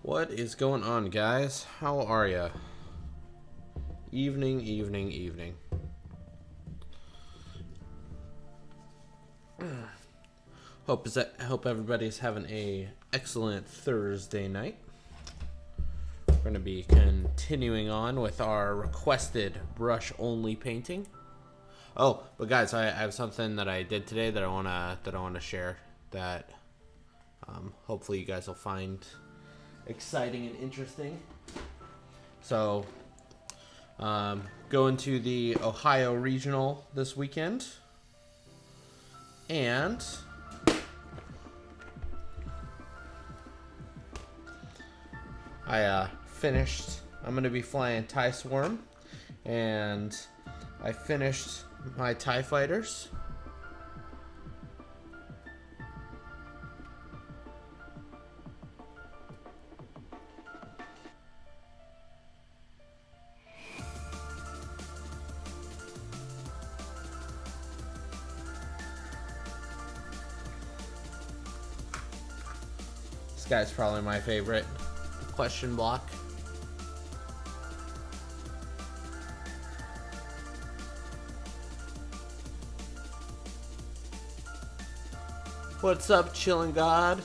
What is going on, guys? How are ya? Evening. Hope everybody's having a excellent Thursday night. We're going to be continuing on with our requested brush-only painting. Oh, but guys, I have something that I did today that I wanna share that hopefully you guys will find exciting and interesting. So, going to the Ohio Regional this weekend, and I finished. I'm gonna be flying TIE Swarm, and I finished my TIE Fighters. This guy's probably my favorite. Question block. What's up, chillin' guy?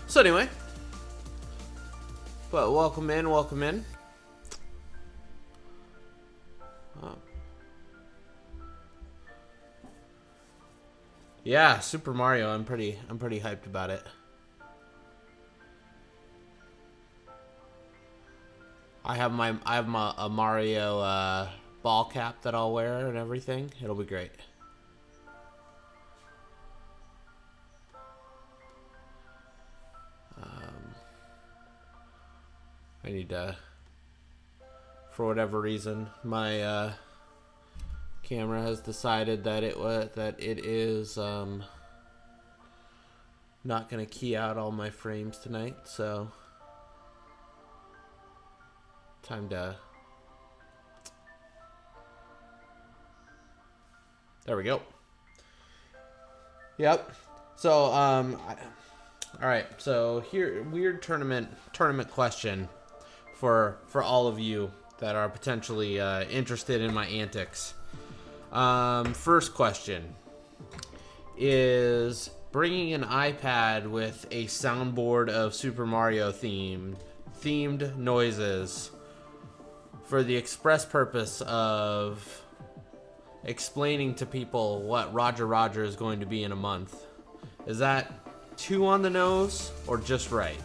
So anyway, but welcome in. Yeah, Super Mario. I'm pretty hyped about it. I have a Mario ball cap that I'll wear and everything. It'll be great. I need to, for whatever reason, my camera has decided that it is not gonna key out all my frames tonight, so time to. There we go. Yep. So all right. So here, weird tournament question for all of you that are potentially interested in my antics. First question is bringing an iPad with a soundboard of Super Mario themed noises for the express purpose of explaining to people what Roger is going to be in a month. Is that too on the nose or just right?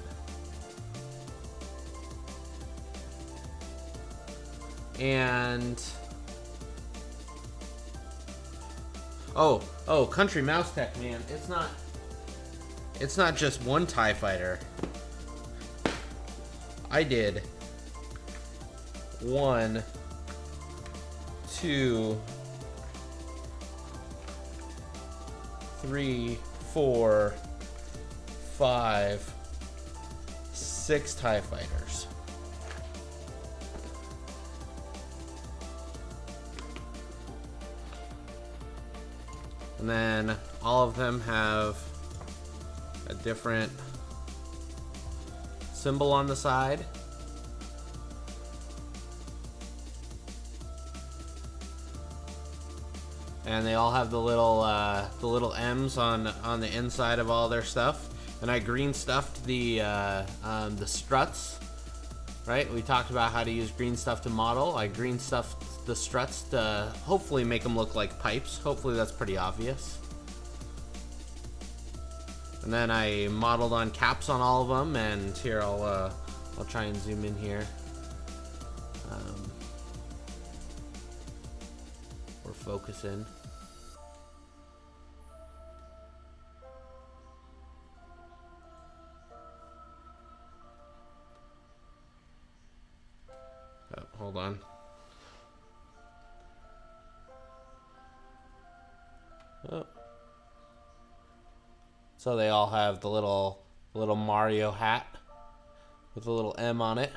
And oh, Country Mouse Tech, man, it's not just one TIE Fighter. I did 1, 2, 3, 4, 5, 6 TIE Fighters. And then all of them have a different symbol on the side. And they all have the little M's on the inside of all their stuff. And I green stuffed the struts. Right? We talked about how to use green stuff to model. I green stuffed the struts to hopefully make them look like pipes. Hopefully that's pretty obvious. And then I modeled on caps on all of them. And here I'll try and zoom in here. We're focusing. Oh, hold on. Oh. So they all have the little Mario hat with a little M on it.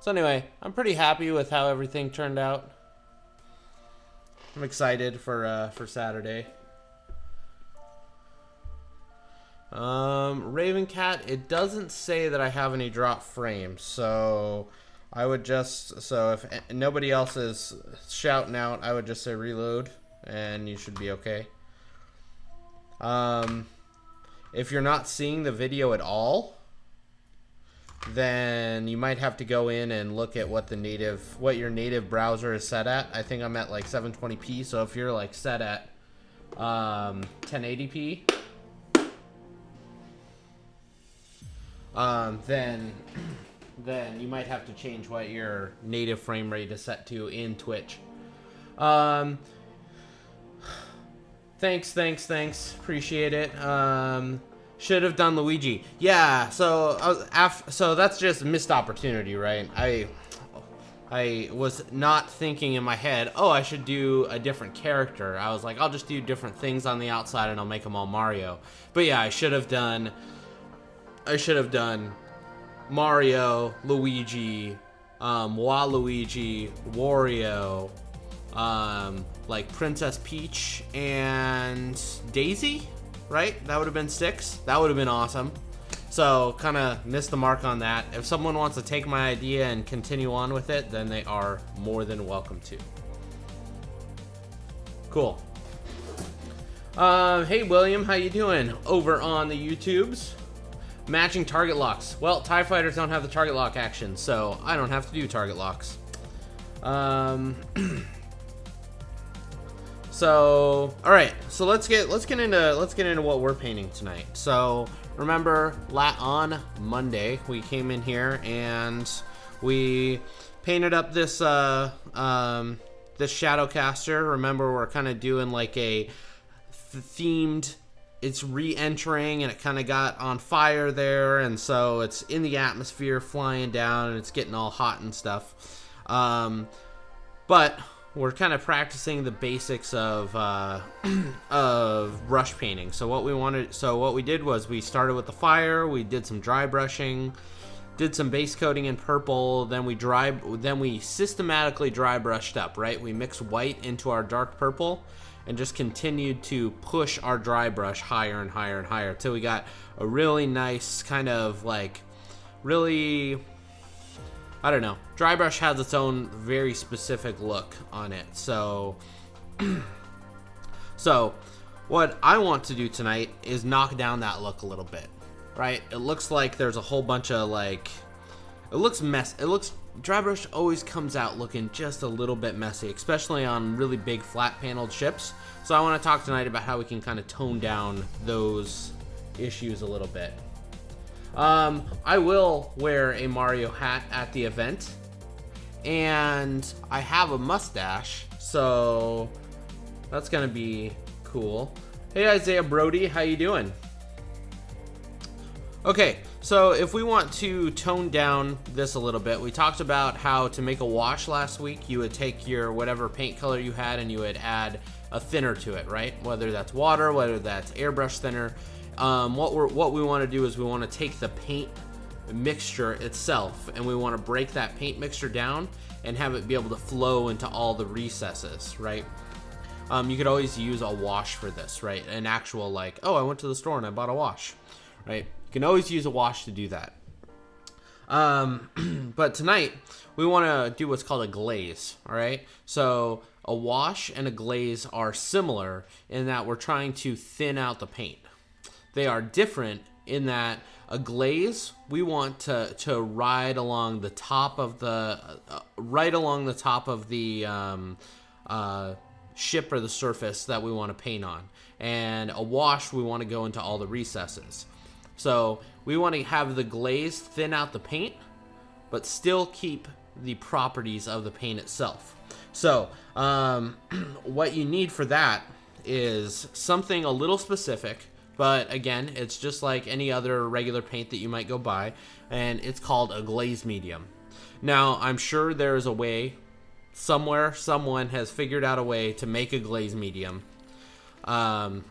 So anyway, I'm pretty happy with how everything turned out. I'm excited for Saturday. Raven Cat, it doesn't say that I have any drop frames, so I would just, so if nobody else is shouting out, I would just say reload, and you should be okay. If you're not seeing the video at all, then you might have to go in and look at what your native browser is set at. I think I'm at like 720p, so if you're like set at 1080p, then you might have to change what your native frame rate is set to in Twitch. Thanks. Appreciate it. Should have done Luigi. Yeah, so so that's just a missed opportunity, right? I was not thinking in my head, oh, I should do a different character. I was like, I'll just do different things on the outside and I'll make them all Mario. But yeah, I should have done Mario, Luigi, Waluigi, Wario, like Princess Peach and Daisy, right? That would have been 6. That would have been awesome. So kind of missed the mark on that. If someone wants to take my idea and continue on with it, then they are more than welcome to. Cool. Hey William, how you doing over on the YouTubes? Matching target locks. Well, TIE fighters don't have the target lock action, so I don't have to do target locks. So, all right. So let's get into what we're painting tonight. So remember, on Monday we came in here and we painted up this this Shadowcaster. Remember, we're kind of doing like a themed. It's re-entering and it kind of got on fire there, and so it's in the atmosphere flying down and it's getting all hot and stuff. But we're kind of practicing the basics of brush painting. So what we did was we started with the fire, we did some dry brushing, did some base coating in purple, then we systematically dry brushed up, right? We mixed white into our dark purple and just continued to push our dry brush higher and higher and higher until we got a really nice kind of like really, I don't know. Dry brush has its own very specific look on it. So, what I want to do tonight is knock down that look a little bit, right? It looks like there's a whole bunch of like, dry brush always comes out looking just a little bit messy, especially on really big flat paneled ships. So I want to talk tonight about how we can kind of tone down those issues a little bit. I will wear a Mario hat at the event, and I have a mustache, so that's gonna be cool. Hey Isaiah Brody, how you doing? Okay, so if we want to tone down this a little bit, we talked about how to make a wash last week. You would take your whatever paint color you had and you would add a thinner to it, right? Whether that's water, whether that's airbrush thinner. What we want to do is we want to take the paint mixture itself and we want to break that paint mixture down and have it be able to flow into all the recesses, right? You could always use a wash for this, right? An actual like, oh, I went to the store and I bought a wash, right? You can always use a wash to do that. But tonight we want to do what's called a glaze, all right? So a wash and a glaze are similar in that we're trying to thin out the paint. They are different in that a glaze, we want to ride along the top of the ship or the surface that we want to paint on, and a wash we want to go into all the recesses. So we want to have the glaze thin out the paint, but still keep the properties of the paint itself. So what you need for that is something a little specific. But again, it's just like any other regular paint that you might go buy, and it's called a glaze medium. Now, I'm sure there's a way, somewhere, someone has figured out a way to make a glaze medium out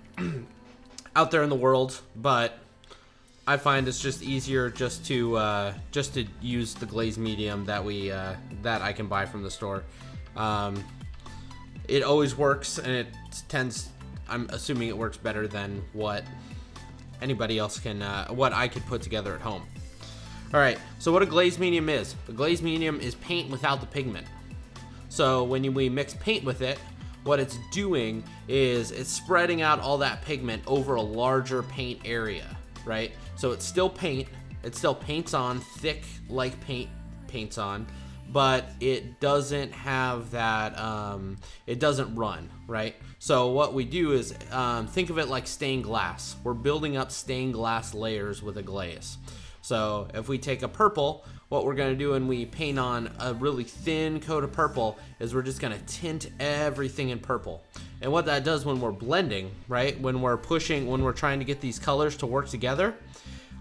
there in the world, but I find it's just easier just to use the glaze medium that that I can buy from the store. It always works, and it tends. I'm assuming it works better than what anybody else can, what I could put together at home. All right. So what a glaze medium is? A glaze medium is paint without the pigment. So when we mix paint with it, what it's doing is it's spreading out all that pigment over a larger paint area, right? So it's still paint. It still paints on thick like paint paints on, but it doesn't have that, it doesn't run, right? So what we do is think of it like stained glass. We're building up stained glass layers with a glaze. So if we take a purple, what we're gonna do when we paint on a really thin coat of purple is we're just gonna tint everything in purple. And what that does when we're blending, right? When we're trying to get these colors to work together,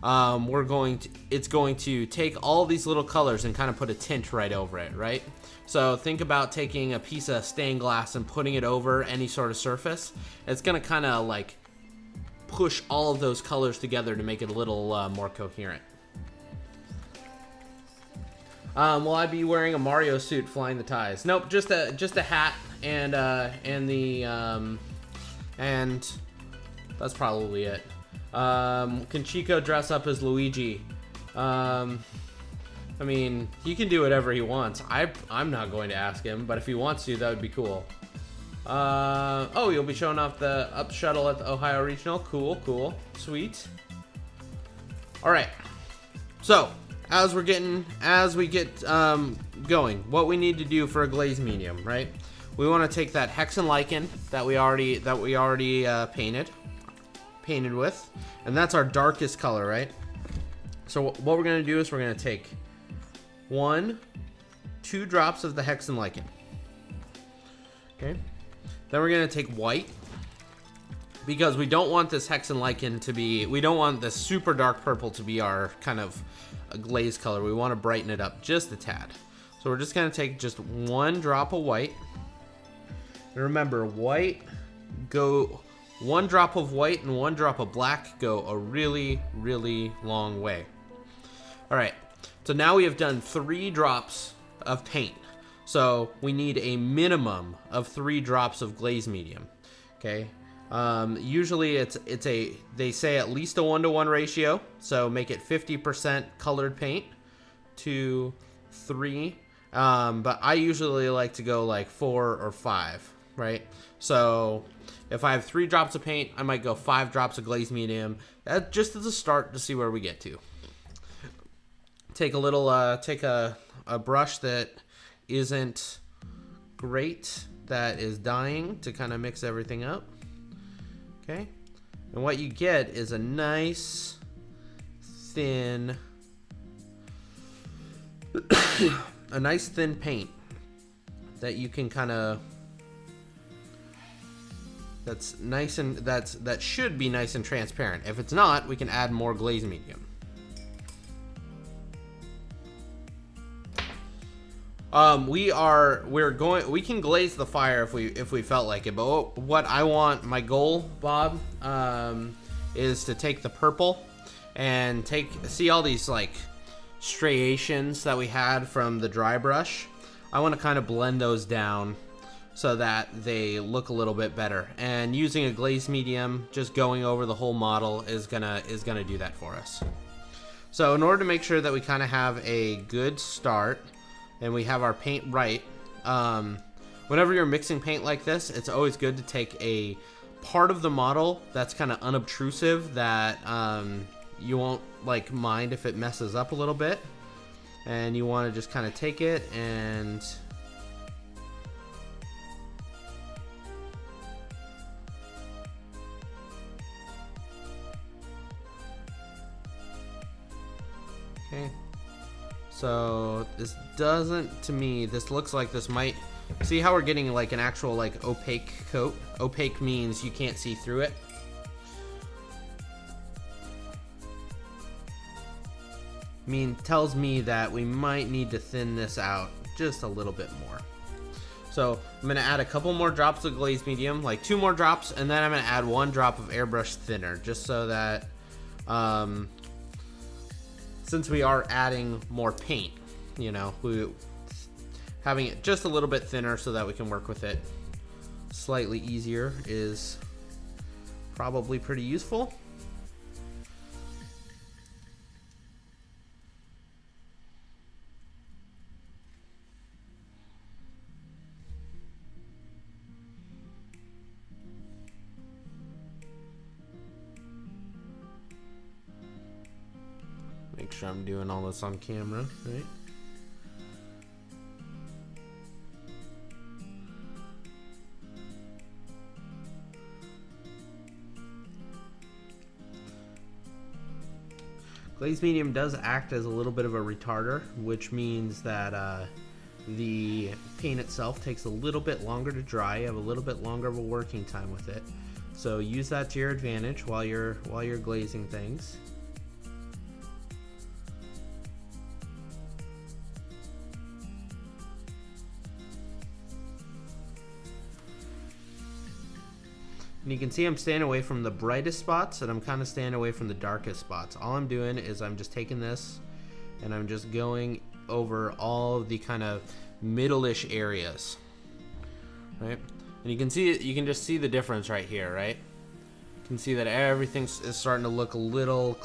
it's going to take all these little colors and kind of put a tint right over it, right? So think about taking a piece of stained glass and putting it over any sort of surface. It's gonna kind of like push all of those colors together to make it a little more coherent. Will I be wearing a Mario suit flying the ties? Nope, just a hat and that's probably it. Can Chico dress up as Luigi? I mean, he can do whatever he wants. I'm not going to ask him, but if he wants to, that would be cool. Oh, you'll be showing off the up shuttle at the Ohio Regional. Cool, sweet. All right. So as we get going, what we need to do for a glaze medium, right? We want to take that Hexen lichen that we already painted with, and that's our darkest color, right? So what we're gonna do is we're gonna take 1-2 drops of the Hexen lichen. Okay. Then we're gonna take white, because we don't want this Hexen lichen to be, we don't want this super dark purple to be our kind of a glaze color. We want to brighten it up just a tad. So we're just gonna take just 1 drop of white. And remember, one drop of white and 1 drop of black go a really, really long way. All right, so now we have done 3 drops of paint. So we need a minimum of 3 drops of glaze medium, okay? Usually they say at least a 1-to-1 ratio, so make it 50% colored paint to 3, but I usually like to go like 4 or 5, right? So if I have 3 drops of paint, I might go 5 drops of glaze medium, just as a start to see where we get to. Take a little, take a brush that isn't great, that is dying, to kind of mix everything up. Okay, and what you get is a nice thin paint that you can kind of, that's nice, and that should be nice and transparent. If it's not, we can add more glaze medium. We can glaze the fire if we felt like it, but what I want, my goal, Bob, is to take the purple and see all these like striations that we had from the dry brush. I want to kind of blend those down so that they look a little bit better. And using a glaze medium, just going over the whole model is gonna do that for us. So in order to make sure that we kind of have a good start and we have our paint right, whenever you're mixing paint like this, it's always good to take a part of the model that's kind of unobtrusive, that you won't like mind if it messes up a little bit, and you want to just kind of take it and okay. So this doesn't, to me, this looks like this might, see how we're getting like an actual like opaque coat? Opaque means you can't see through it. Tells me that we might need to thin this out just a little bit more. So I'm gonna add a couple more drops of glaze medium, like 2 more drops, and then I'm gonna add 1 drop of airbrush thinner, just so that since we are adding more paint, you know, having it just a little bit thinner so that we can work with it slightly easier is probably pretty useful. Make sure I'm doing all this on camera, right? Glaze medium does act as a little bit of a retarder, which means that the paint itself takes a little bit longer to dry. You have a little bit longer of a working time with it. So use that to your advantage while you're glazing things. And you can see I'm staying away from the brightest spots, and I'm kind of staying away from the darkest spots. All I'm doing is I'm just taking this and I'm just going over all of the kind of middle-ish areas, right? And you can see, you can just see the difference right here, right? You can see that everything is starting to look a little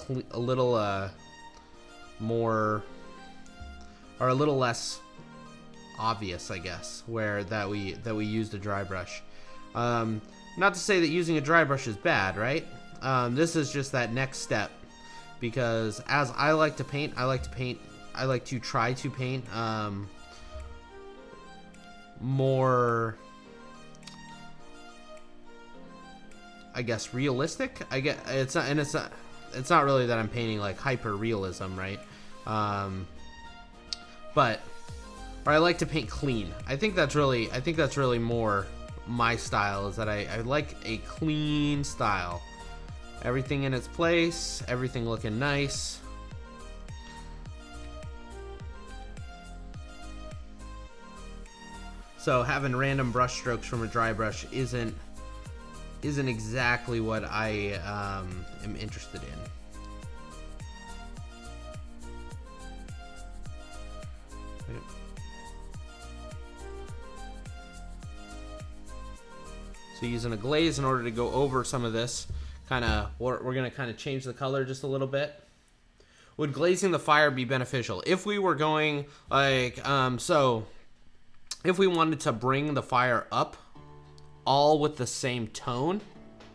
more, or a little less obvious, I guess, where that we used a dry brush. Not to say that using a dry brush is bad, right? This is just that next step, because as I like to paint, I like to try to paint more, I guess, realistic. It's not really that I'm painting like hyper realism, right? But I like to paint clean. I think that's really more my style, is that I like a clean style. Everything in its place, everything looking nice. So having random brush strokes from a dry brush isn't exactly what I am interested in. So using a glaze in order to go over some of this, we're going to kind of change the color just a little bit. Would glazing the fire be beneficial? If we were going like, so if we wanted to bring the fire up all with the same tone,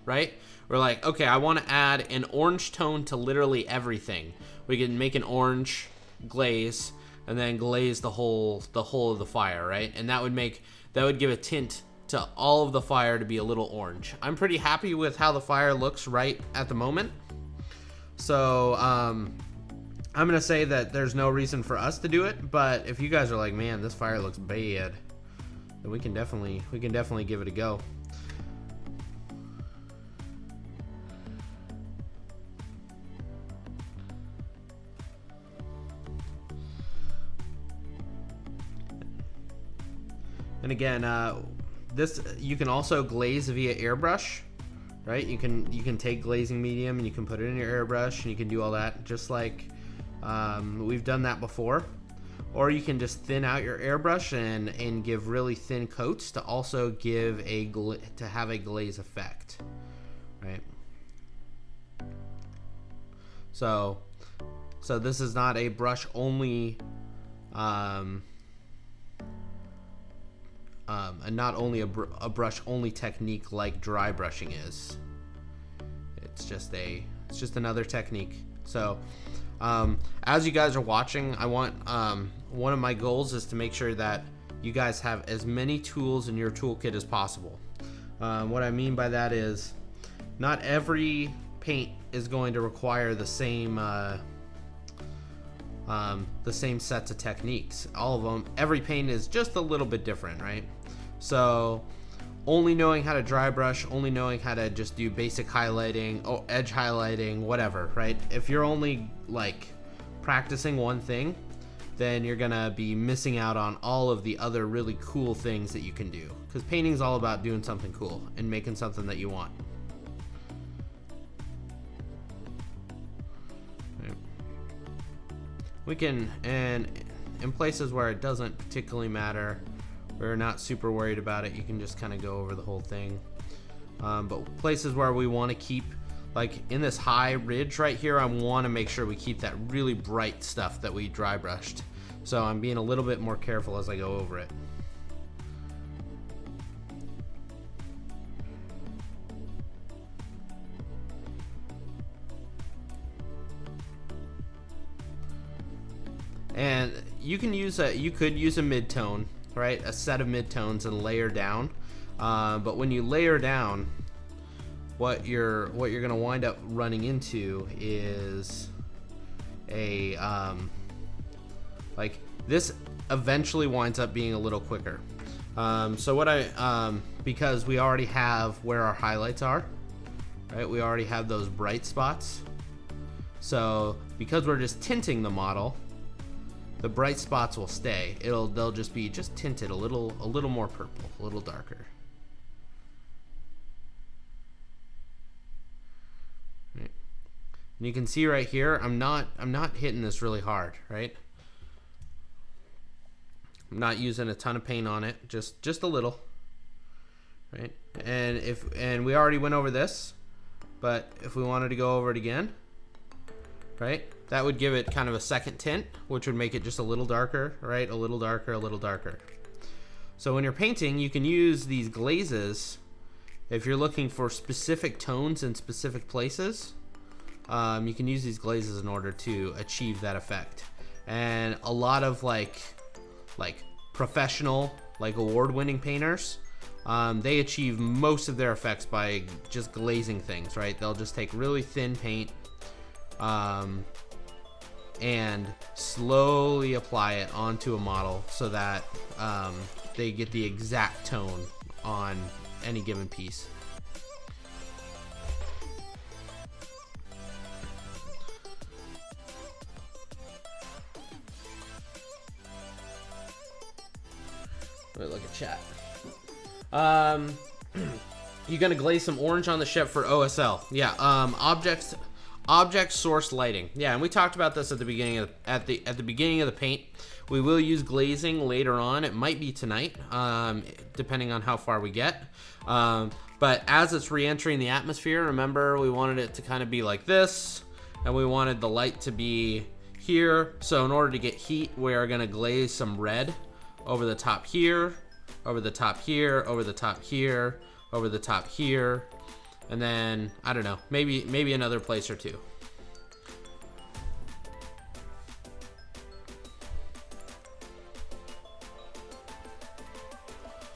right? We're like, okay, I want to add an orange tone to literally everything. We can make an orange glaze and then glaze the whole of the fire, right? And that would give a tint to all of the fire to be a little orange. I'm pretty happy with how the fire looks right at the moment. So I'm gonna say that there's no reason for us to do it, but if you guys are like, man, this fire looks bad, then we can definitely give it a go. And again, this, you can also glaze via airbrush, right? You can take glazing medium and you can put it in your airbrush and you can do all that, just like we've done that before. Or you can just thin out your airbrush and give really thin coats to also give to have a glaze effect, right? So this is not a brush only. And not only a brush only technique like dry brushing is. It's just another technique. So as you guys are watching, I want one of my goals is to make sure that you guys have as many tools in your toolkit as possible. What I mean by that is not every paint is going to require the same sets of techniques. All of them, every paint is just a little bit different, right? So only knowing how to dry brush, only knowing how to just do basic highlighting, or edge highlighting, whatever, right? If you're only like practicing one thing, then you're gonna be missing out on all of the other really cool things that you can do, because painting is all about doing something cool and making something that you want. We can, and in places where it doesn't particularly matter, we're not super worried about it, you can just kind of go over the whole thing. But places where we want to keep, like in this high ridge right here, I want to make sure we keep that really bright stuff that we dry brushed. So I'm being a little bit more careful as I go over it. And you can use you could use a mid-tone, right? A set of mid-tones and layer down. But when you layer down, what you're gonna wind up running into is a like this eventually winds up being a little quicker. So what because we already have where our highlights are, right? We already have those bright spots. So because we're just tinting the model, the bright spots will stay. They'll just be tinted a little more purple, a little darker. Right. And you can see right here, I'm not hitting this really hard, right? I'm not using a ton of paint on it, just a little, right? And we already went over this, but if we wanted to go over it again, right? That would give it kind of a second tint, which would make it just a little darker, right? A little darker, a little darker. So when you're painting, you can use these glazes if you're looking for specific tones in specific places. You can use these glazes in order to achieve that effect. And a lot of like professional, like award-winning painters, they achieve most of their effects by just glazing things, right? They'll just take really thin paint, and slowly apply it onto a model so that they get the exact tone on any given piece. Wait, look at chat. You gonna glaze some orange on the ship for OSL? Yeah. Object source lighting. Yeah, and we talked about this at the beginning of the beginning of the paint. We will use glazing later on. It might be tonight, depending on how far we get. But as it's re-entering the atmosphere, remember we wanted it to kind of be like this, and we wanted the light to be here. So in order to get heat, we are gonna glaze some red over the top here, over the top here, over the top here, over the top here. And then, I don't know, maybe another place or two.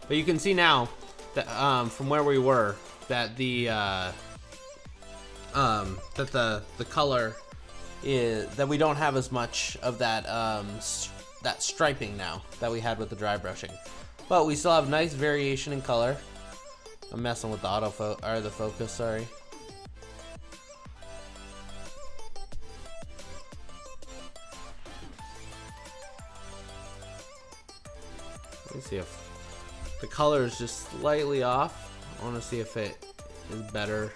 But you can see now that from where we were that the color is that we don't have as much of that that striping now that we had with the dry brushing, but we still have nice variation in color. I'm messing with the the focus, sorry. Let me see if the color is just slightly off. I want to see if it is better.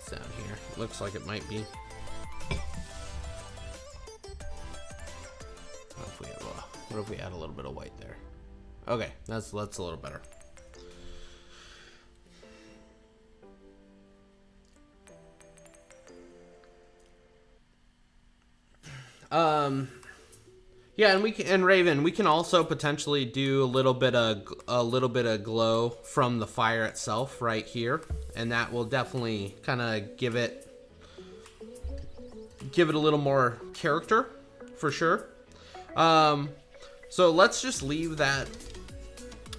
It's down here. Looks like it might be. What if we add a little bit of white there? Okay, that's a little better. Yeah, and Raven, we can also potentially do a little bit of glow from the fire itself right here, and that will definitely kind of give it a little more character for sure. So let's just leave that.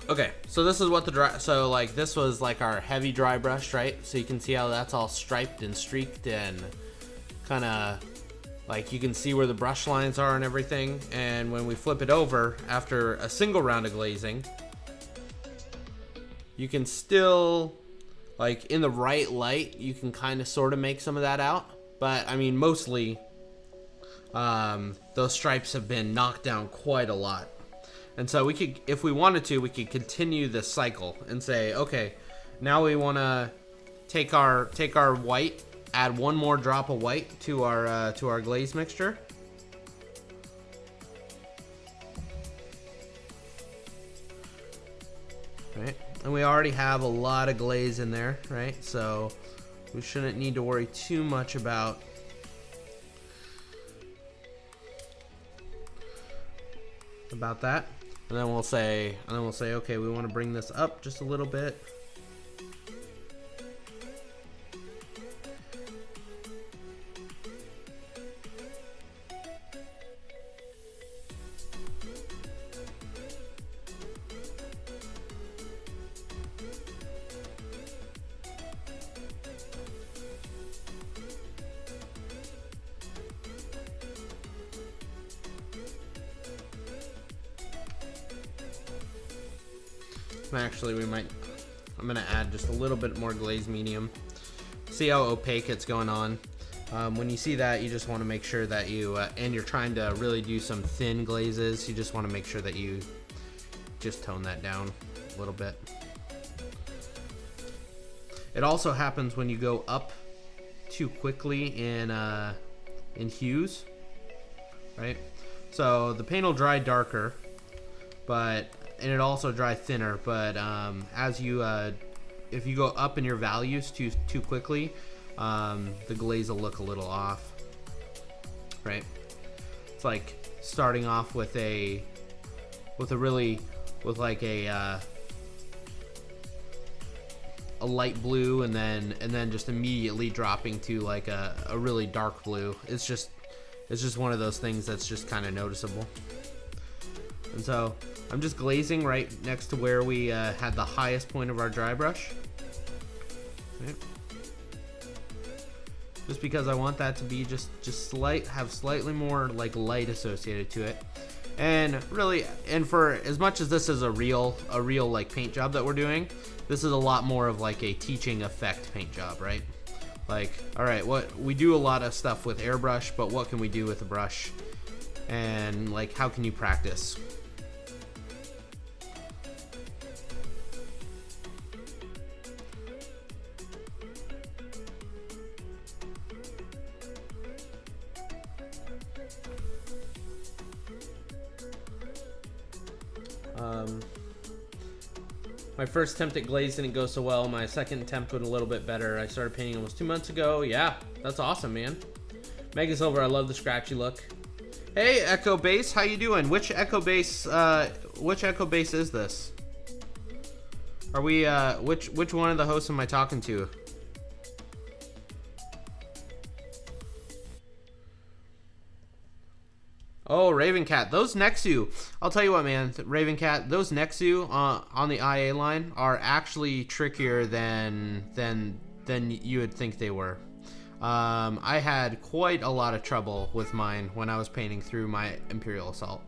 Okay, so this is what this was like our heavy dry brush, right? So you can see how that's all striped and streaked and kind of like you can see where the brush lines are and everything. And when we flip it over after a single round of glazing, you can still, like in the right light, you can kind of sort of make some of that out. But I mean, mostly those stripes have been knocked down quite a lot. And so we could, if we wanted to, we could continue this cycle and say, okay, now we want to take our white add one more drop of white to our glaze mixture. Right, and we already have a lot of glaze in there, right? So we shouldn't need to worry too much about that. And then we'll say, okay, we want to bring this up just a little bit. Actually, I'm gonna add just a little bit more glaze medium. See how opaque it's going on. When you see that, you just want to make sure that you, and you're trying to really do some thin glazes, you just want to make sure that you just tone that down a little bit. It also happens when you go up too quickly in hues, right? So the paint will dry darker, and it also dry thinner, but as you if you go up in your values too quickly, the glaze will look a little off, right? It's like starting off with a light blue and then just immediately dropping to like a really dark blue. It's just one of those things that's just kind of noticeable. And so I'm just glazing right next to where we had the highest point of our dry brush. Right. Just because I want that to be just have slightly more like light associated to it. And really, and for as much as this is a real like paint job that we're doing, this is a lot more of like a teaching effect paint job, right? Like, all right, what we do a lot of stuff with airbrush, but what can we do with a brush? And like, how can you practice? My first attempt at glaze didn't go so well. My second attempt went a little bit better. I started painting almost 2 months ago. Yeah, that's awesome, man. Mega Silver, I love the scratchy look. Hey, Echo Base, how you doing? Which Echo Base is this? Are we which one of the hosts am I talking to? Oh, Ravencat, those Nexu. I'll tell you what, man, Ravencat, those Nexu on the IA line are actually trickier than you would think they were. I had quite a lot of trouble with mine when I was painting through my Imperial Assault.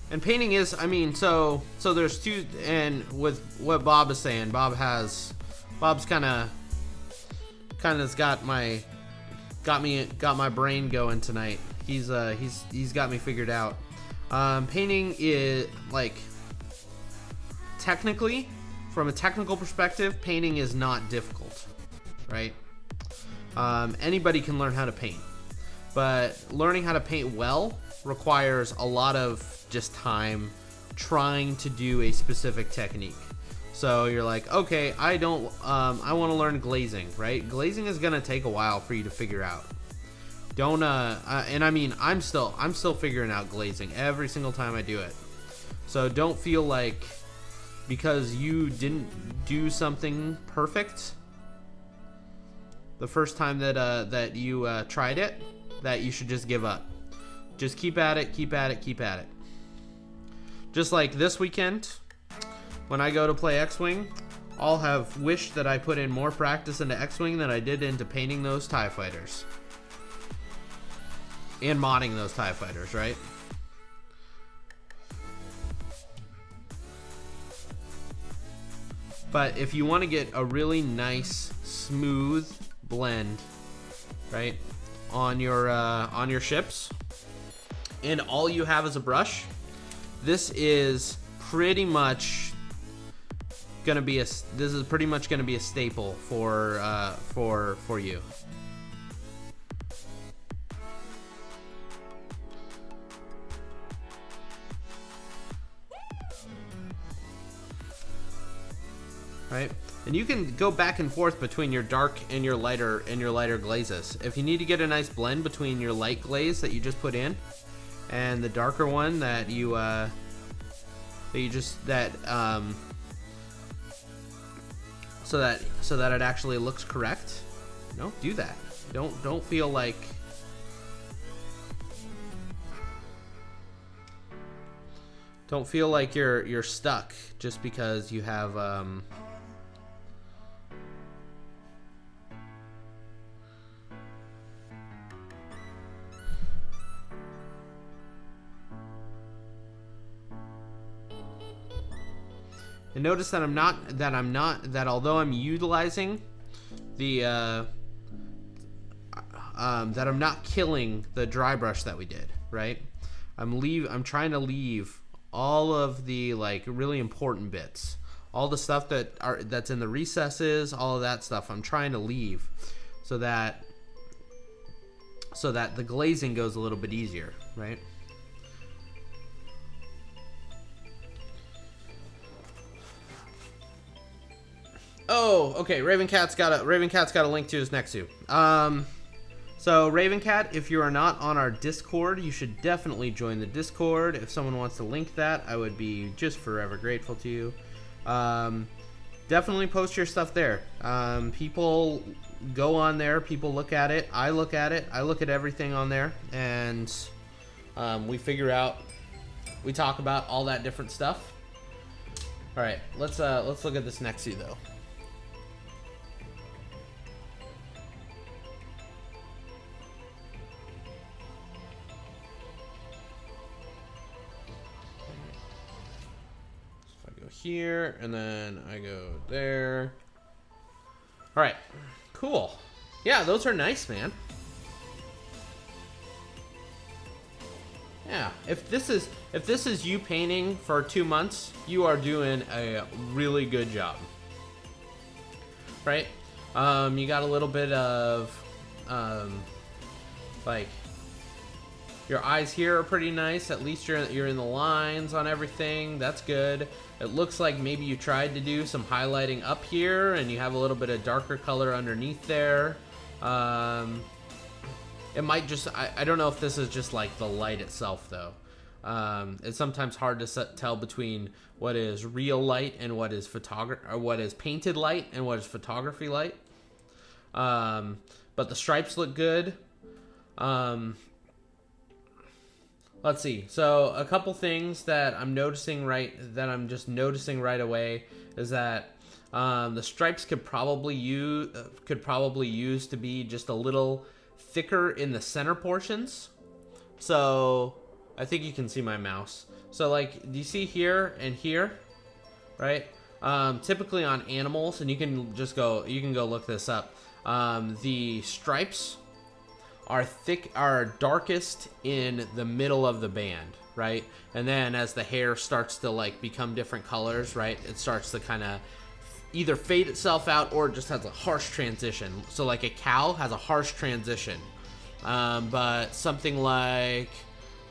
And painting is, I mean, so there's two, and with what Bob is saying, Bob's kind of got my brain going tonight. He's got me figured out. Painting is like, technically, from a technical perspective, painting is not difficult, right? Anybody can learn how to paint, but learning how to paint well requires a lot of just time trying to do a specific technique. So you're like, okay, I want to learn glazing, right? Glazing is gonna take a while for you to figure out. Don't and I mean, I'm still figuring out glazing every single time I do it. So don't feel like because you didn't do something perfect the first time that you tried it, that you should just give up. Just keep at it, keep at it, keep at it. Just like this weekend, when I go to play X-Wing, I'll have wished that I put in more practice into X-Wing than I did into painting those TIE fighters. And modding those TIE fighters, right? But if you want to get a really nice, smooth blend, right, on your ships, and all you have is a brush, this is pretty much gonna be a staple for you. Right? And you can go back and forth between your dark and your lighter glazes. If you need to get a nice blend between your light glaze that you just put in and the darker one that you so that it actually looks correct, do that. Don't feel like you're stuck just because you have and notice that although I'm utilizing the that I'm not killing the dry brush that we did, right? I'm trying to leave all of the like really important bits, all the stuff that's in the recesses, all of that stuff. I'm trying to leave so that the glazing goes a little bit easier, right? Oh, okay. Ravencat's got a link to his next to. So Ravencat, if you are not on our Discord, you should definitely join the Discord. If someone wants to link that, I would be just forever grateful to you. Definitely post your stuff there. People go on there, people look at it, I look at it, I look at everything on there, and we talk about all that different stuff. All right, let's look at this next though. Here, and then I go there. All right, cool. Yeah, those are nice, man. Yeah, if this is you painting for 2 months, you are doing a really good job. Right? You got a little bit of like your eyes here are pretty nice. At least you're in the lines on everything. That's good. It looks like maybe you tried to do some highlighting up here, and you have a little bit of darker color underneath there. It might just, I don't know if this is just like the light itself though. It's sometimes hard to tell between what is real light and what is painted light and what is photography light. But the stripes look good. Let's see. So a couple things that I'm just noticing right away is that the stripes could probably use to be just a little thicker in the center portions. So I think you can see my mouse. So like, do you see here and here, right? Typically on animals, and you can go look this up. The stripes are darkest in the middle of the band, right? And then as the hair starts to like become different colors, right, it starts to kind of either fade itself out or it just has a harsh transition. So like a cow has a harsh transition, but something like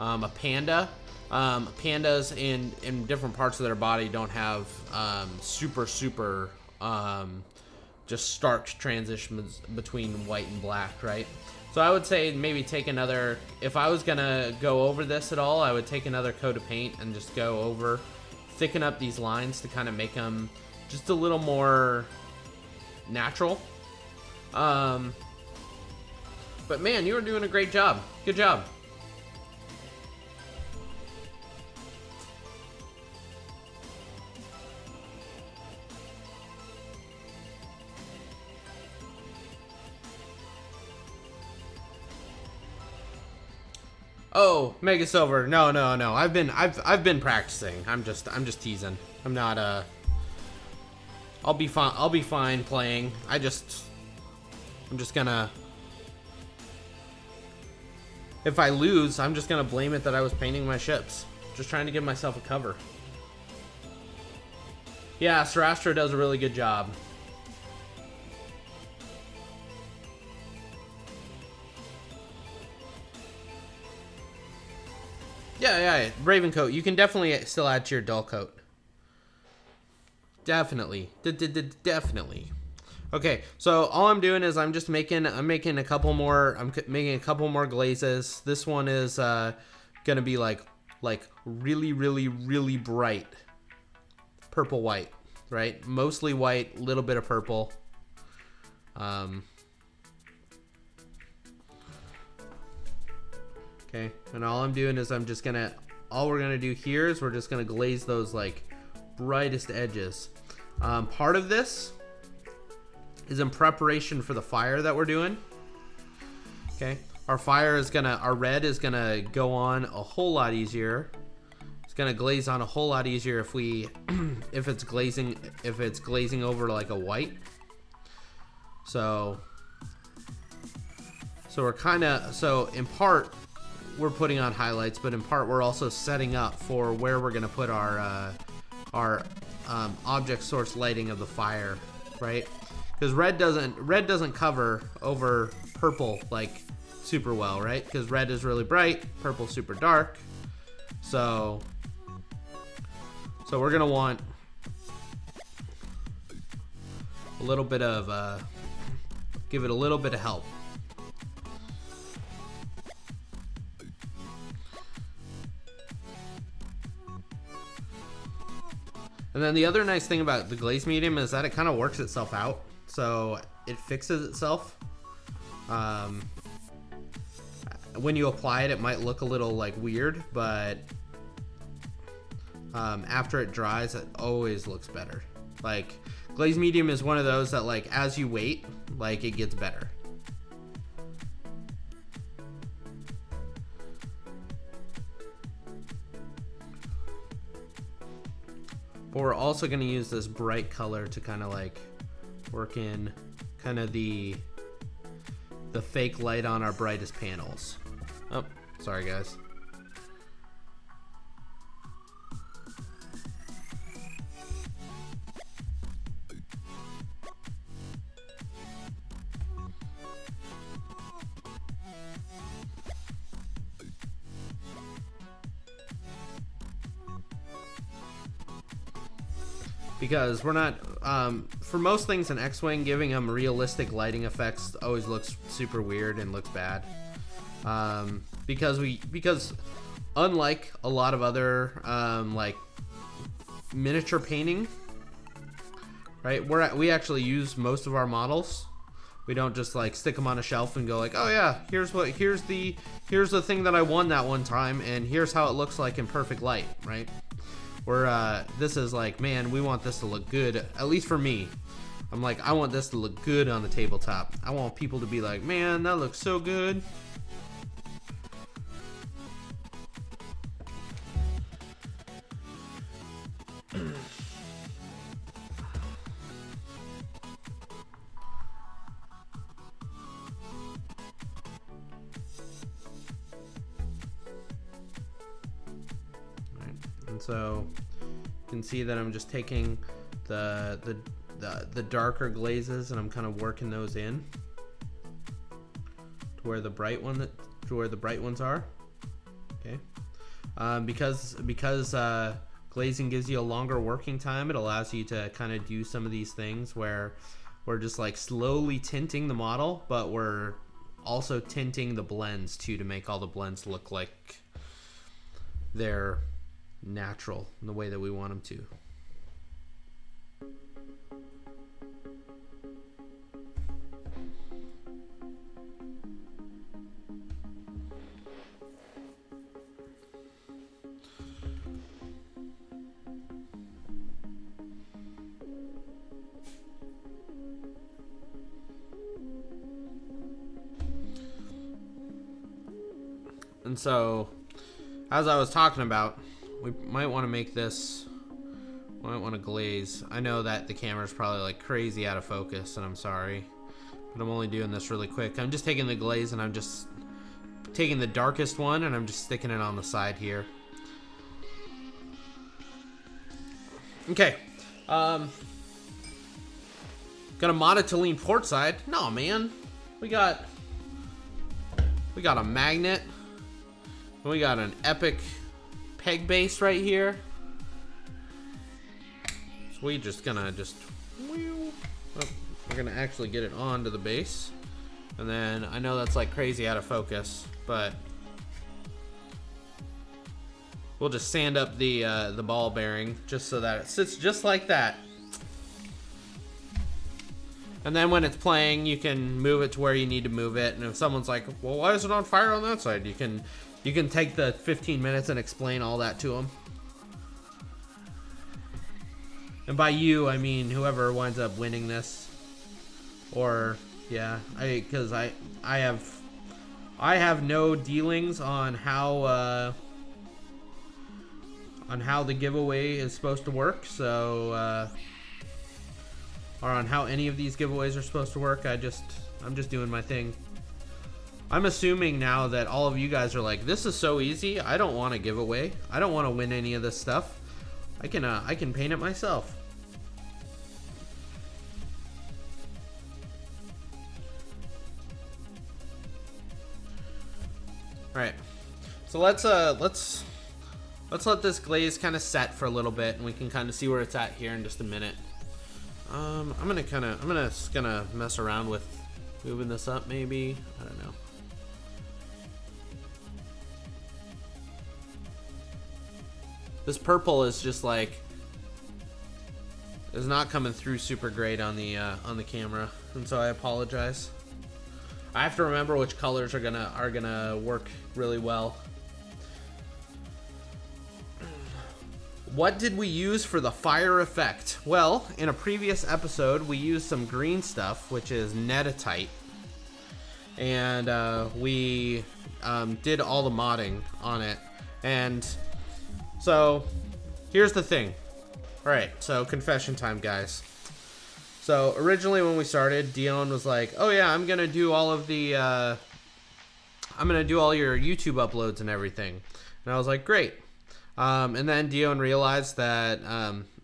a panda, pandas in different parts of their body don't have super just stark transitions between white and black, right? So I would say maybe take another, if I was gonna go over this at all, I would take another coat of paint and just go over, thicken up these lines to kind of make them just a little more natural. But man, you were doing a great job. Good job. Oh, Mega Silver. No. I've been practicing. I'm just teasing. I'm not I'll be fine. I'll be fine playing. I'm just gonna. If I lose, I'm just gonna blame it that I was painting my ships. Just trying to give myself a cover. Yeah, Sarastro does a really good job. Yeah. Ravencoat, you can definitely still add to your dull coat. Definitely. Definitely. Okay, so all I'm doing is I'm making a couple more. I'm making a couple more glazes. This one is gonna be like really bright purple white, right? Mostly white, little bit of purple. Okay, and all I'm doing is all we're gonna do here is we're just gonna glaze those like brightest edges. Part of this is in preparation for the fire that we're doing. Okay, our red is gonna go on a whole lot easier. It's gonna glaze on a whole lot easier if if it's glazing over like a white. So in part we're putting on highlights, but in part we're also setting up for where we're gonna put our object source lighting of the fire, right? Because red doesn't cover over purple like super well, right? Because red is really bright, purple super dark. So we're gonna want a little bit of give it a little bit of help. And then the other nice thing about the glaze medium is that it kind of works itself out. So it fixes itself. When you apply it, it might look a little like weird, but after it dries, it always looks better. Like glaze medium is one of those that like as you wait, like it gets better. But we're also going to use this bright color to kind of like work in kind of the fake light on our brightest panels. Oh, sorry guys. Because we're not, for most things in X-Wing, giving them realistic lighting effects always looks super weird and looks bad. Because unlike a lot of other like miniature painting, right? We actually use most of our models. We don't just like stick them on a shelf and go like, oh yeah, here's the thing that I won that one time, and here's how it looks like in perfect light, right? This is like, man, we want this to look good, at least for me. I'm like, I want this to look good on the tabletop. I want people to be like, man, that looks so good. And so you can see that I'm just taking the darker glazes and I'm kind of working those in to where the bright ones are. Okay, because glazing gives you a longer working time, it allows you to kind of do some of these things where we're just like slowly tinting the model, but we're also tinting the blends too to make all the blends look like they're natural in the way that we want them to. And so, as I was talking about, we might want to make this I might want to glaze. I know that the camera's probably like crazy out of focus, and I'm sorry, but I'm only doing this really quick. I'm just taking the glaze and I'm just taking the darkest one and I'm just sticking it on the side here. Okay. Gonna mod it to lean port side. No, man. We got a magnet. And we got an epic peg base right here. So we just gonna we're gonna actually get it onto the base. And then I know that's like crazy out of focus, but we'll just sand up the ball bearing just so that it sits just like that. And then when it's playing, you can move it to where you need to move it. And if someone's like, well, why is it on fire on that side? You can take the 15 minutes and explain all that to them. And by you, I mean whoever winds up winning this. Or, yeah, because I have no dealings on how the giveaway is supposed to work, so or on how any of these giveaways are supposed to work. I'm just doing my thing. I'm assuming now that all of you guys are like, this is so easy, I don't want a giveaway. I don't want to win any of this stuff. I can paint it myself. All right. So let's let this glaze kind of set for a little bit, and we can kind of see where it's at here in just a minute. I'm just gonna mess around with moving this up, maybe. I don't know. This purple is just like, is not coming through super great on the camera, and so I apologize. I have to remember which colors are gonna work really well. What did we use for the fire effect? Well, in a previous episode, we used some green stuff, which is netitite. And we did all the modding on it. And so, here's the thing. Alright, so confession time, guys. So, originally when we started, Dion was like, oh yeah, I'm gonna do all of the, I'm gonna do all your YouTube uploads and everything. And I was like, great. And then Dion realized that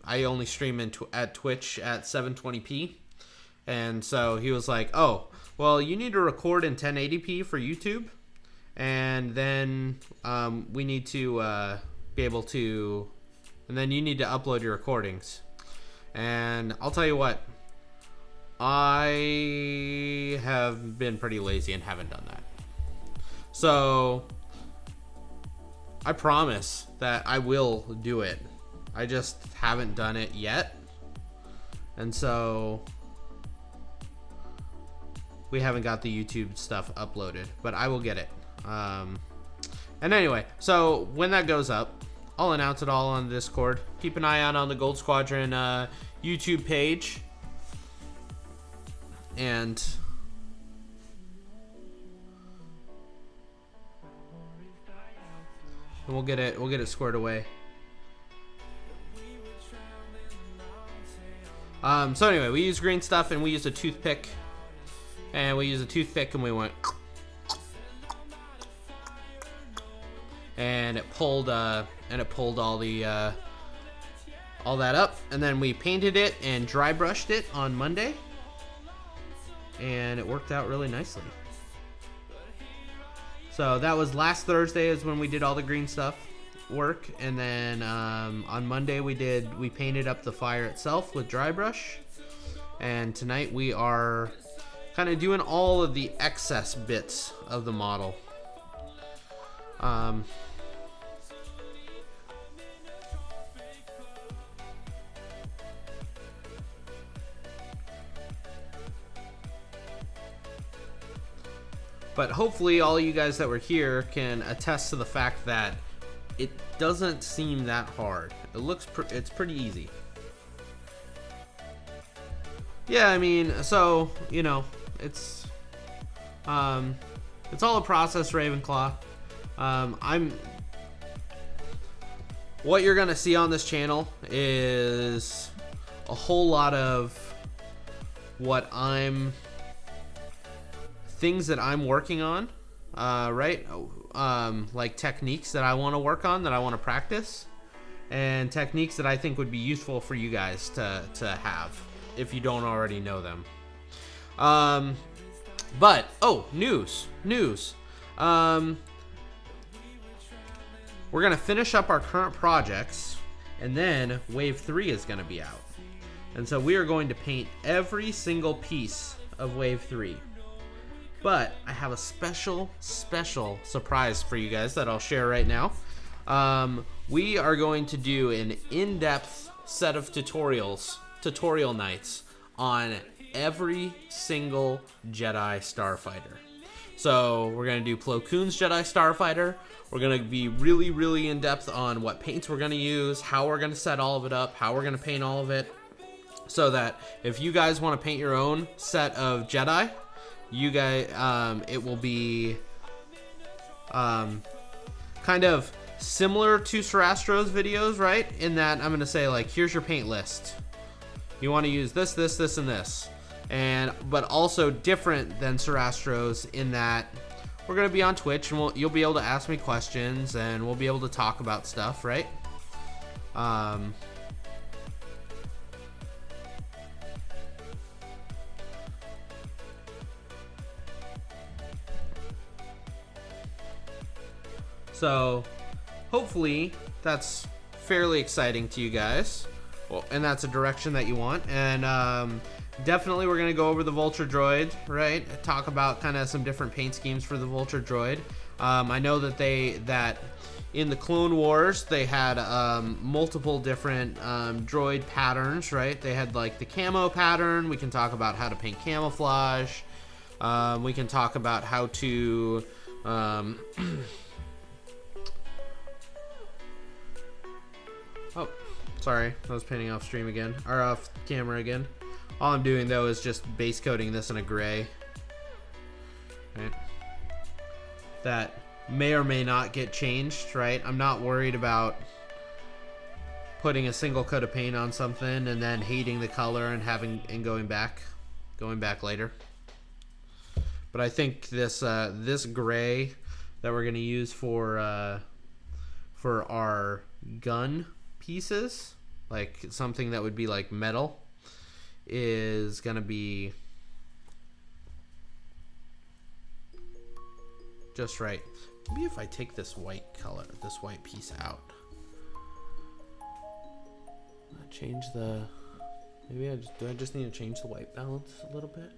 I only stream at Twitch at 720p, and so he was like, "Oh, well, you need to record in 1080p for YouTube, and then we need to be able to, and then you need to upload your recordings." And I'll tell you what, I have been pretty lazy and haven't done that. So I promise that I will do it. I just haven't done it yet. And so we haven't got the YouTube stuff uploaded, but I will get it. And anyway, so when that goes up, I'll announce it all on Discord. Keep an eye out on the Gold Squadron YouTube page. And we'll get it squared away. So anyway, we used green stuff and we used a toothpick. And we used a toothpick and we went, and it pulled all the all that up, and then we painted it and dry brushed it on Monday, and it worked out really nicely. So that was last Thursday is when we did all the green stuff work, and then on Monday we painted up the fire itself with dry brush, and tonight we are kind of doing all of the excess bits of the model. But hopefully all you guys that were here can attest to the fact that it doesn't seem that hard. It looks it's pretty easy. Yeah, I mean, so, you know, it's all a process, Ravenclaw. what you're gonna see on this channel is a whole lot of things that I'm working on, right? Like techniques that I want to work on, that I want to practice, and techniques that I think would be useful for you guys to have if you don't already know them. But news. We're gonna finish up our current projects, and then Wave 3 is gonna be out. And so we are going to paint every single piece of Wave 3. But I have a special surprise for you guys that I'll share right now. We are going to do an in-depth set of tutorial nights on every single Jedi Starfighter. So we're going to do Plo Koon's Jedi Starfighter. We're going to be really in-depth on what paints we're going to use, how we're going to set all of it up, how we're going to paint all of it, so that if you guys want to paint your own set of Jedi, you guys, it will be kind of similar to Sarastro's videos, right? In that I'm going to say, like, here's your paint list. You want to use this, and this. But also different than Sarastro's in that we're going to be on Twitch, and you'll be able to ask me questions, and we'll be able to talk about stuff, right? So hopefully that's fairly exciting to you guys. Well, and that's a direction that you want. And definitely we're going to go over the Vulture Droid, right? Talk about kind of some different paint schemes for the Vulture Droid. I know that that in the Clone Wars, they had multiple different droid patterns, right? They had like the camo pattern. We can talk about how to paint camouflage. We can talk about how to... Oh, sorry, I was painting off stream again, or off camera again. All I'm doing though is just base coating this in a gray. Right. That may or may not get changed, right? I'm not worried about putting a single coat of paint on something and then hating the color and going back later. But I think this this gray that we're gonna use for our gun pieces, like something that would be like metal, is gonna be just right. Maybe if I take this white color, this white piece out, change the, maybe I just need to change the white balance a little bit.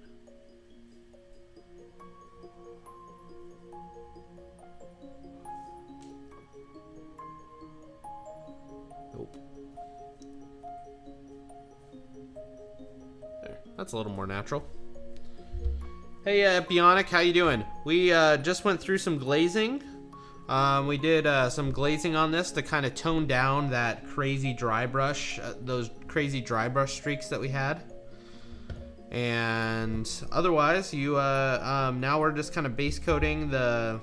Nope. There, that's a little more natural. Hey, Bionic, how you doing? We just went through some glazing. We did some glazing on this to kind of tone down that crazy dry brush, those crazy dry brush streaks that we had. And otherwise, now we're just kind of base coating the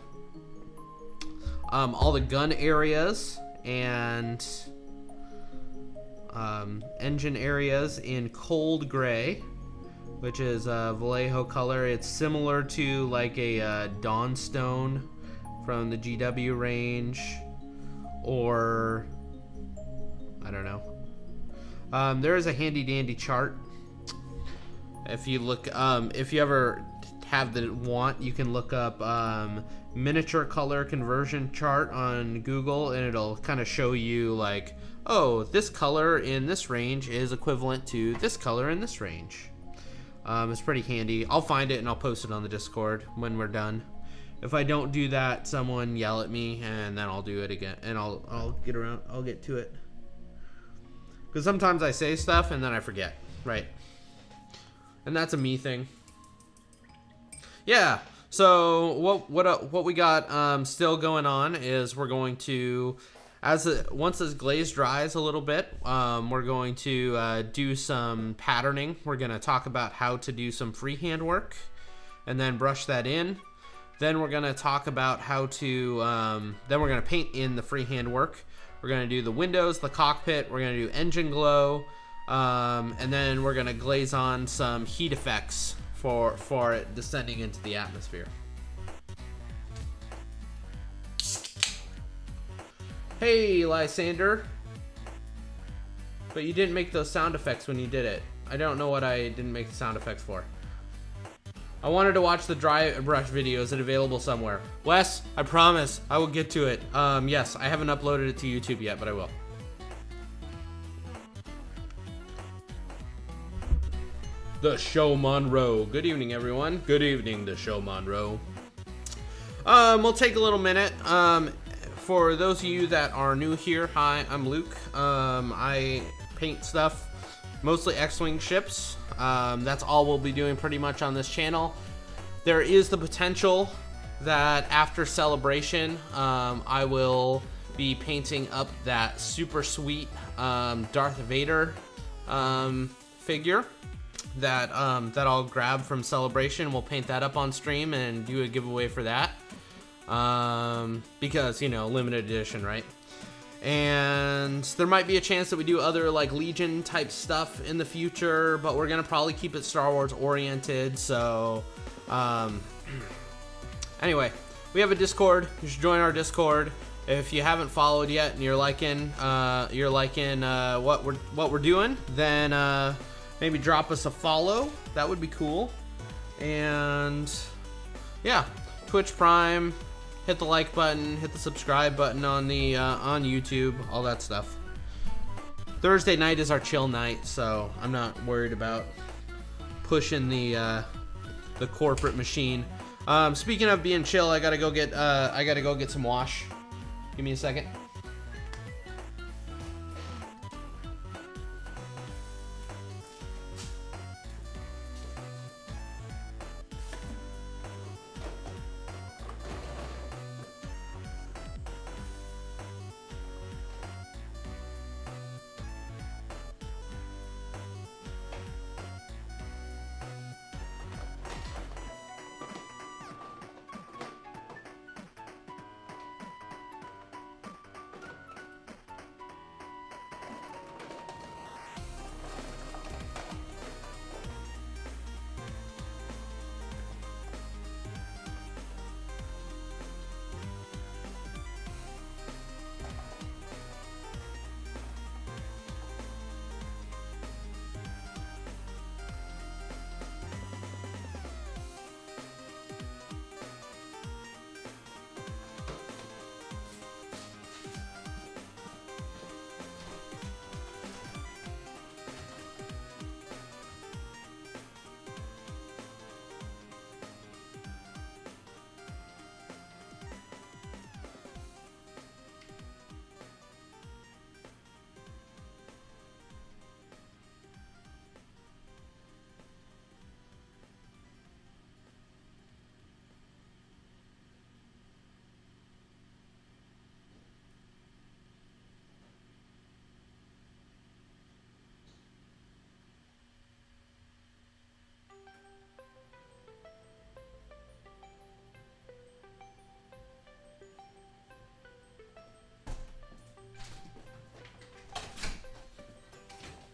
all the gun areas and engine areas in cold gray, which is a Vallejo color. It's similar to like a Dawnstone from the GW range, or I don't know. There is a handy dandy chart. If you look, if you ever have the want, you can look up miniature color conversion chart on Google, and it'll kind of show you like, oh, this color in this range is equivalent to this color in this range. It's pretty handy. I'll find it and I'll post it on the Discord when we're done. If I don't do that, someone yell at me, and then I'll do it again, and I'll get to it. Because sometimes I say stuff and then I forget, right? And that's a me thing. Yeah. So what we got still going on is we're going to, once this glaze dries a little bit, we're going to do some patterning. We're going to talk about how to do some freehand work and then brush that in. Then we're going to talk about how to, then we're going to paint in the freehand work. We're gonna do the windows, the cockpit. We're gonna do engine glow, and then we're gonna glaze on some heat effects for it descending into the atmosphere. Hey, Lysander. But you didn't make those sound effects when you did it. I don't know what I didn't make the sound effects for. I wanted to watch the dry brush video. Is it available somewhere? Wes, I promise I will get to it. Yes, I haven't uploaded it to YouTube yet, but I will. The Show Monroe. Good evening, everyone. Good evening, the Show Monroe. We'll take a little minute. For those of you that are new here, hi, I'm Luke. I paint stuff, mostly X-Wing ships. That's all we'll be doing pretty much on this channel. There is the potential that after Celebration, I will be painting up that super sweet Darth Vader figure that I'll grab from Celebration. We'll paint that up on stream and do a giveaway for that. Because, you know, limited edition, right? And there might be a chance that we do other like Legion type stuff in the future, but we're gonna probably keep it Star Wars oriented. So anyway, we have a Discord. You should join our Discord if you haven't followed yet and you're liking what we're doing. Then maybe drop us a follow. That would be cool. And yeah, Twitch Prime. Hit the like button, hit the subscribe button on the on YouTube, all that stuff. Thursday night is our chill night, so I'm not worried about pushing the corporate machine. Speaking of being chill, I gotta go get some wash. Give me a second.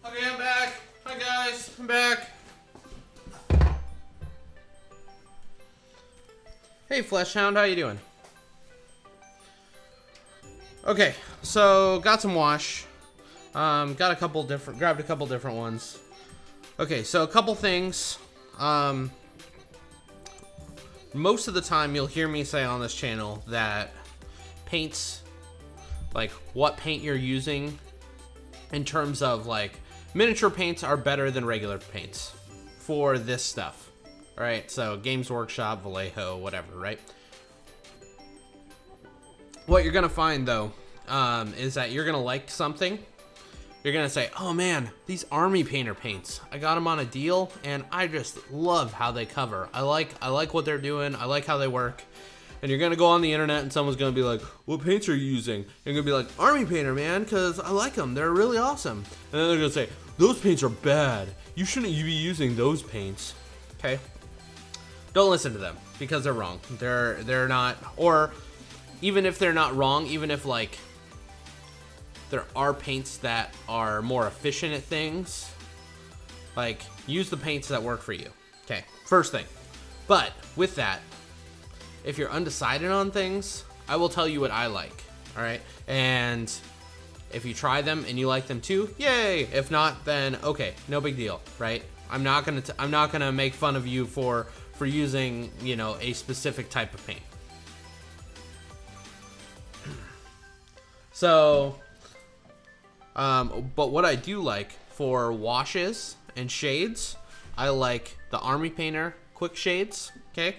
Okay, I'm back. Hi guys, I'm back. Hey Fleshhound, how you doing? Okay, so got some wash. Grabbed a couple different ones. Okay, so a couple things. Most of the time you'll hear me say on this channel that paints, like what paint you're using in terms of like miniature paints are better than regular paints for this stuff. All right, so Games Workshop, Vallejo, whatever, right? What you're gonna find though, is that you're gonna like something. You're gonna say, oh man, these army painter paints, I got them on a deal and I just love how they cover. I like what they're doing. I like how they work. And you're gonna go on the internet and someone's gonna be like, what paints are you using? You're gonna be like, army painter, man, because I like them. They're really awesome. And then they're gonna say, those paints are bad. You shouldn't be using those paints. Okay? Don't listen to them because they're wrong. They're not, or even if they're not wrong, even if like there are paints that are more efficient at things. Like, use the paints that work for you. Okay, first thing. But with that, if you're undecided on things, I will tell you what I like, all right? And if you try them and you like them too, yay! If not, then okay, no big deal, right? I'm not gonna make fun of you for using, you know, a specific type of paint. So, but what I do like for washes and shades, I like the Army Painter Quick Shades, okay?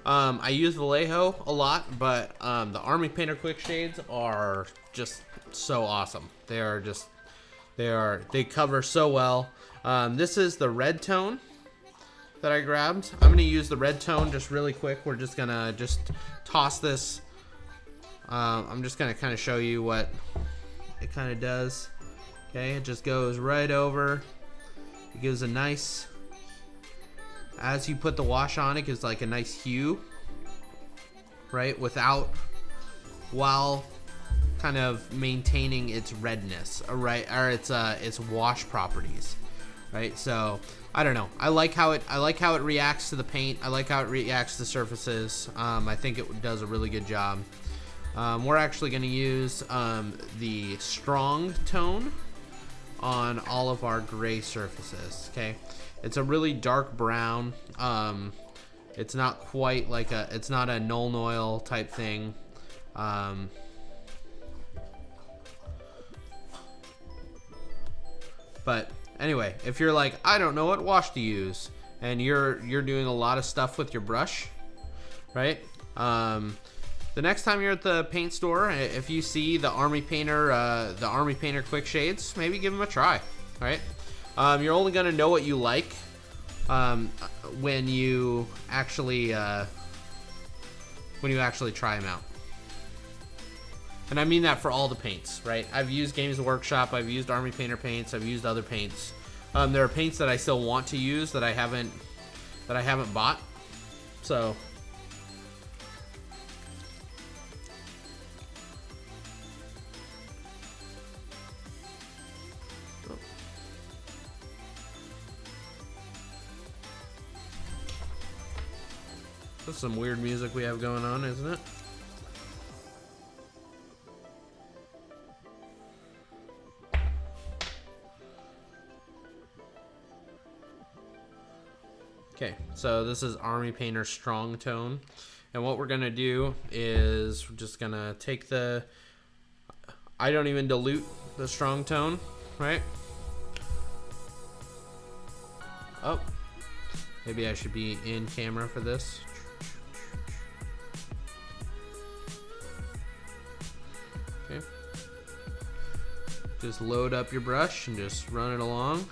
I use Vallejo a lot, but the Army Painter Quick Shades are just so awesome. They cover so well. This is the red tone that I grabbed. I'm gonna use the red tone just really quick. We're just gonna toss this. I'm just gonna kind of show you what it kind of does. Okay, it just goes right over. It gives a nice, as you put the wash on, it gives like a nice hue, right? While kind of maintaining its redness, right? Or its wash properties, right? So I don't know. I like how it reacts to the paint. I like how it reacts to surfaces. I think it does a really good job. We're actually going to use the strong tone on all of our gray surfaces. Okay, it's a really dark brown. It's not quite like it's not a Nuln Oil type thing. But anyway, if you're like, I don't know what wash to use, and you're doing a lot of stuff with your brush, right? The next time you're at the paint store, if you see the Army Painter Quick Shades, maybe give them a try, right? You're only gonna know what you like when you actually try them out. And I mean that for all the paints, right? I've used Games Workshop, I've used Army Painter paints, I've used other paints. There are paints that I still want to use that I haven't bought. So this is some weird music we have going on, isn't it? Okay, so this is Army Painter Strong Tone, and what we're gonna do is we're just gonna take the, I don't even dilute the Strong Tone, right? Oh, maybe I should be in camera for this. Okay, just load up your brush and just run it along.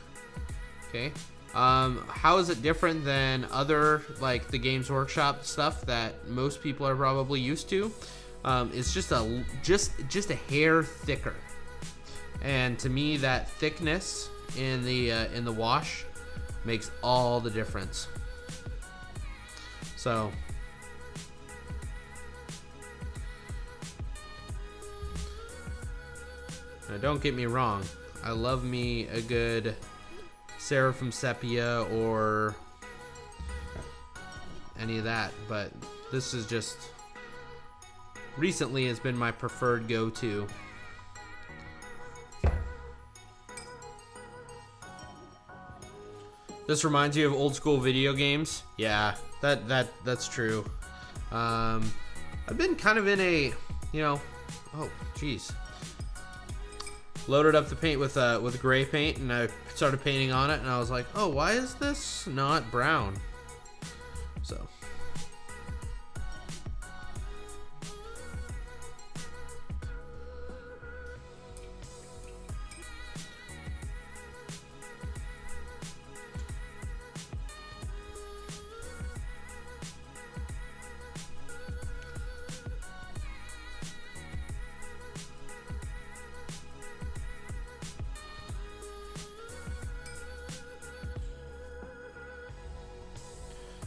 Okay. How is it different than other, like the Games Workshop stuff that most people are probably used to? It's just a hair thicker, and to me that thickness in the wash makes all the difference. So now don't get me wrong, I love me a good Seraphim Sepia or any of that, but this is just recently has been my preferred go-to. This reminds you of old school video games. Yeah, that's true. I've been kind of in a, you know, oh geez, loaded up the paint with gray paint, and I started painting on it, and I was like, oh, why is this not brown? So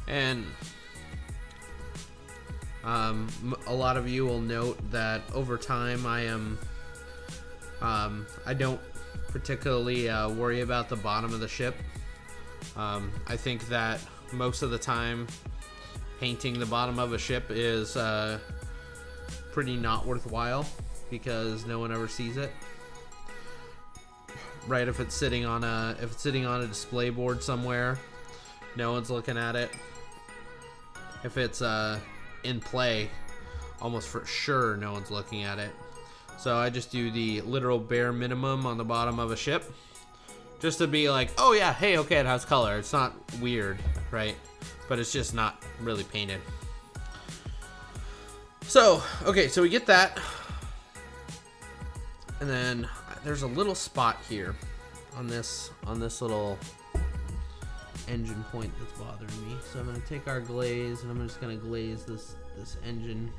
and a lot of you will note that over time I am I don't particularly worry about the bottom of the ship. I think that most of the time painting the bottom of a ship is pretty not worthwhile because no one ever sees it. Right, if it's sitting on a display board somewhere, no one's looking at it. If it's in play, almost for sure no one's looking at it. So I just do the literal bare minimum on the bottom of a ship, just to be like, oh yeah, hey, okay, it has color. It's not weird, right? But it's just not really painted. So, okay, so we get that. And then there's a little spot here on this little engine point that's bothering me. So I'm gonna take our glaze and I'm just gonna glaze this engine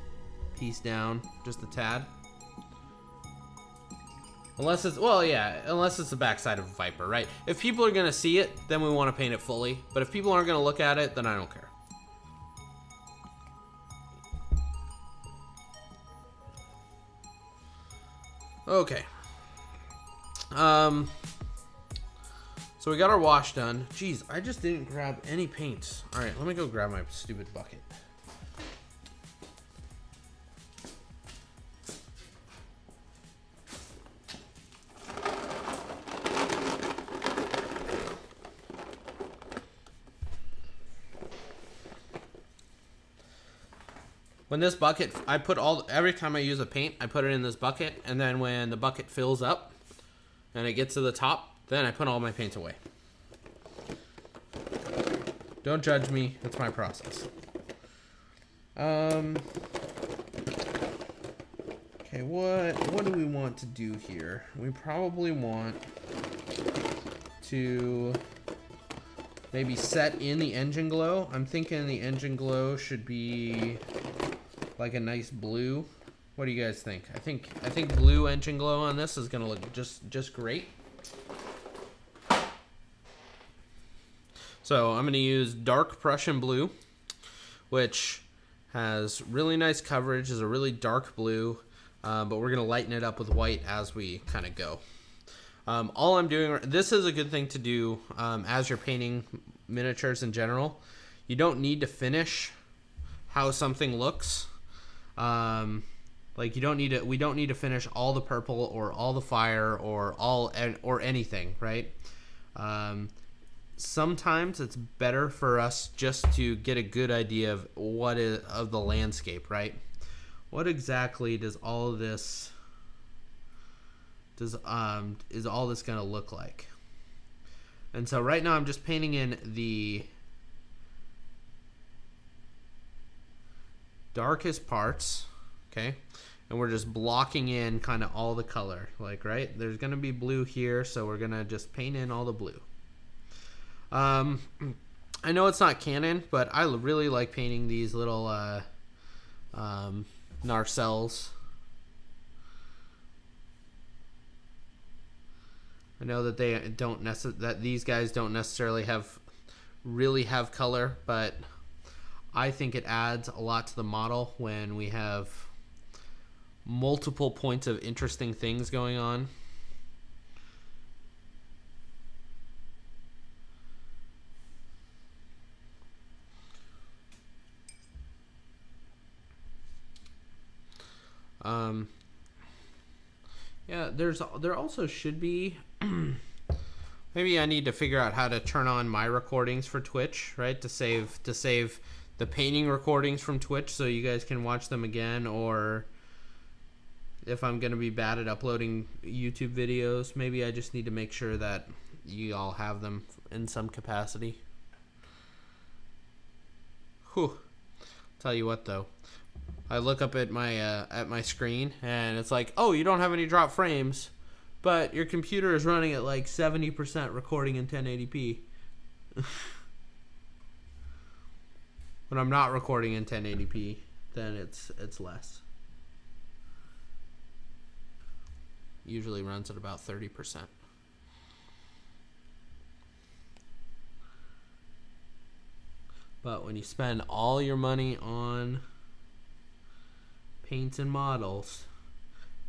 piece down just a tad. Unless it's, well, yeah, unless it's the backside of a Viper, right? If people are gonna see it, then we want to paint it fully. But if people aren't gonna look at it, then I don't care. Okay. So we got our wash done. Jeez, I just didn't grab any paints. All right, let me go grab my stupid bucket. When this bucket, I put every time I use a paint, I put it in this bucket, and then when the bucket fills up and it gets to the top, then I put all my paints away. Don't judge me, it's my process. Okay, what do we want to do here? We probably want to maybe set in the engine glow. I'm thinking the engine glow should be like a nice blue. What do you guys think? I think blue engine glow on this is gonna look just great. So I'm gonna use dark Prussian blue, which has really nice coverage, is a really dark blue, but we're gonna lighten it up with white as we kind of go. All I'm doing, this is a good thing to do as you're painting miniatures in general. You don't need to finish how something looks. Like we don't need to finish all the purple or all the fire or anything, right? Sometimes it's better for us just to get a good idea of of the landscape, right? What exactly does all of this is all this gonna look like? And so right now I'm just painting in the darkest parts, okay? And we're just blocking in kind of all the color, like, right? There's gonna be blue here, so we're gonna just paint in all the blue. I know it's not canon, but I really like painting these little narcels. I know that these guys don't necessarily have color, but I think it adds a lot to the model when we have multiple points of interesting things going on. Yeah, there also should be maybe I need to figure out how to turn on my recordings for Twitch, right? To save the painting recordings from Twitch so you guys can watch them again, or if I'm gonna be bad at uploading YouTube videos, maybe I just need to make sure that you all have them in some capacity. Whew. Tell you what though, I look up at my screen and it's like, oh, you don't have any drop frames, but your computer is running at like 70% recording in 1080p. When I'm not recording in 1080p, then it's less. Usually runs at about 30%. But when you spend all your money on paints and models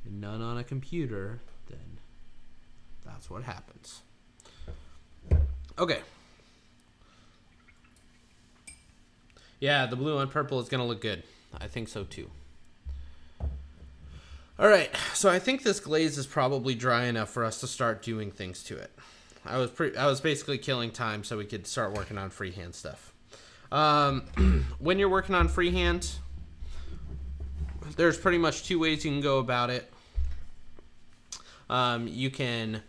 and none on a computer, then that's what happens. Okay. Yeah, the blue and purple is going to look good. I think so too. All right, so I think this glaze is probably dry enough for us to start doing things to it. I was basically killing time so we could start working on freehand stuff. When you're working on freehand, there's pretty much two ways you can go about it. You can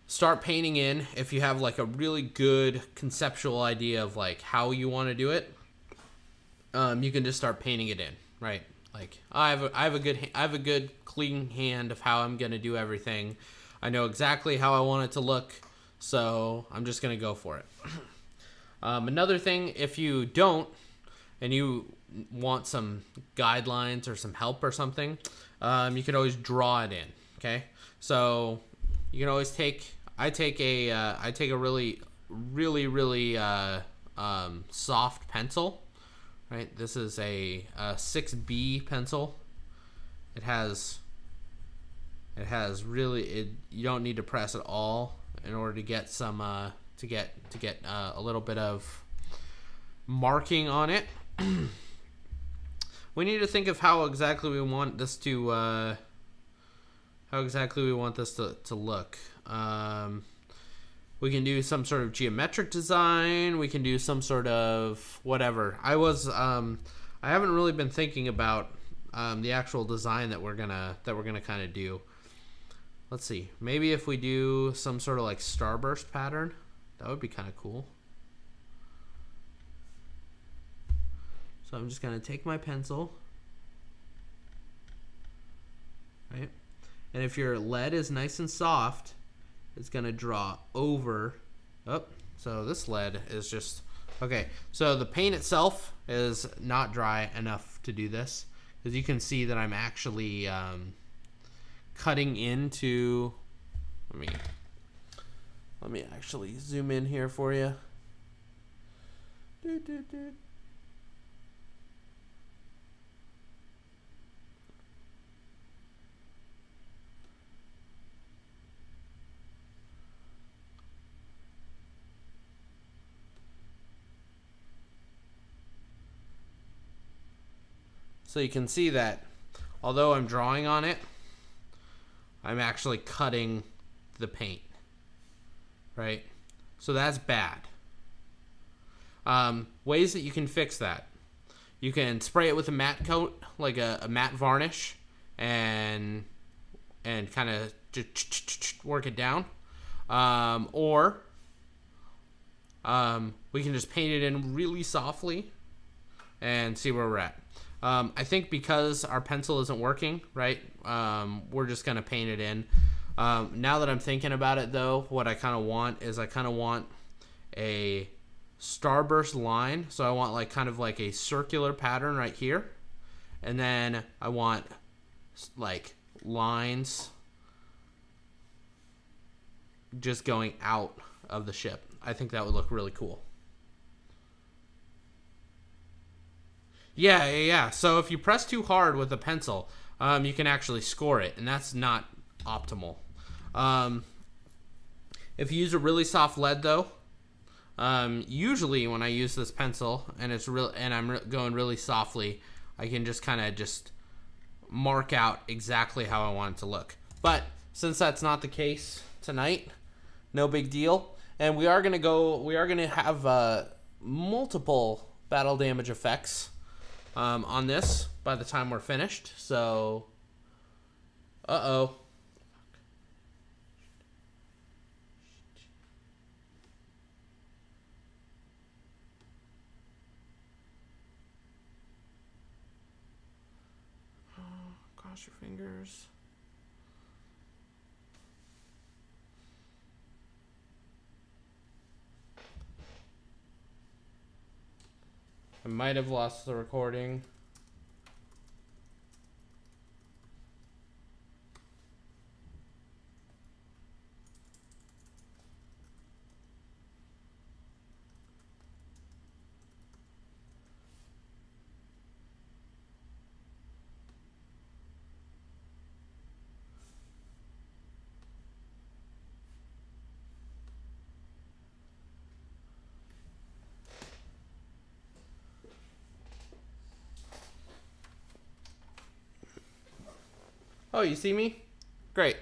start painting in if you have like a really good conceptual idea of like how you want to do it. You can just start painting it in, right? Like I have a good clean hand of how I'm gonna do everything. I know exactly how I want it to look, so I'm just gonna go for it. Another thing, if you don't and you want some guidelines or some help or something, you can always draw it in. Okay, so you can always I take a really soft pencil. Right, this is a 6B pencil. It has really, you don't need to press at all in order to get some to get a little bit of marking on it. We need to think of how exactly we want this to look. We can do some sort of geometric design. We can do some sort of whatever. I haven't really been thinking about the actual design that we're gonna kind of do. Let's see. Maybe if we do some sort of like starburst pattern, that would be kind of cool. So I'm just gonna take my pencil, right? And if your lead is nice and soft, it's gonna draw over. Oh, so this lead is just okay. So the paint itself is not dry enough to do this, because you can see that I'm actually cutting into. Let me actually zoom in here for you. So you can see that although I'm drawing on it, I'm actually cutting the paint, right? So that's bad. Ways that you can fix that. You can spray it with a matte coat, like a matte varnish, and kind of work it down. Or we can just paint it in really softly and see where we're at. I think because our pencil isn't working, right, we're just going to paint it in. Now that I'm thinking about it, though, what I kind of want is I kind of want a starburst line. So I want like kind of like a circular pattern right here. And then I want like lines just going out of the ship. I think that would look really cool. Yeah. So if you press too hard with a pencil, you can actually score it, and that's not optimal. If you use a really soft lead, though, usually when I use this pencil and I'm going really softly, I can just kind of just mark out exactly how I want it to look. But since that's not the case tonight, no big deal. And we are gonna have multiple battle damage effects on this by the time we're finished. So, oh, cross your fingers. I might have lost the recording. Oh, you see me? Great.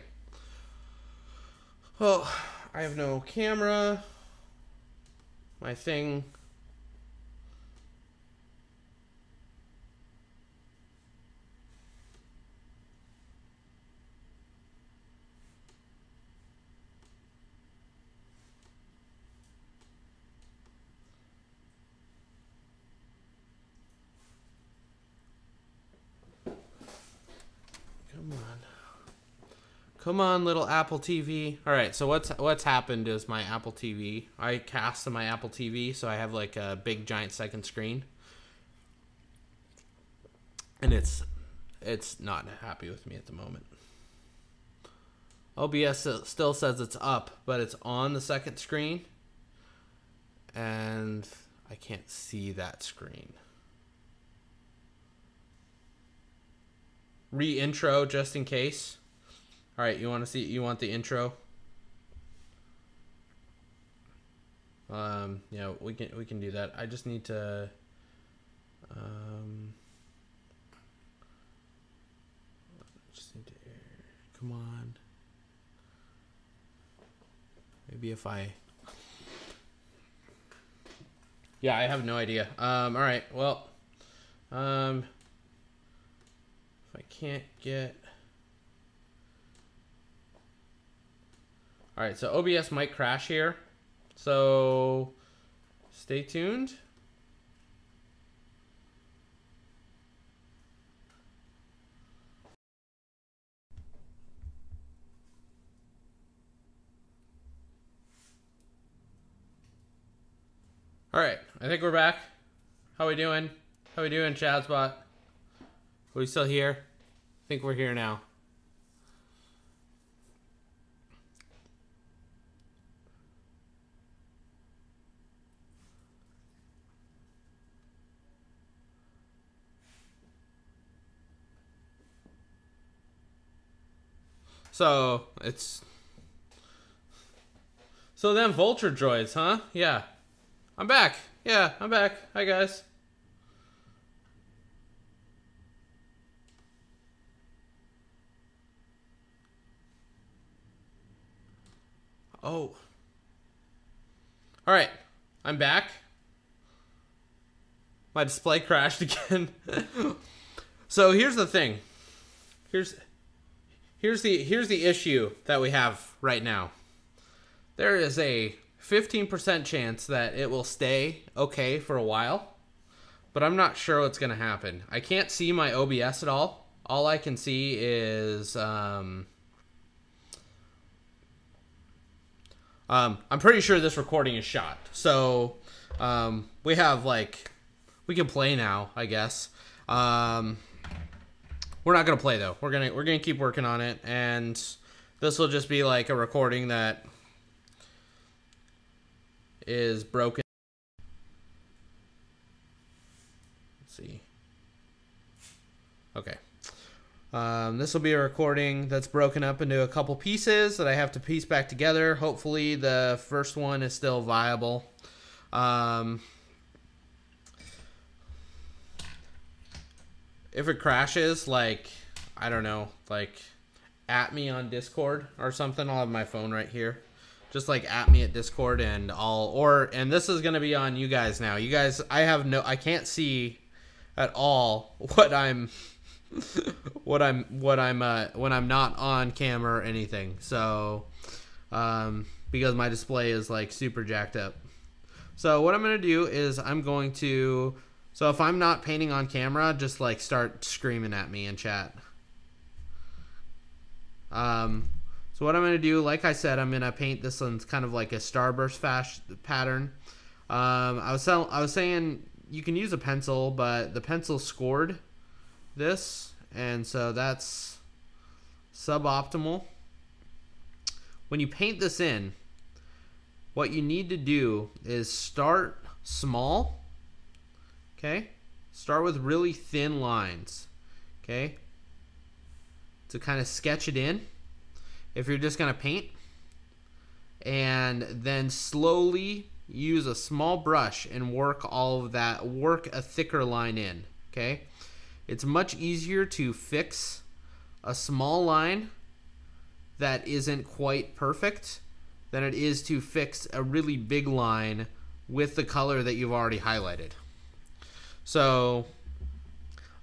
Well, I have no camera. My thing. Come on. Come on, little Apple TV. All right, so what's happened is my Apple TV, I cast to my Apple TV, so I have like a big giant second screen. And it's not happy with me at the moment. OBS still says it's up, but it's on the second screen. And I can't see that screen. Re-intro just in case. All right, you want the intro? Yeah, we can do that. I just need to come on. Maybe if I Yeah, I have no idea. All right. Well, if I can't get... All right, so OBS might crash here. So stay tuned. All right, I think we're back. How we doing? How we doing, Chadspot? Are we still here? I think we're here now. So it's them vulture droids, huh? Yeah. I'm back. Yeah, I'm back. Hi guys. Oh. All right. I'm back. My display crashed again. So here's the thing. Here's the issue that we have right now. There is a 15% chance that it will stay okay for a while, but I'm not sure what's going to happen. I can't see my OBS at all. All I can see is I'm pretty sure this recording is shot. So we have we can play now, I guess. We're not gonna play though. We're gonna keep working on it, and this will just be like a recording that is broken. Let's see. Okay. This will be a recording that's broken up into a couple pieces that I have to piece back together. Hopefully the first one is still viable. If it crashes, I don't know, at me on Discord or something. I'll have my phone right here. Just at me at Discord, and and this is gonna be on you guys now. You guys, I can't see at all what I'm when I'm not on camera or anything. So because my display is super jacked up. So what I'm gonna do is so if I'm not painting on camera, just start screaming at me in chat. So what I'm gonna do, like I said, I'm gonna paint this on kind of like a starburst pattern. I was saying you can use a pencil, but the pencil scored this, and so that's suboptimal. When you paint this in, what you need to do is start small. Okay, start with really thin lines, okay, to kind of sketch it in if you're just gonna paint, and then slowly use a small brush and work all of that, work a thicker line in, okay. It's much easier to fix a small line that isn't quite perfect than it is to fix a really big line with the color that you've already highlighted. So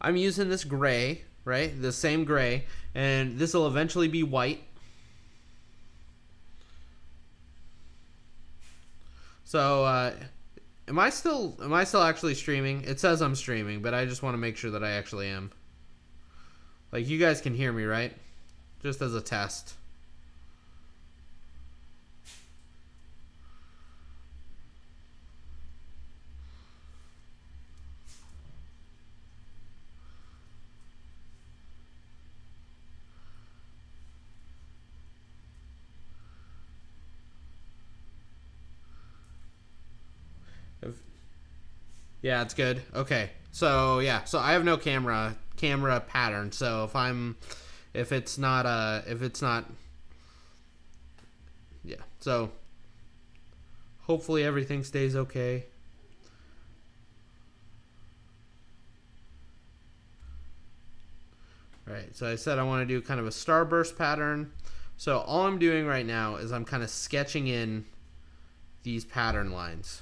I'm using this gray, right? The same gray, and this will eventually be white. So am I still actually streaming? It says I'm streaming, but I just want to make sure that I actually am. Like, you guys can hear me, right? Just as a test. Yeah, it's good. Okay. So yeah, so I have no camera pattern. So if it's not yeah. So hopefully everything stays okay. Right. So I said I want to do kind of a starburst pattern. So all I'm doing right now is I'm kind of sketching in these pattern lines.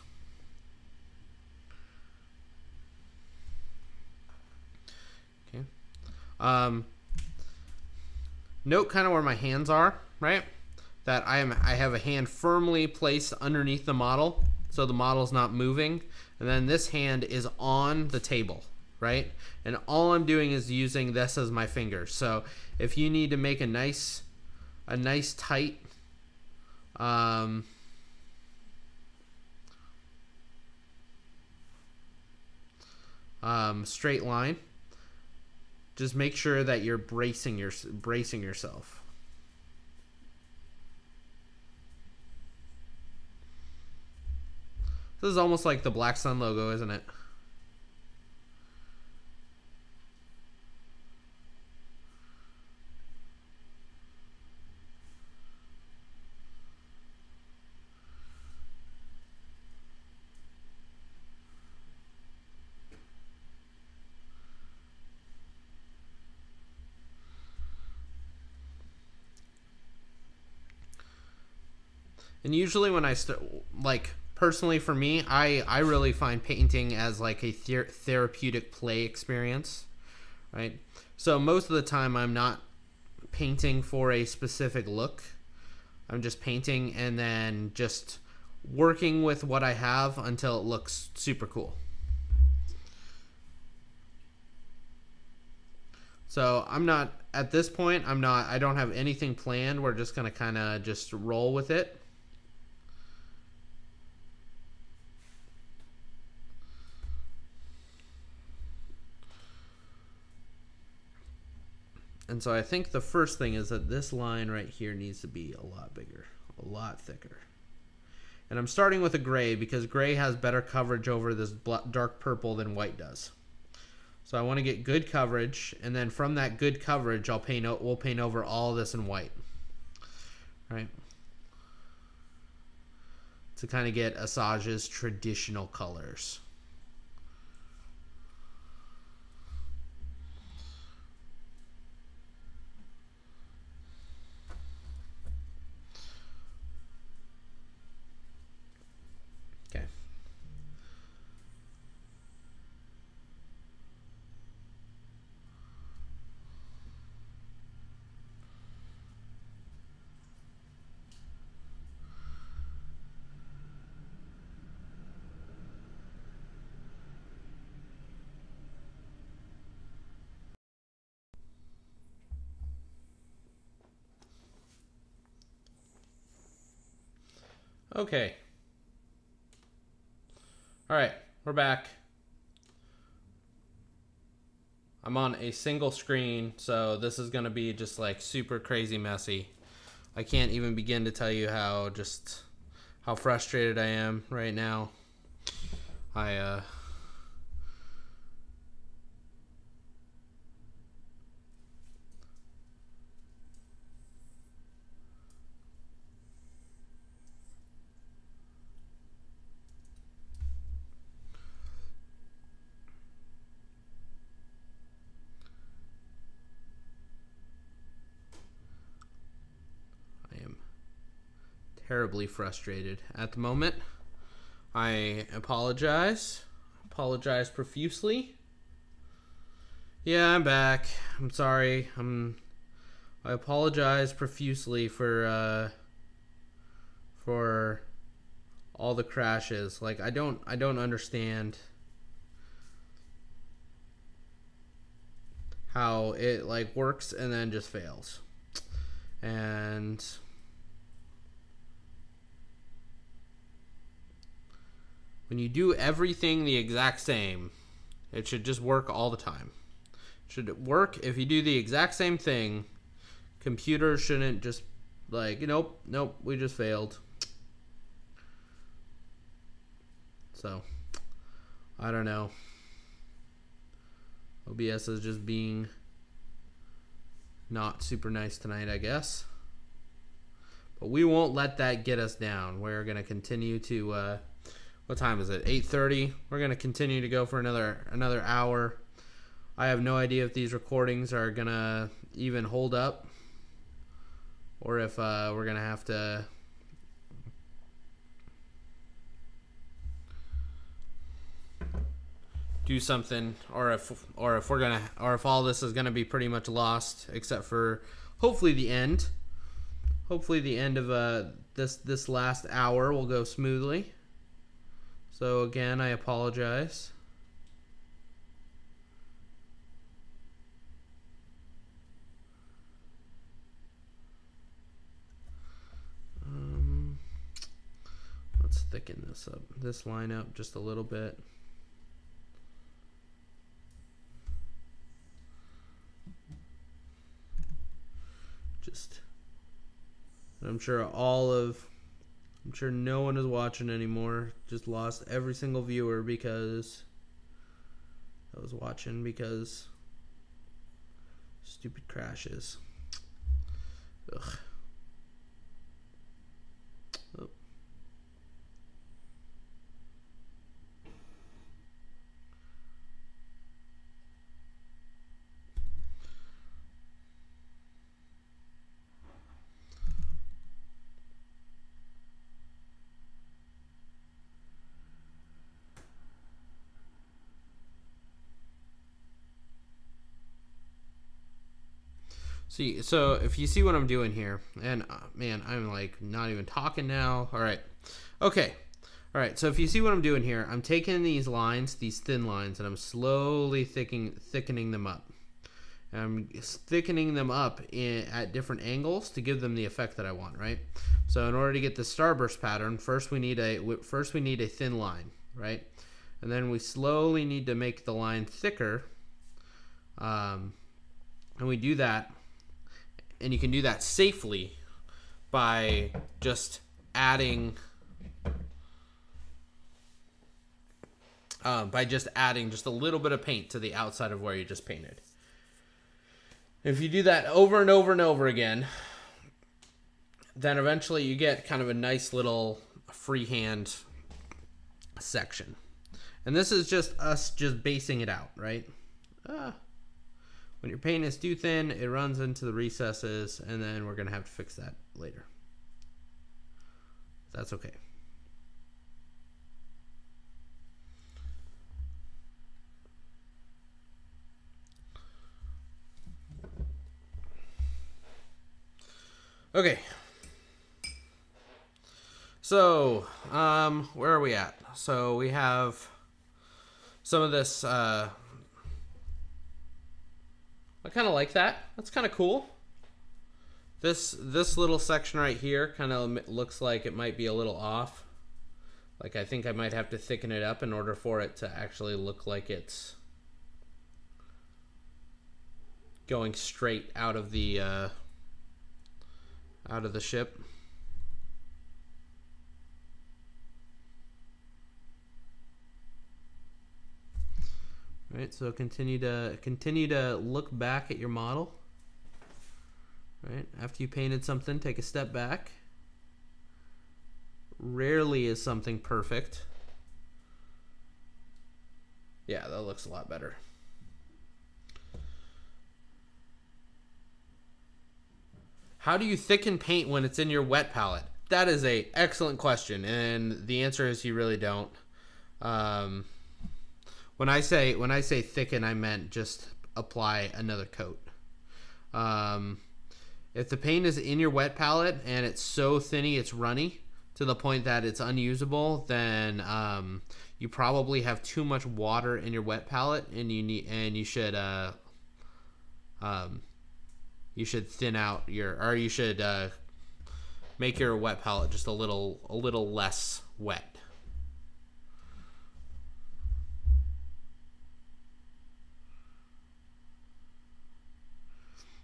Note kind of where my hands are, right? That I have a hand firmly placed underneath the model, so the model's not moving, and then this hand is on the table, right? And all I'm doing is using this as my fingers. So if you need to make a nice tight straight line, just make sure that you're bracing yourself. This is almost like the Black Sun logo, isn't it? And usually when I start, like, personally for me, I really find painting as like a therapeutic play experience, right? So most of the time I'm not painting for a specific look. I'm just painting and then just working with what I have until it looks super cool. So I'm not, at this point, I don't have anything planned. We're just gonna kind of just roll with it. And so I think the first thing is that this line right here needs to be a lot bigger, a lot thicker. And I'm starting with a gray because gray has better coverage over this dark purple than white does. So I want to get good coverage, and then from that good coverage, we'll paint over all this in white, right? To kind of get Asage's traditional colors. Okay. Okay. All right, we're back. I'm on a single screen, so this is gonna be just like super crazy messy. I can't even begin to tell you how frustrated I am right now. terribly frustrated at the moment. I apologize. Apologize profusely. Yeah, I'm back. I'm sorry. I apologize profusely for all the crashes. Like I don't understand how it like works and then just fails. And when you do everything the exact same, it should just work all the time. It should work if you do the exact same thing. Computers shouldn't just like, nope, we just failed. So, I don't know. OBS is just being not super nice tonight, I guess. But we won't let that get us down. We're going to continue to, what time is it? 8:30. We're going to continue to go for another hour. I have no idea if these recordings are going to even hold up, or if we're going to have to do something, or if all this is going to be pretty much lost, except for hopefully the end. Hopefully the end of this last hour will go smoothly. So again, I apologize. Let's thicken this line up just a little bit. I'm sure no one is watching anymore. Just lost every single viewer because I was watching because stupid crashes. Ugh. Oh. See, so if you see what I'm doing here, and man, I'm like not even talking now. All right. Okay. All right. So if you see what I'm doing here, I'm taking these lines, these thin lines, and I'm slowly thickening them up. And I'm thickening them up at different angles to give them the effect that I want, right? So in order to get the starburst pattern, first we need a thin line, right? And then we slowly need to make the line thicker. And we do that. And you can do that safely by just adding just a little bit of paint to the outside of where you just painted. If you do that over and over and over again, then eventually you get kind of a nice little freehand section. And this is just us just basing it out, right? When your paint is too thin, it runs into the recesses, and then we're going to have to fix that later. That's okay. Okay. So, where are we at? So we have some of this, I kind of like that. That's kind of cool. This little section right here kind of looks like it might be a little off. Like I think I might have to thicken it up in order for it to actually look like it's going straight out of the ship. Right, so continue to look back at your model. Right, after you painted something, take a step back. Rarely is something perfect. Yeah, that looks a lot better. How do you thicken paint when it's in your wet palette? that is a excellent question, and the answer is you really don't. When I say thicken, I meant just apply another coat. If the paint is in your wet palette and it's so thinny, it's runny to the point that it's unusable, then you probably have too much water in your wet palette, and you should thin out you should make your wet palette just a little less wet.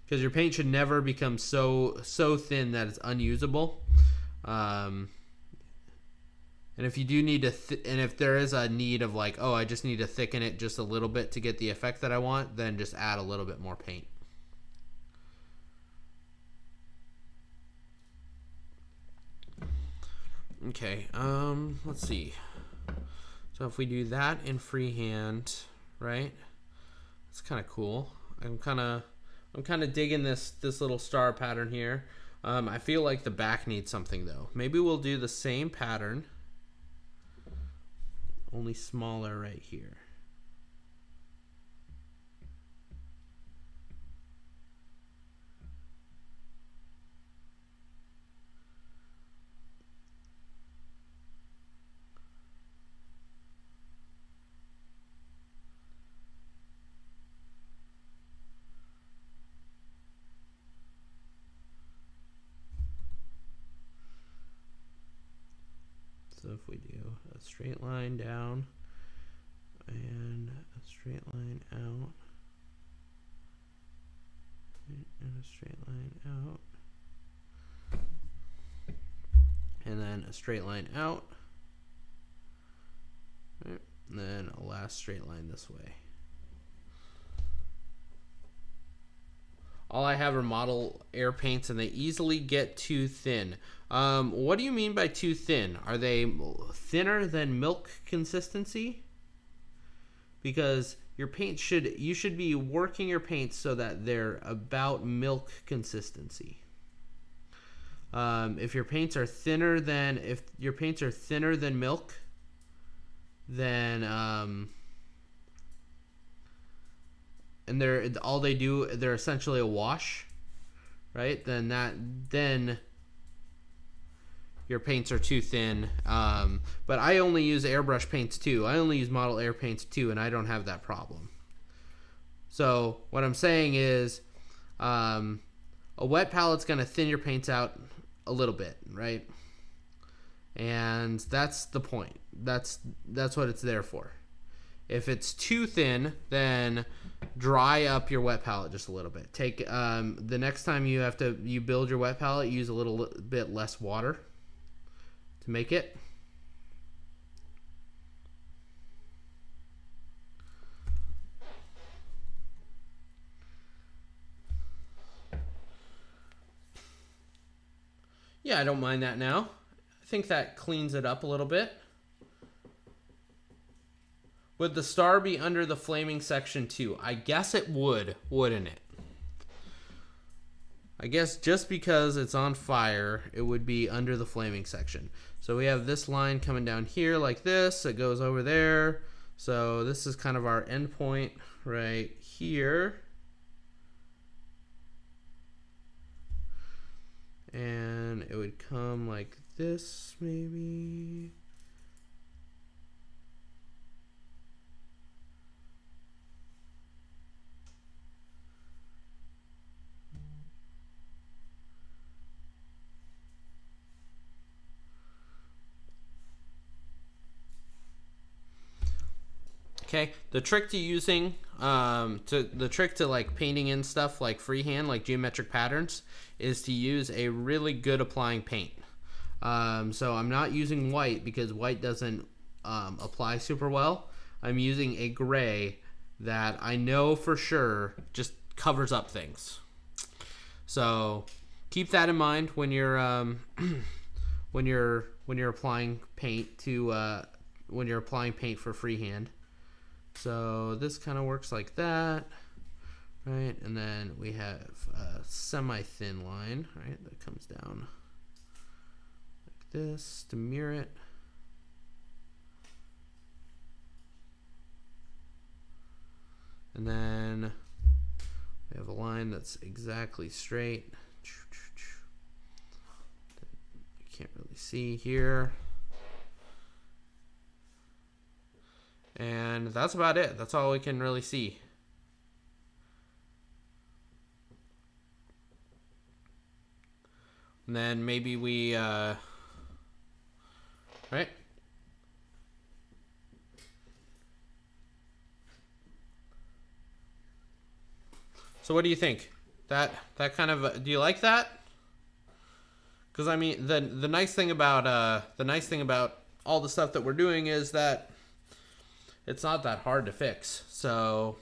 Because your paint should never become so thin that it's unusable. And if you do need to, and if there is a need of like, oh, I just need to thicken it just a little bit to get the effect that I want, then just add a little bit more paint. Okay, let's see. So if we do that in freehand, right? It's kind of cool. I'm kind of digging this little star pattern here. I feel like the back needs something though. Maybe we'll do the same pattern, only smaller right here. So if we do a straight line down and a straight line out and a straight line out and then a straight line out, right, and then a last straight line this way. All I have are model air paints, and they easily get too thin. What do you mean by too thin? Are they thinner than milk consistency? Because your paint you should be working your paints so that they're about milk consistency. If your paints are thinner than milk, then and they're essentially a wash, right? Then your paints are too thin. But I only use airbrush paints too. I only use model air paints too, and I don't have that problem. So what I'm saying is, a wet palette's gonna thin your paints out a little bit, right? And that's the point. That's what it's there for. If it's too thin, then dry up your wet palette just a little bit. Take the next time you build your wet palette, use a little bit less water to make it. Yeah, I don't mind that now. I think that cleans it up a little bit. Would the star be under the flaming section too? I guess it would, wouldn't it? I guess just because it's on fire, it would be under the flaming section. So we have this line coming down here like this. It goes over there. So this is kind of our end point right here. And it would come like this maybe. Okay, the trick to like painting in stuff like freehand, like geometric patterns, is to use a really good applying paint. So I'm not using white because white doesn't apply super well. I'm using a gray that I know for sure just covers up things. So keep that in mind when you're when you're applying paint to when you're applying paint for freehand. So this kind of works like that, right? And then we have a semi-thin line, right, that comes down this to mirror it. And then we have a line that's exactly straight. You can't really see here. And that's about it. That's all we can really see. And then maybe we, right? So what do you think? That kind of, do you like that? Because I mean, the nice thing about all the stuff that we're doing is that it's not that hard to fix. So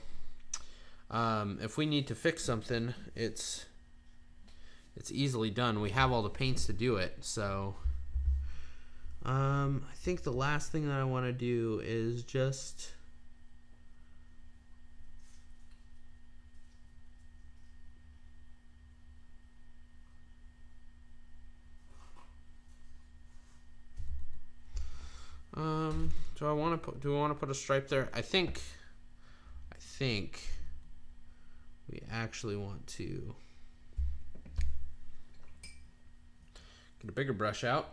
if we need to fix something, it's easily done. We have all the paints to do it. So I think the last thing that I want to do is just do we want to put a stripe there? I think we actually want to get a bigger brush out.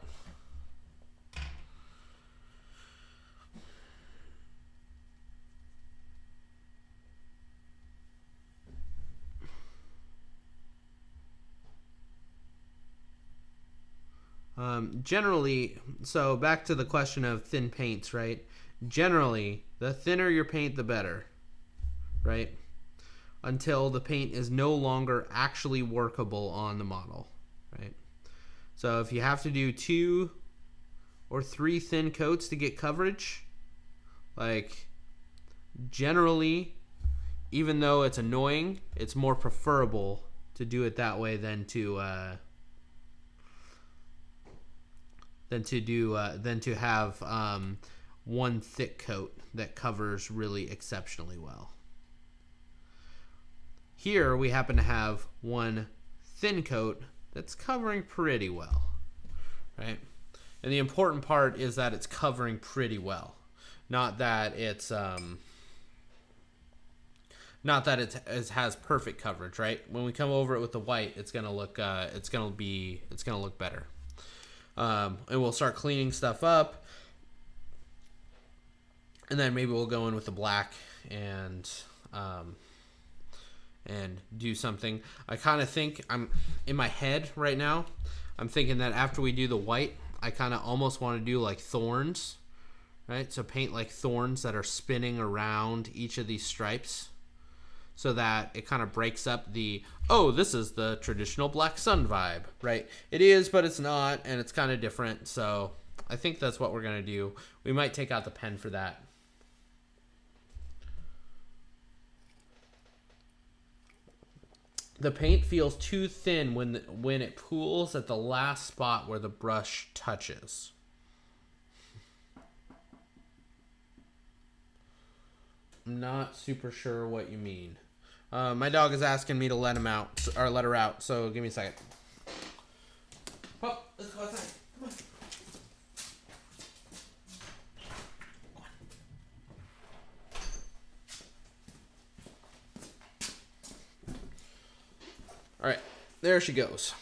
Generally, so back to the question of thin paints, right? Generally, the thinner your paint, the better, right? Until the paint is no longer actually workable on the model, right? So if you have to do 2 or 3 thin coats to get coverage, like generally, even though it's annoying, it's more preferable to do it that way than to have one thick coat that covers really exceptionally well. Here we happen to have one thin coat that's covering pretty well, right? And the important part is that it's covering pretty well, not that it has perfect coverage, right? When we come over it with the white, it's gonna look better. And we'll start cleaning stuff up, and then maybe we'll go in with the black and do something. I kind of think, I'm in my head right now, I'm thinking that after we do the white, I kind of almost want to do like thorns, right? So paint like thorns that are spinning around each of these stripes, so that it kind of breaks up the, oh, this is the traditional Black Sun vibe, right? It is, but it's not, and it's kind of different. So I think that's what we're going to do. We might take out the pen for that. The paint feels too thin when it pools at the last spot where the brush touches. I'm not super sure what you mean. My dog is asking me to let him out, or let her out, so give me a second. Oh, let's go outside. Come on. All right, there she goes.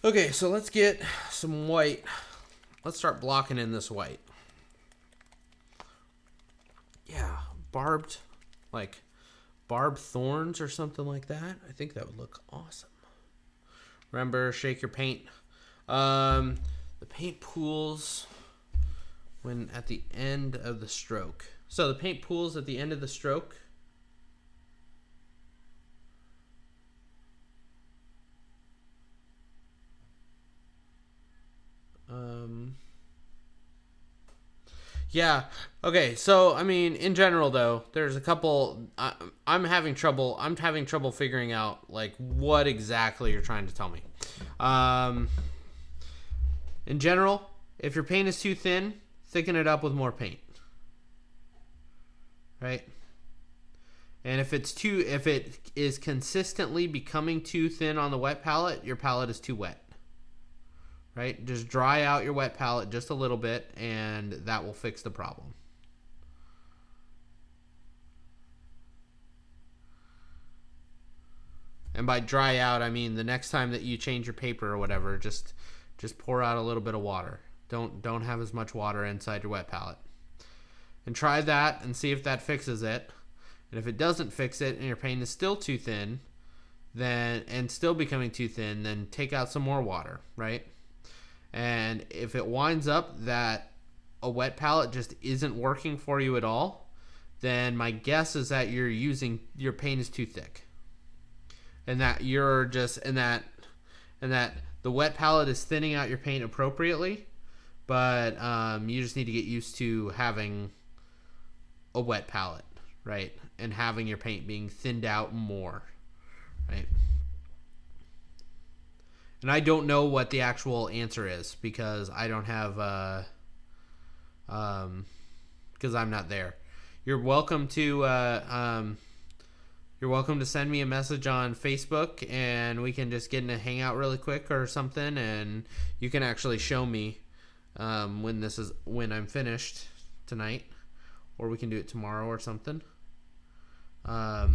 Okay, so let's get some white. Let's start blocking in this white. Yeah, barbed thorns or something like that. I think that would look awesome. Remember, shake your paint. The paint pools when at the end of the stroke. So the paint pools at the end of the stroke. Yeah. Okay. So, I mean, in general, though, there's a couple. I'm having trouble figuring out like what exactly you're trying to tell me. In general, if your paint is too thin, thicken it up with more paint. Right. And if it is consistently becoming too thin on the wet palette, your palette is too wet. right? Just dry out your wet palette just a little bit, and that will fix the problem. And by dry out, I mean the next time that you change your paper or whatever, just pour out a little bit of water. Don't have as much water inside your wet palette. And try that and see if that fixes it. And if it doesn't fix it and your paint is still too thin, and still becoming too thin, then take out some more water, right? And if it winds up that a wet palette just isn't working for you at all, then my guess is that your paint is too thick. And that the wet palette is thinning out your paint appropriately, but you just need to get used to having a wet palette, right? And having your paint being thinned out more, right? And I don't know what the actual answer is because I don't have because I'm not there. You're welcome to send me a message on Facebook, and we can just get in a hangout really quick or something, and you can actually show me when I'm finished tonight, or we can do it tomorrow or something. But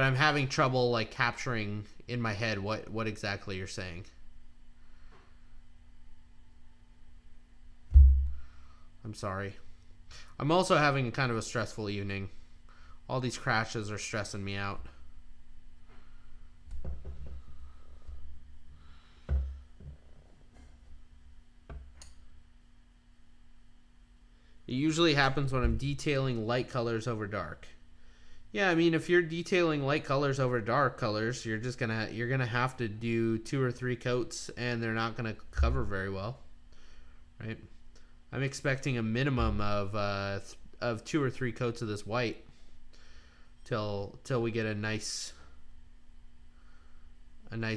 I'm having trouble like capturing in my head what exactly you're saying. I'm sorry. I'm also having kind of a stressful evening. All these crashes are stressing me out. It usually happens when I'm detailing light colors over dark. Yeah, I mean, if you're detailing light colors over dark colors, you're gonna have to do 2 or 3 coats, and they're not gonna cover very well, right? I'm expecting a minimum of 2 or 3 coats of this white till we get a nice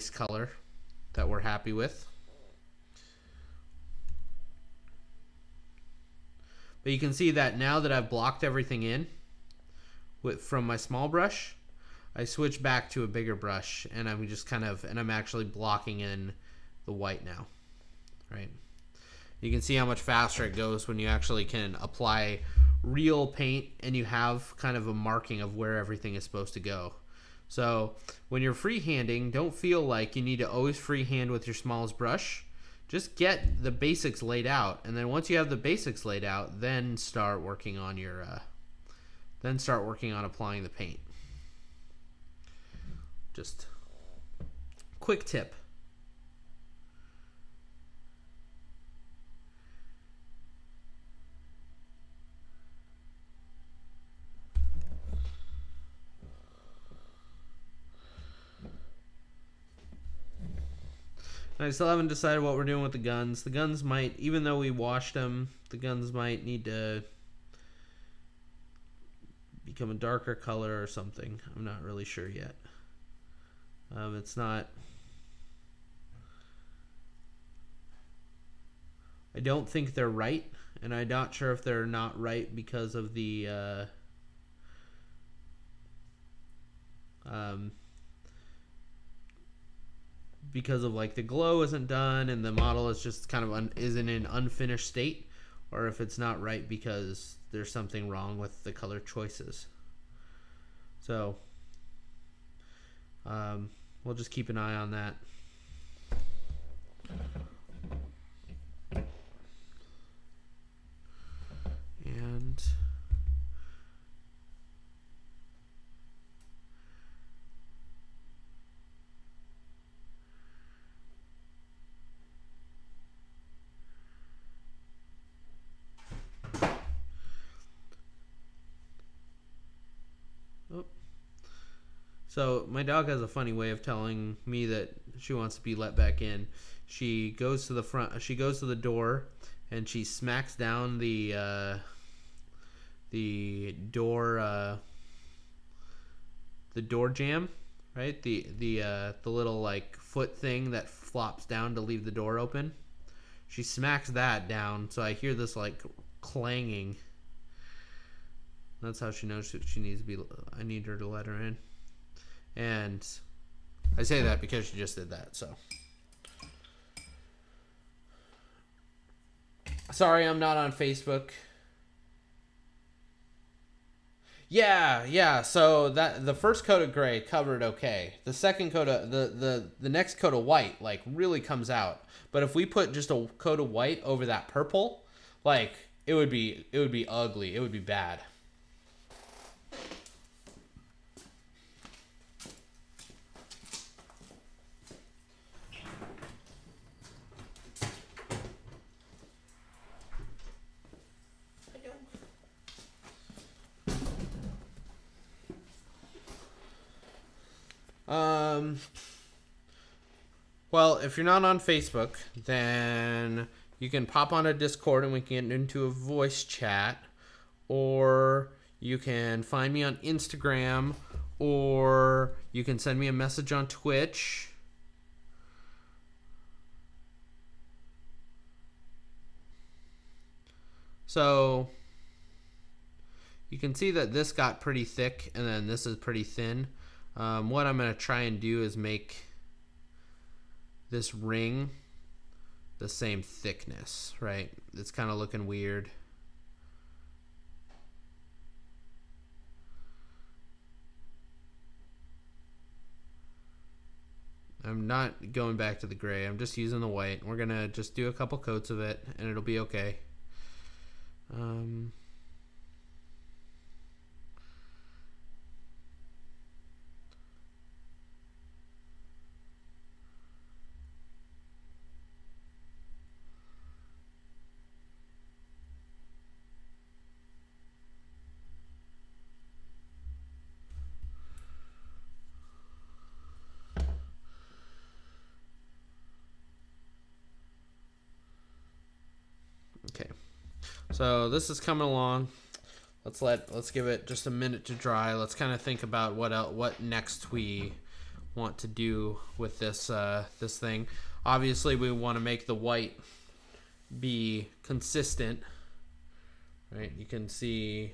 color that we're happy with. But you can see that now that I've blocked everything in from my small brush, I switch back to a bigger brush, and I'm actually blocking in the white now, right? You can see how much faster it goes when you actually can apply real paint and you have kind of a marking of where everything is supposed to go. So when you're freehanding, don't feel like you need to always freehand with your smallest brush. Just get the basics laid out, and then once you have the basics laid out, then start working on applying the paint. Just quick tip. I still haven't decided what we're doing with the guns. The guns might, even though we washed them, the guns might need to become a darker color or something. I'm not really sure yet. It's not... I don't think they're right, and I'm not sure if they're not right because of the... because of like the glow isn't done and the model is just kind of is in an unfinished state, or if it's not right because there's something wrong with the color choices. So we'll just keep an eye on that. And so my dog has a funny way of telling me that she wants to be let back in. She goes to the front. She goes to the door, and she smacks down the door jamb, right? The little like foot thing that flops down to leave the door open. She smacks that down, so I hear this like clanging. That's how she knows she needs to be. I need her to let her in. And I say that because she just did that, so. Sorry, I'm not on Facebook. Yeah. So that the first coat of gray covered okay. The second coat of the next coat of white like really comes out. But if we put just a coat of white over that purple, like it would be ugly. It would be bad. Well, if you're not on Facebook, then you can pop on a Discord and we can get into a voice chat, or you can find me on Instagram, or you can send me a message on Twitch. So you can see that this got pretty thick and then this is pretty thin. What I'm going to try and do is make this ring the same thickness, right? It's kind of looking weird. I'm not going back to the gray. I'm just using the white. We're going to just do a couple coats of it and it'll be okay. Okay, so this is coming along. Let's give it just a minute to dry. Let's kind of think about what next we want to do with this this thing. Obviously, we want to make the white be consistent, right? You can see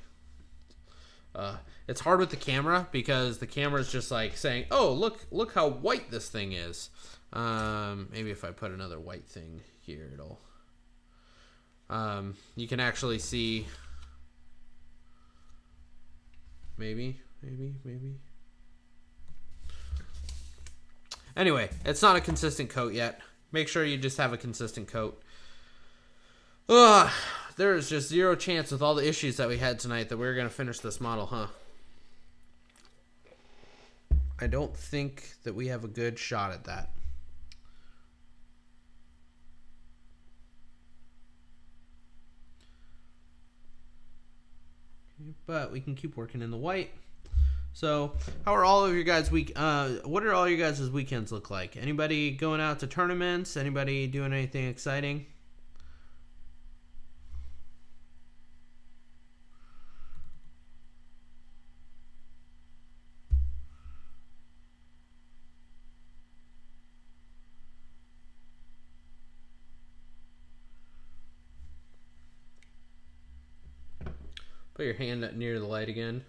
it's hard with the camera because the camera is just like saying, "Oh, look how white this thing is." Maybe if I put another white thing here, it'll. You can actually see. Maybe. Anyway, it's not a consistent coat yet. Make sure you just have a consistent coat. There is just zero chance with all the issues that we had tonight that we're going to finish this model, huh? I don't think that we have a good shot at that. But we can keep working in the white. So, how are all of your guys' what are all your guys' weekends look like? Anybody going out to tournaments? Anybody doing anything exciting? Put your hand up near the light again.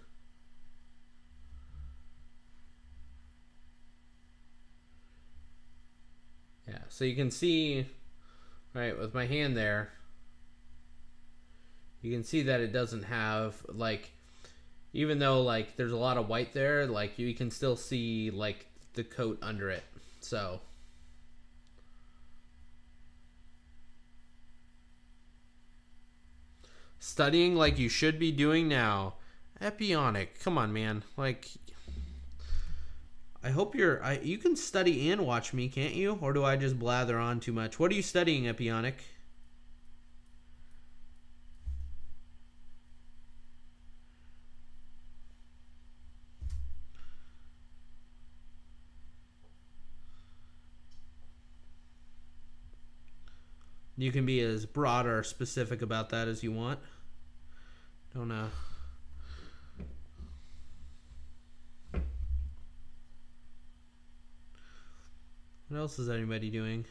Yeah, so you can see, right, with my hand there, you can see that it doesn't have, like, even though, like, there's a lot of white there, like, you can still see, like, the coat under it, so. Studying like you should be doing now. Epionic, come on, man. Like, I hope you can study and watch me, can't you? Or do I just blather on too much? What are you studying, Epionic? You can be as broad or specific about that as you want. Don't know. What else is anybody doing?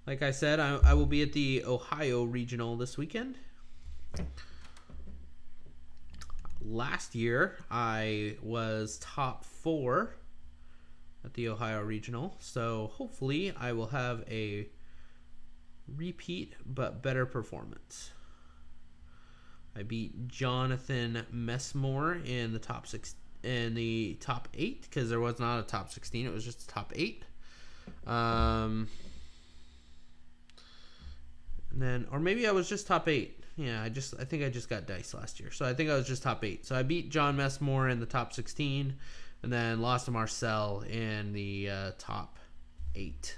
Like I said, I will be at the Ohio Regional this weekend. Last year, I was top 4 at the Ohio Regional, so hopefully I will have a repeat, but better performance. I beat Jonathan Messmore in the top 8 because there was not a top 16. It was just a top 8. And then, or maybe I was just top 8. Yeah, I think I just got dice last year, so I think I was just top 8. So I beat John Messmore in the top 16, and then lost to Marcel in the top 8.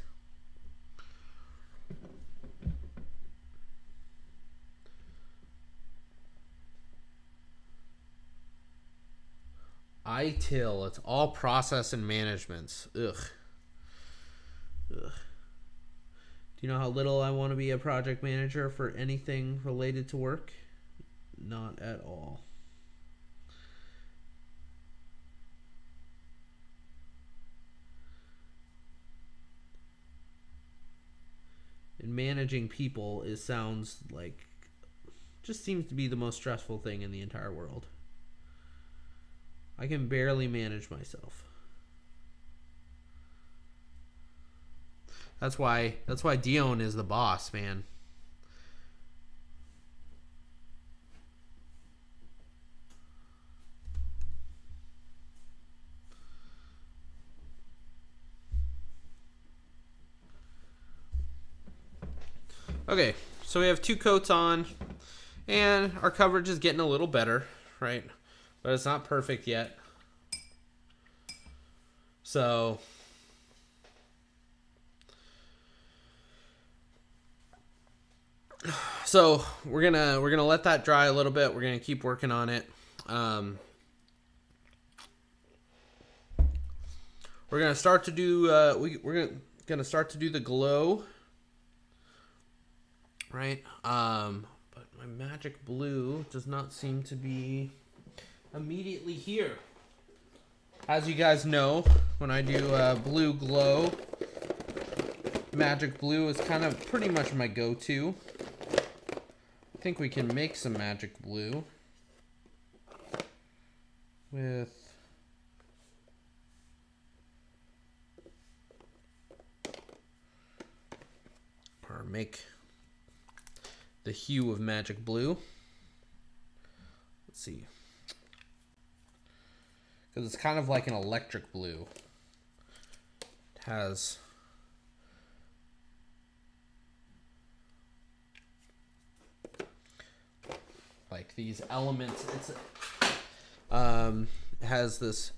ITIL, it's all process and managements. Ugh. Do you know how little I want to be a project manager for anything related to work? Not at all. And managing people sounds like, just seems to be the most stressful thing in the entire world. I can barely manage myself. That's why Dion is the boss, man. Okay, so we have 2 coats on, and our coverage is getting a little better, right? But it's not perfect yet. So we're gonna let that dry a little bit. We're gonna keep working on it. We're gonna start to do we're gonna start to do the glow, right? But my magic blue does not seem to be immediately here. As you guys know, when I do blue glow, magic blue is kind of pretty much my go-to. I think we can make some magic blue with or make the hue of magic blue. Let's see. Because it's kind of like an electric blue. It has like these elements. It has this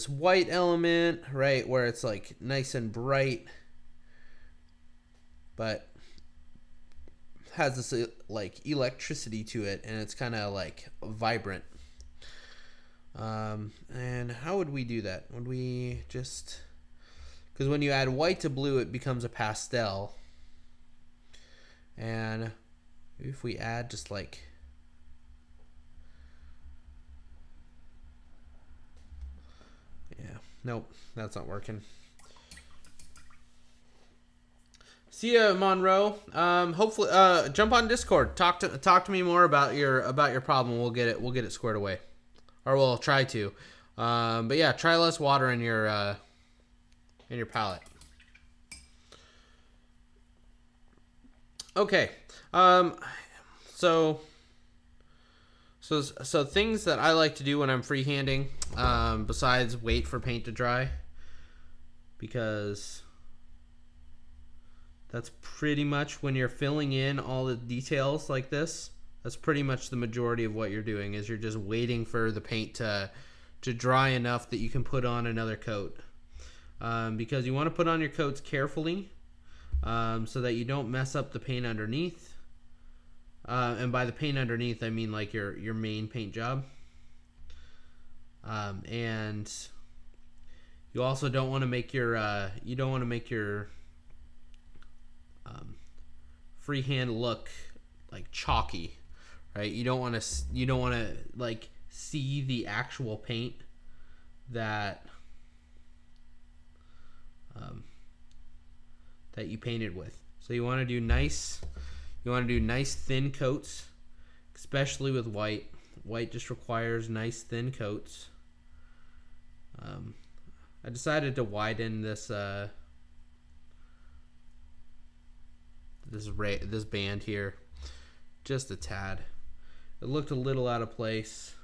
white element, right, where it's like nice and bright, but has this like electricity to it, and it's kind of like vibrant. And how would we do that? Would we just, because when you add white to blue, it becomes a pastel. And if we add just like, yeah, nope, that's not working. See ya, Monroe. Hopefully, jump on Discord. Talk to me more about your problem. We'll get it squared away. Or we'll try to. But yeah, try less water in your palette. Okay. So things that I like to do when I'm freehanding, besides wait for paint to dry, because that's pretty much when you're filling in all the details like this. That's pretty much the majority of what you're doing, is you're just waiting for the paint to dry enough that you can put on another coat. Because you want to put on your coats carefully, so that you don't mess up the paint underneath. And by the paint underneath, I mean like your main paint job. And you also don't want to make your freehand look like chalky. Right, you don't want to like see the actual paint that that you painted with. So you want to do nice thin coats, especially with white. White just requires nice thin coats. I decided to widen this this band here, just a tad. It looked a little out of place.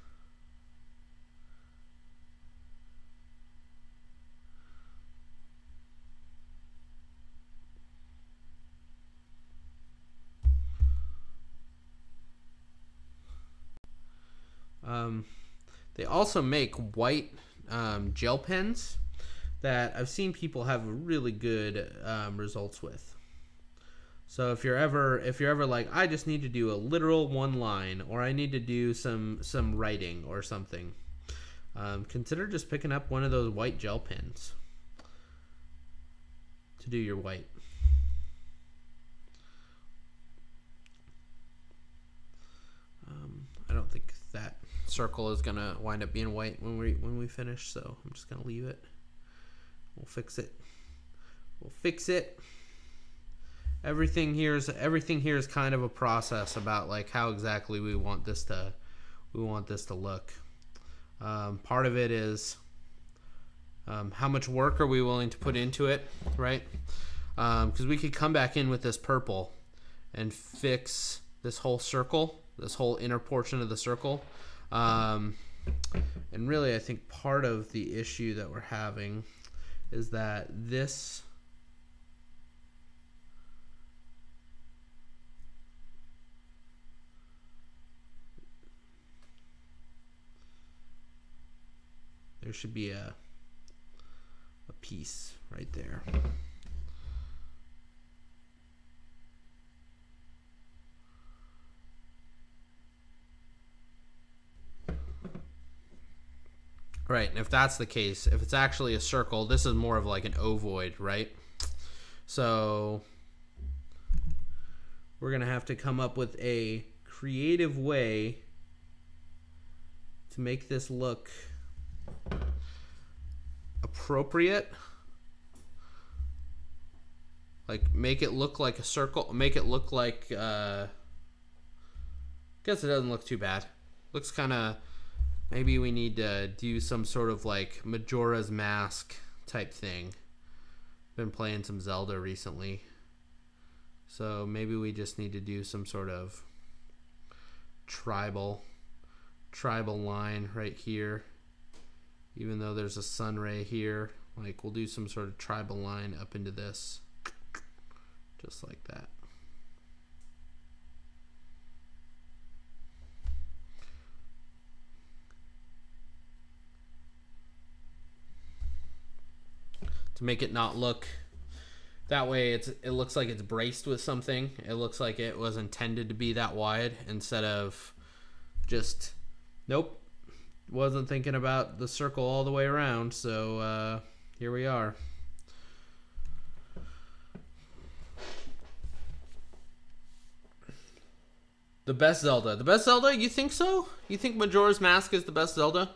They also make white gel pens that I've seen people have really good results with. So if you're ever like, I just need to do a literal one line, or I need to do some writing or something, consider just picking up one of those white gel pens to do your white. I don't think that circle is gonna wind up being white when we finish, so I'm just gonna leave it. We'll fix it. We'll fix it. Everything here is kind of a process about like how exactly we want this to look. Part of it is how much work are we willing to put into it, right? Because we could come back in with this purple and fix this whole circle, this whole inner portion of the circle. And really, I think part of the issue that we're having is that this there should be a piece right there. Right, and if that's the case, if it's actually a circle, this is more of like an ovoid, right? So we're gonna have to come up with a creative way to make this look appropriate. Like make it look like a circle, make it look like I guess it doesn't look too bad. Looks kind of, maybe we need to do some sort of like Majora's Mask type thing. Been playing some Zelda recently, so maybe we just need to do some sort of tribal line right here. Even though there's a sun ray here, like we'll do some sort of tribal line up into this, just like that. To make it not look that way, it looks like it's braced with something. It looks like it was intended to be that wide instead of just, nope, wasn't thinking about the circle all the way around. So here we are. The best Zelda. The best Zelda? You think so? You think Majora's Mask is the best Zelda?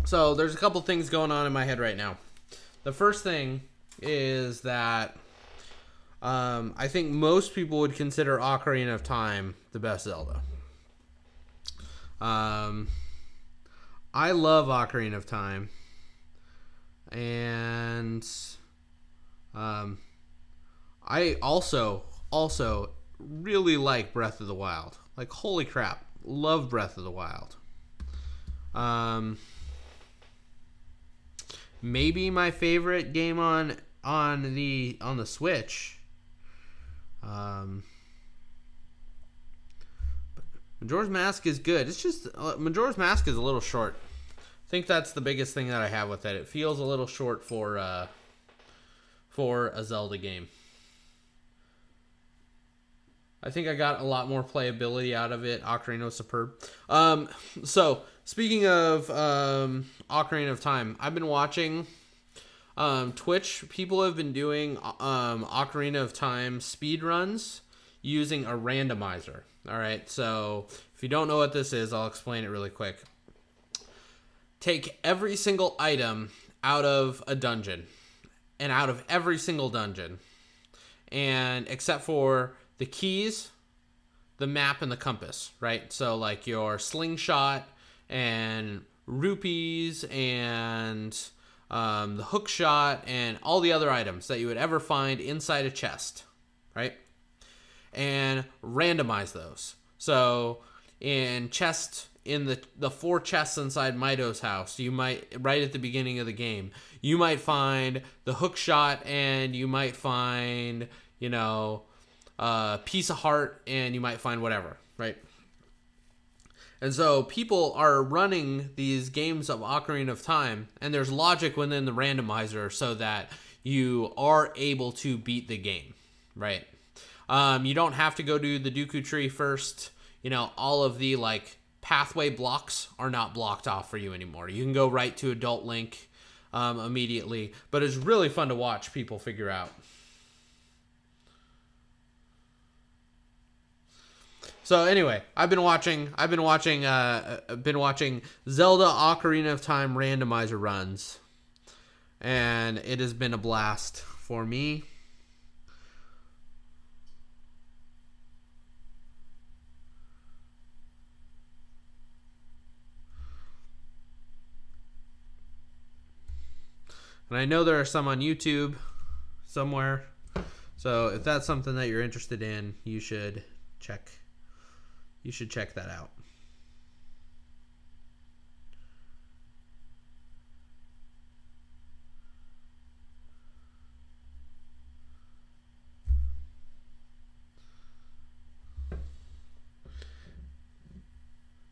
So there's a couple things going on in my head right now. The first thing is that I think most people would consider Ocarina of Time the best Zelda. I love Ocarina of Time, and I also really like Breath of the Wild. Like, holy crap, love Breath of the Wild. Maybe my favorite game on the Switch. Majora's Mask is good. It's just Majora's Mask is a little short. I think that's the biggest thing that I have with it. It feels a little short for a Zelda game. I think I got a lot more playability out of it. Ocarina was superb. So speaking of Ocarina of Time, I've been watching Twitch. People have been doing Ocarina of Time speed runs using a randomizer. All right, so if you don't know what this is, I'll explain it really quick. Take every single item out of a dungeon, and out of every single dungeon, and except for the keys, the map, and the compass, right? So like your slingshot and rupees and the hook shot, and all the other items that you would ever find inside a chest, right? And randomize those. So in the 4 chests inside Mido's house, you might, right at the beginning of the game, you might find the hook shot, and you might find, you know, a piece of heart, and you might find whatever, right? And so people are running these games of Ocarina of Time, and there's logic within the randomizer so that you are able to beat the game, right? You don't have to go do the Dooku tree first. You know, all of the, like, pathway blocks are not blocked off for you anymore. You can go right to Adult Link immediately, but it's really fun to watch people figure out. So anyway, I've been watching Zelda Ocarina of Time randomizer runs, and it has been a blast for me. And I know there are some on YouTube somewhere. So if that's something that you're interested in, you should check that out.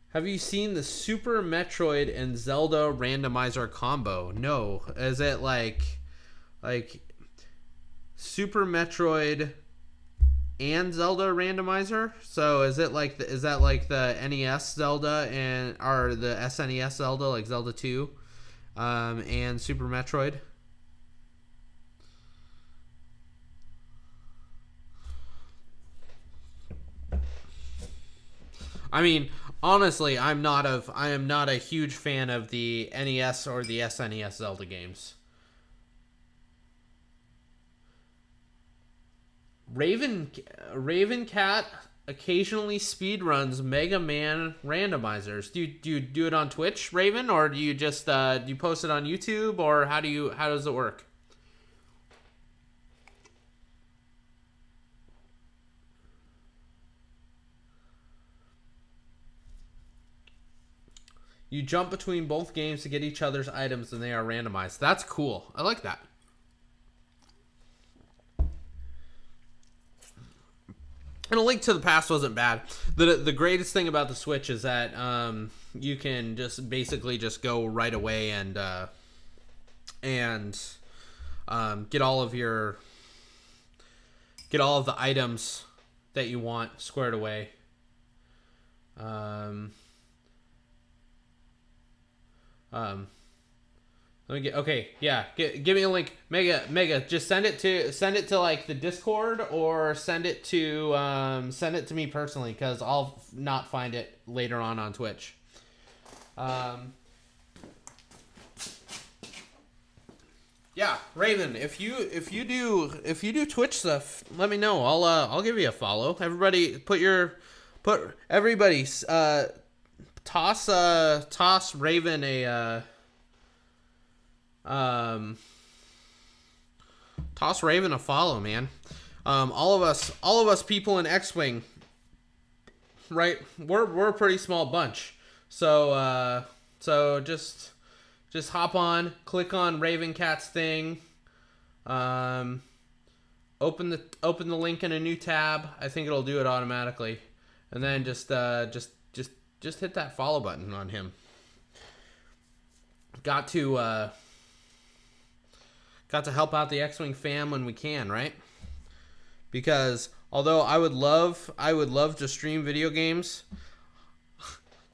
Have you seen the Super Metroid and Zelda randomizer combo? No. Is it like Super Metroid and Zelda randomizer? So is that like the NES Zelda or the SNES Zelda, like Zelda 2 and Super Metroid? I mean, honestly, I am not a huge fan of the NES or the SNES Zelda games. Raven Cat occasionally speedruns Mega Man randomizers. Do you do it on Twitch, Raven, or do you just do you post it on YouTube, or how does it work? You jump between both games to get each other's items, and they are randomized. That's cool. I like that. And A Link to the Past wasn't bad. The greatest thing about the Switch is that you can just basically just go right away and get all of the items that you want squared away. Let me get, okay, yeah, give me a link. Mega, just send it to like the Discord, or send it to me personally, because I'll not find it later on Twitch. Yeah, Raven, if you do Twitch stuff, let me know. I'll give you a follow. Everybody toss Raven a follow, man. All of us people in X-Wing, right? We're a pretty small bunch. So just hop on, click on Raven Cat's thing. Open the link in a new tab. I think it'll do it automatically. And then just hit that follow button on him. Got to help out the X-Wing fam when we can, right? Because although I would love to stream video games,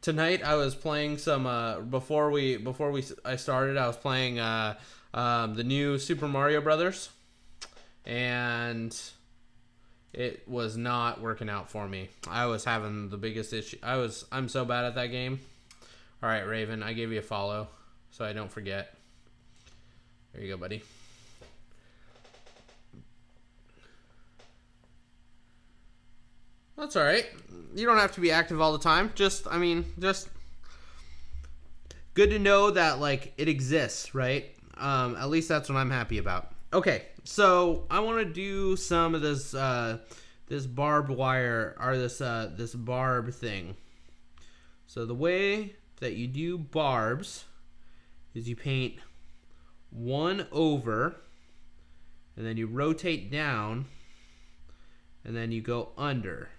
tonight I was playing some before I started, I was playing the new Super Mario Brothers, and it was not working out for me. I was having the biggest issue. I'm so bad at that game. All right, Raven, I gave you a follow so I don't forget. There you go, buddy. That's all right. You don't have to be active all the time. Just good to know that, like, it exists, right? At least that's what I'm happy about. Okay, so I want to do some of this this barbed wire, or this barb thing. So the way that you do barbs is you paint one over, and then you rotate down, and then you go under,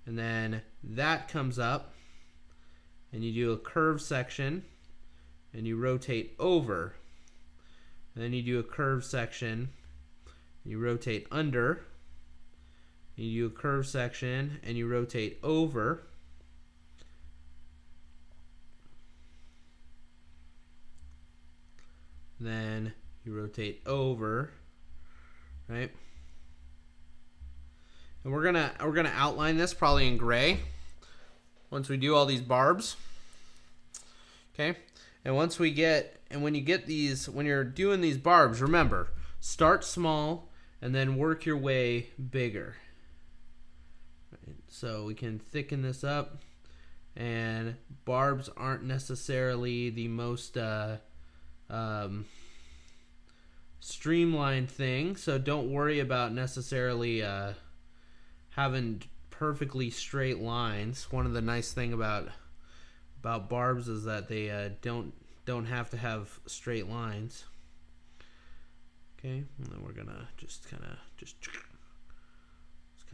and then that comes up, and you do a curved section, and you rotate over, and then you do a curved section, and you rotate under, and you do a curved section, and you rotate over, then you rotate over, right? And we're gonna outline this probably in gray once we do all these barbs. Okay, and once we get, and when you get these, when you're doing these barbs, remember, start small and then work your way bigger. Right, so we can thicken this up, and barbs aren't necessarily the most streamlined thing, so don't worry about necessarily having perfectly straight lines. One of the nice thing about barbs is that they don't have to have straight lines. Okay, and then we're gonna just kind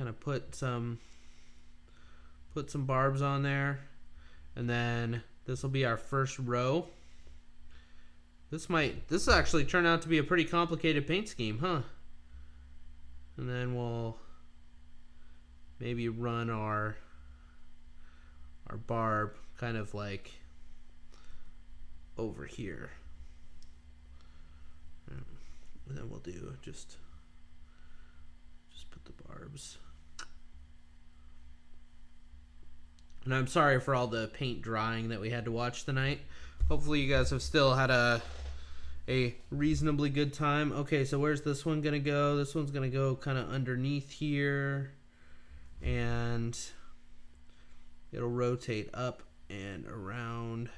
of put some barbs on there, and then this will be our first row. This actually turn out to be a pretty complicated paint scheme, huh? And then we'll maybe run our barb kind of like over here. And then we'll do just put the barbs. And I'm sorry for all the paint drying that we had to watch tonight. Hopefully you guys have still had a reasonably good time. Okay, so where's this one gonna go? This one's gonna go kind of underneath here, and it'll rotate up and around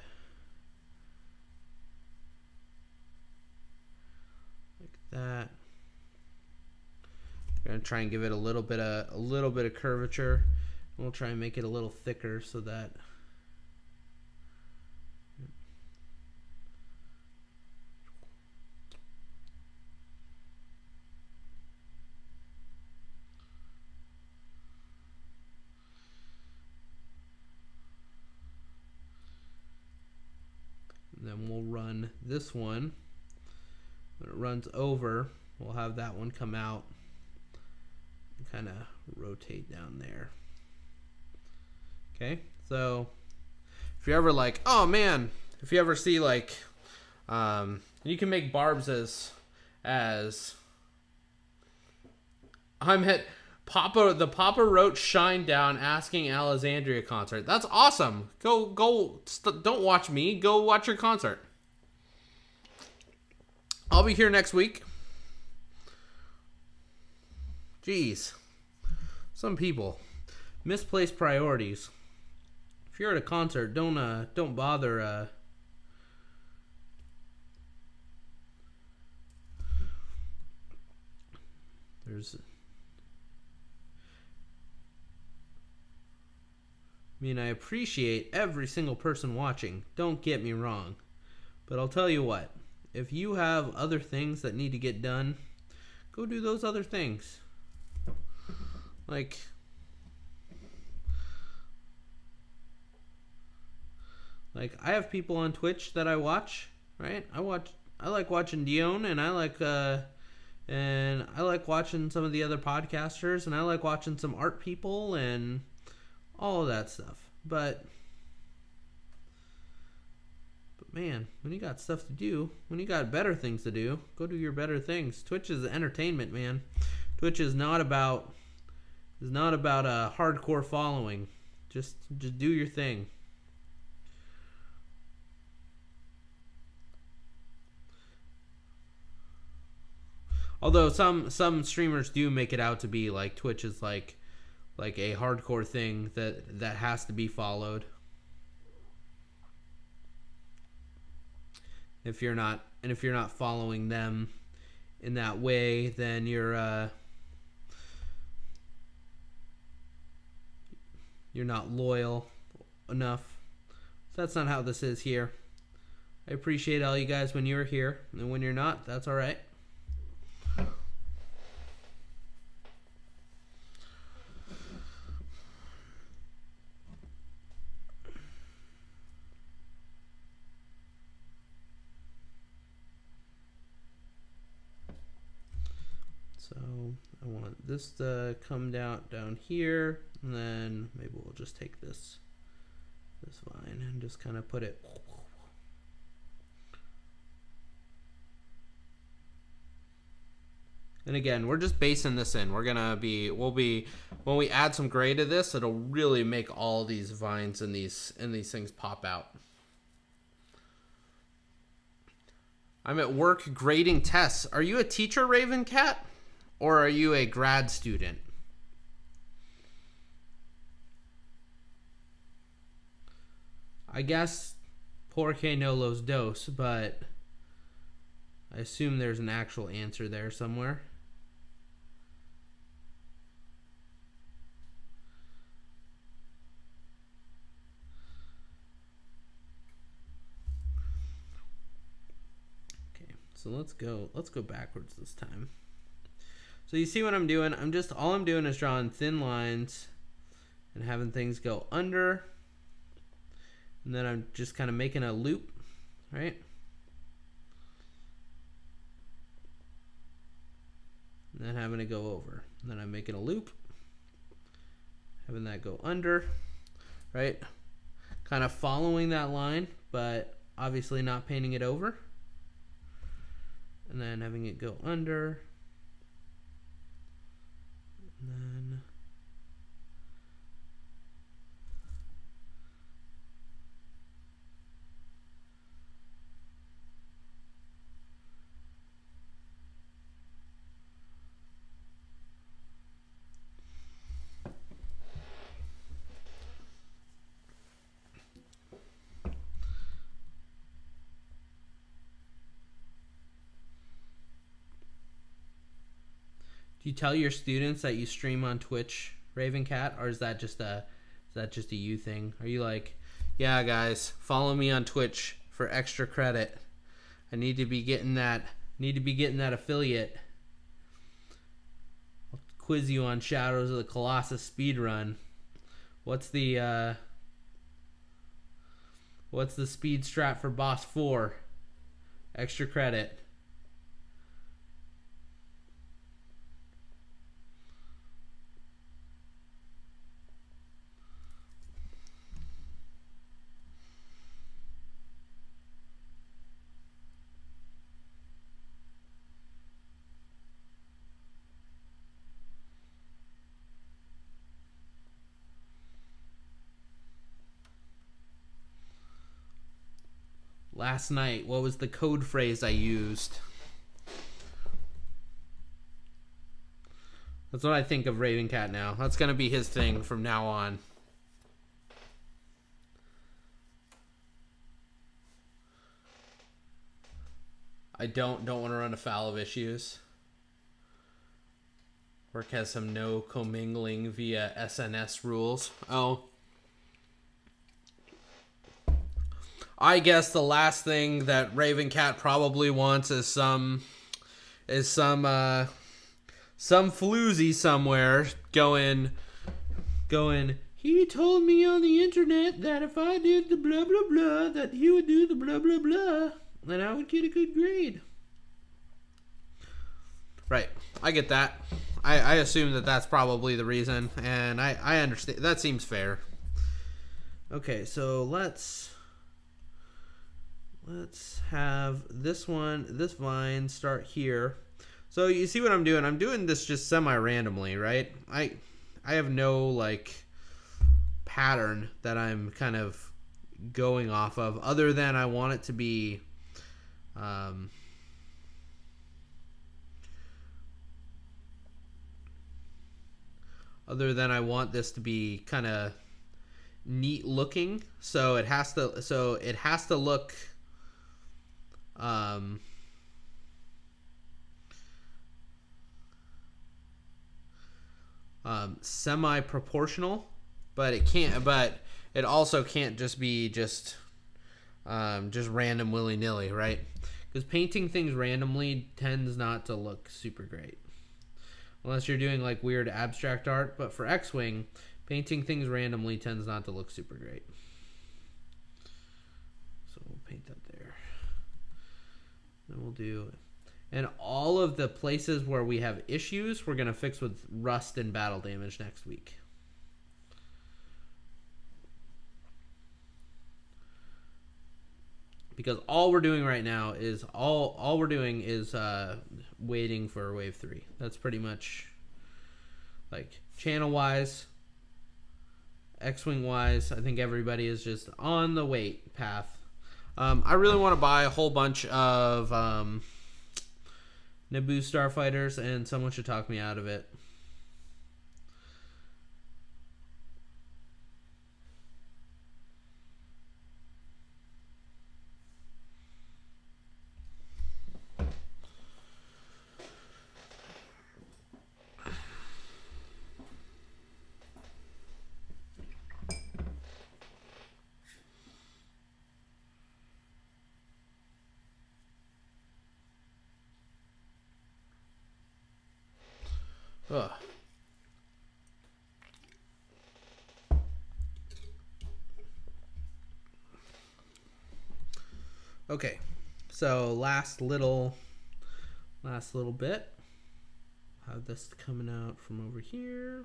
like that. I'm gonna try and give it a little bit of curvature. We'll try and make it a little thicker so that then we'll run this one. When it runs over, we'll have that one come out and kind of rotate down there. Okay, so if you're ever like, oh man, if you ever see like, you can make barbs as I'm at the Papa Roach Shine Down Asking Alexandria concert. That's awesome. Don't watch me. Go watch your concert. I'll be here next week. Jeez. Some people. Misplaced priorities. If you're at a concert, don't bother I appreciate every single person watching. Don't get me wrong. But I'll tell you what. If you have other things that need to get done, go do those other things. Like I have people on Twitch that I watch, right? I like watching Dion, and I like watching some of the other podcasters, and I like watching some art people and all of that stuff. But man, when you got stuff to do, when you got better things to do, go do your better things. Twitch is entertainment, man. Twitch is not about a hardcore following. Just do your thing. Although some streamers do make it out to be like Twitch is like a hardcore thing that has to be followed. If you're not following them in that way, then you're not loyal enough. So that's not how this is here. I appreciate all you guys when you're here, and when you're not, that's all right. So I want this to come down here, and then maybe we'll just take this vine and just kind of put it. And again, we're just basing this in. When we add some gray to this, it'll really make all these vines and these things pop out. I'm at work grading tests. Are you a teacher, Raven Cat? Or are you a grad student? I guess porque no los dos, but I assume there's an actual answer there somewhere. Okay, so let's go backwards this time. So you see what I'm doing? All I'm doing is drawing thin lines and having things go under. And then I'm just kind of making a loop, right? And then having it go over. And then I'm making a loop, having that go under, right? Kind of following that line, but obviously not painting it over. And then having it go under. And then do you tell your students that you stream on Twitch, Raven Cat, or is that just a you thing? Are you like, yeah, guys, follow me on Twitch for extra credit. I need to be getting that affiliate. I'll quiz you on Shadows of the Colossus speedrun. What's the speed strat for boss 4? Extra credit. Last night, what was the code phrase I used? That's what I think of Raven Cat now. That's gonna be his thing from now on. I don't want to run afoul of issues. Work has some no commingling via SNS rules. Oh. I guess the last thing that Raven Cat probably wants is some floozy somewhere going, he told me on the internet that if I did the blah blah blah that he would do the blah blah blah and I would get a good grade. Right. I get that. I assume that that's probably the reason, and I understand. That seems fair. Okay, so let's have this vine start here. So you see what I'm doing? I'm doing this just semi-randomly, right? I have no like pattern that I'm kind of going off of, other than I want it to be other than I want this to be kind of neat looking. So it has to look semi-proportional, but it can't. But it also can't just be just random willy-nilly, right? Because painting things randomly tends not to look super great, unless you're doing like weird abstract art. But for X-Wing, painting things randomly tends not to look super great. So we'll paint that there. Then we'll do, and all of the places where we have issues, we're gonna fix with rust and battle damage next week. Because all we're doing right now is all we're doing is waiting for wave 3. That's pretty much, like, channel wise, X-Wing wise, I think everybody is just on the wait path. I really want to buy a whole bunch of Naboo starfighters, and someone should talk me out of it. Ugh. Okay, so last little bit. Have this coming out from over here.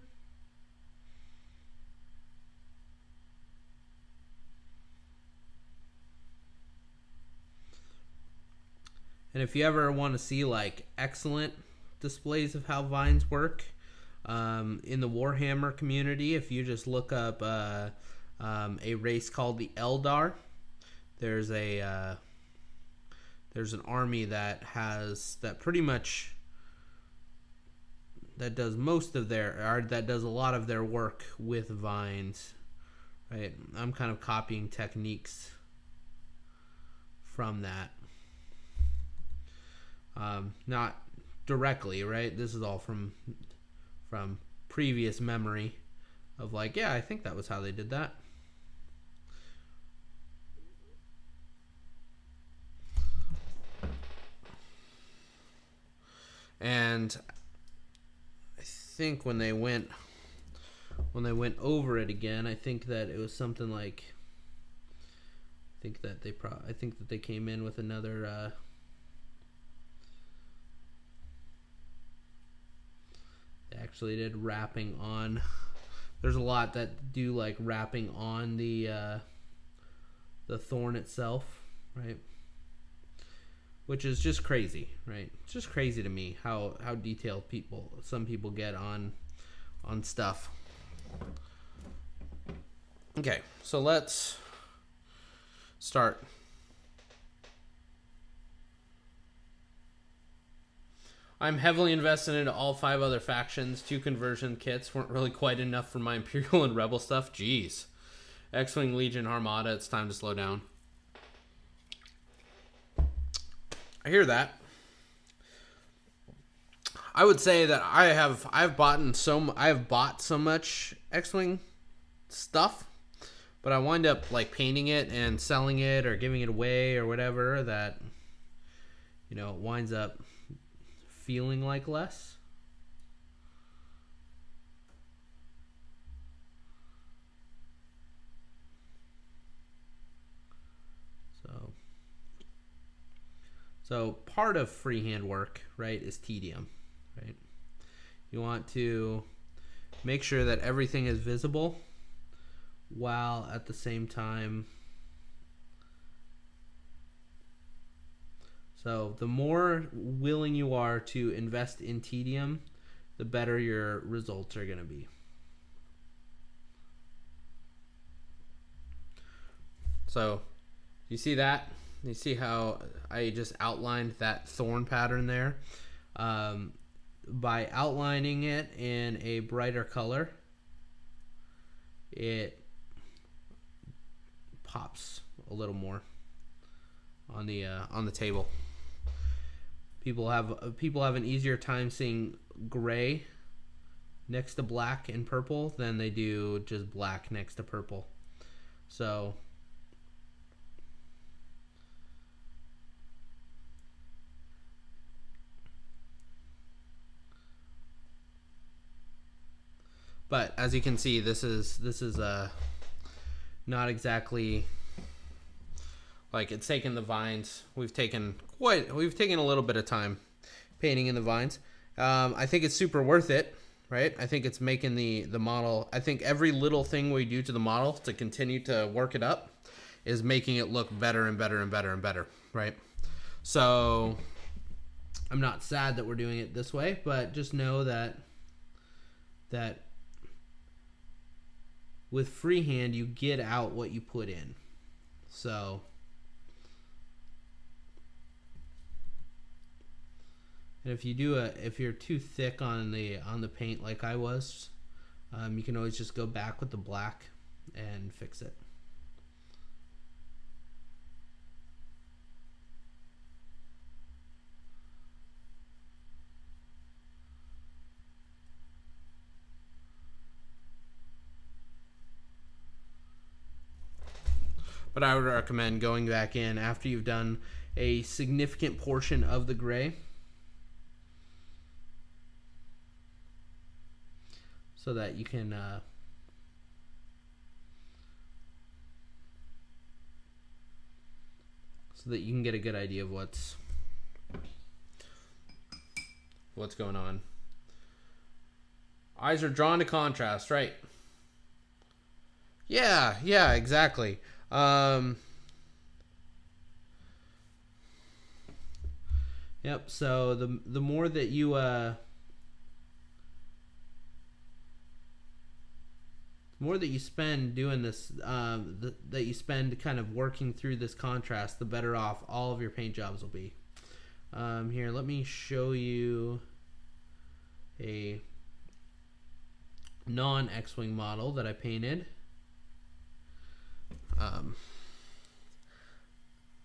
And if you ever want to see like excellent displays of how vines work, in the Warhammer community, if you just look up a race called the Eldar, there's an army that pretty much does most of that does a lot of their work with vines, right? I'm kind of copying techniques from that, not directly, right? This is all from previous memory of like, yeah, I think that was how they did that. And I think when they went over it again, I think that it was something like, I think that they came in with another they actually did wrapping on. There's a lot that do like wrapping on the thorn itself, right? Which is just crazy, right? It's just crazy to me how detailed some people get on stuff. Okay, so let's start. I'm heavily invested into all 5 other factions. 2 conversion kits weren't really quite enough for my Imperial and Rebel stuff. Jeez. X-Wing, Legion, Armada, it's time to slow down. I hear that. I would say that I have bought so much X-Wing stuff, but I wind up like painting it and selling it or giving it away or whatever, that, you know, it winds up feeling like less. So part of freehand work, right, is tedium, right? You want to make sure that everything is visible while at the same time. So the more willing you are to invest in tedium, the better your results are going to be. So you see that? You see how I just outlined that thorn pattern there? By outlining it in a brighter color, it pops a little more. on the table. People have an easier time seeing gray next to black and purple than they do just black next to purple. So but as you can see, this is not exactly like it's taken the vines. We've taken a little bit of time painting in the vines. I think it's super worth it, right? I think it's making the model. I think every little thing we do to the model to continue to work it up is making it look better and better and better and better, right? So I'm not sad that we're doing it this way, but just know that with freehand you get out what you put in. So and if you're too thick on the paint like I was, you can always just go back with the black and fix it. But I would recommend going back in after you've done a significant portion of the gray, so that you can get a good idea of what's going on. Eyes are drawn to contrast, right? Yeah, exactly. Yep, so the more that you spend doing this, that you spend kind of working through this contrast, the better off all of your paint jobs will be. Here, let me show you a non-X-Wing model that I painted.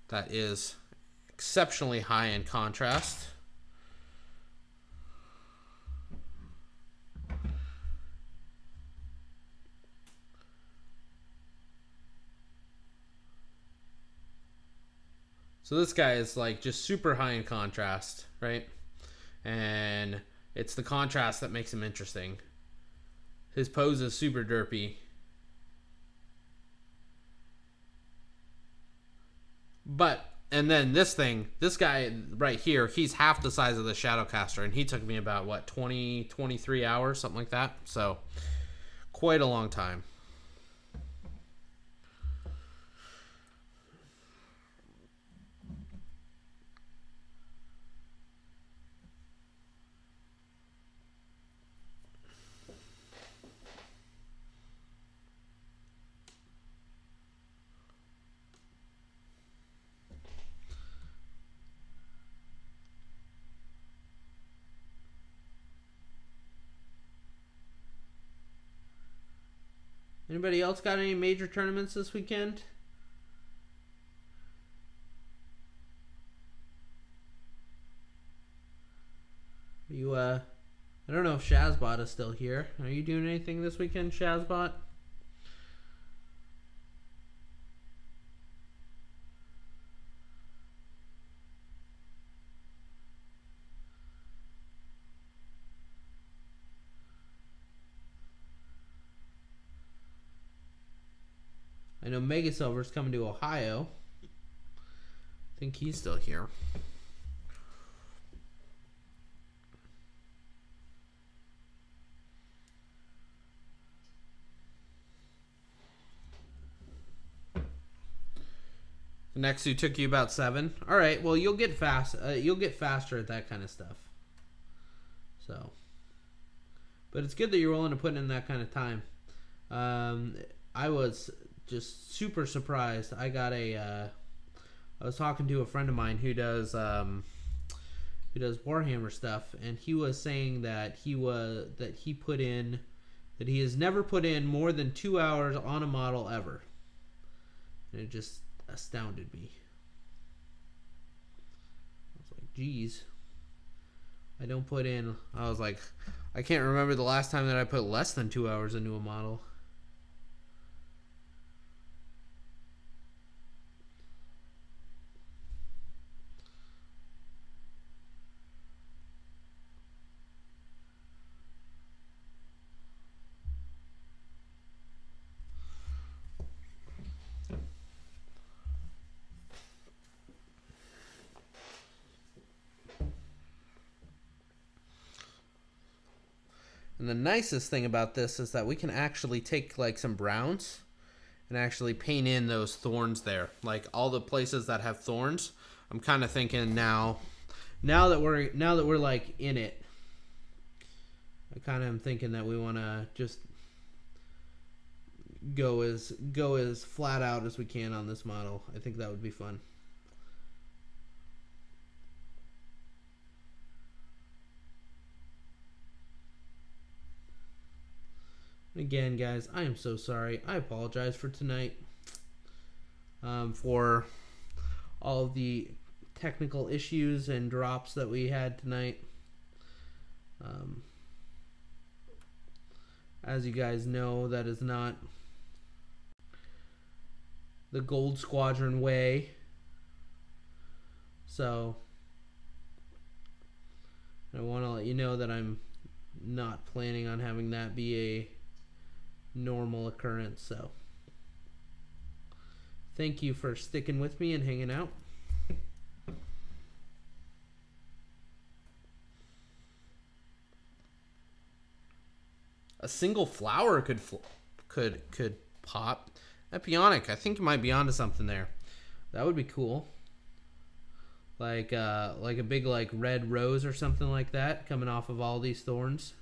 That is exceptionally high in contrast. So this guy is like just super high in contrast, right? And it's the contrast that makes him interesting. His pose is super derpy. And then this guy right here, he's half the size of the Shadowcaster, and he took me about, what, 23 hours, something like that. So, quite a long time. Anybody else got any major tournaments this weekend? You, I don't know if Shazbot is still here. Are you doing anything this weekend, Shazbot? I know Mega Silver's coming to Ohio. I think he's still here. The next two took you about 7. All right, well you'll get faster at that kind of stuff. So, but it's good that you're willing to put in that kind of time. I was just super surprised. I was talking to a friend of mine who does Warhammer stuff, and he was saying that he has never put in more than 2 hours on a model ever, and it just astounded me. Jeez. I don't put in... I was like... I can't remember the last time that I put less than 2 hours into a model. And the nicest thing about this is that we can actually take like some browns and actually paint in those thorns there. Like all the places that have thorns, I'm kind of thinking now that we're like in it, I kind of am thinking that we want to just go as flat out as we can on this model. I think that would be fun. Again, guys, I am so sorry. I apologize for tonight, for all of the technical issues and drops that we had tonight. As you guys know, that is not the Gold Squadron way. So, I want to let you know that I'm not planning on having that be a normal occurrence. So thank you for sticking with me and hanging out. A single flower could pop. Epionic, I think you might be onto something there. That would be cool. Like a big like red rose or something like that coming off of all these thorns.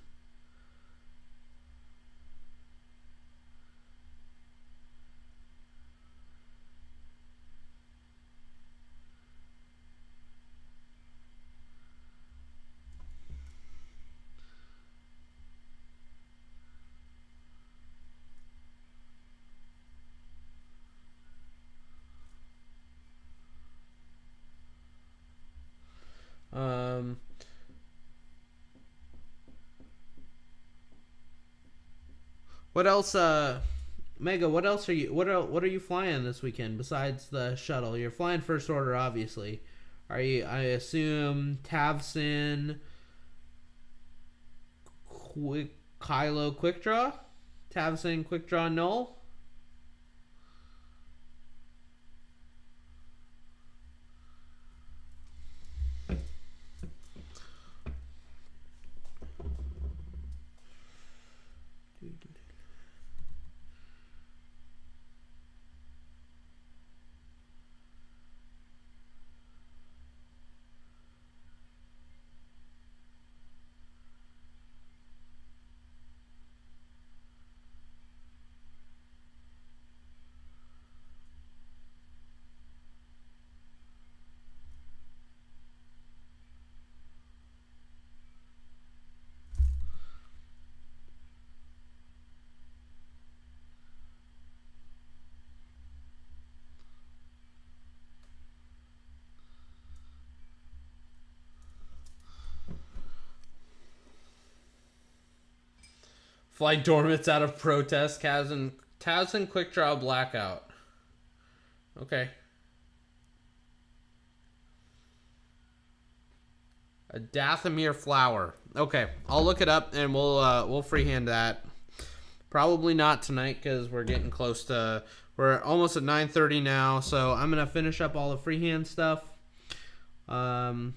What else, Mega? What else are you? What are you flying this weekend besides the shuttle? You're flying first order, obviously. Are you? I assume Tavson, Kylo Quick Draw, Tavson Quick Draw Null. Fly Dormits out of protest. Tavson Quick Draw Blackout. Okay. A Dathomir Flower. Okay, I'll look it up and we'll freehand that. Probably not tonight because we're getting close to. We're almost at 9:30 now, so I'm gonna finish up all the freehand stuff. We'll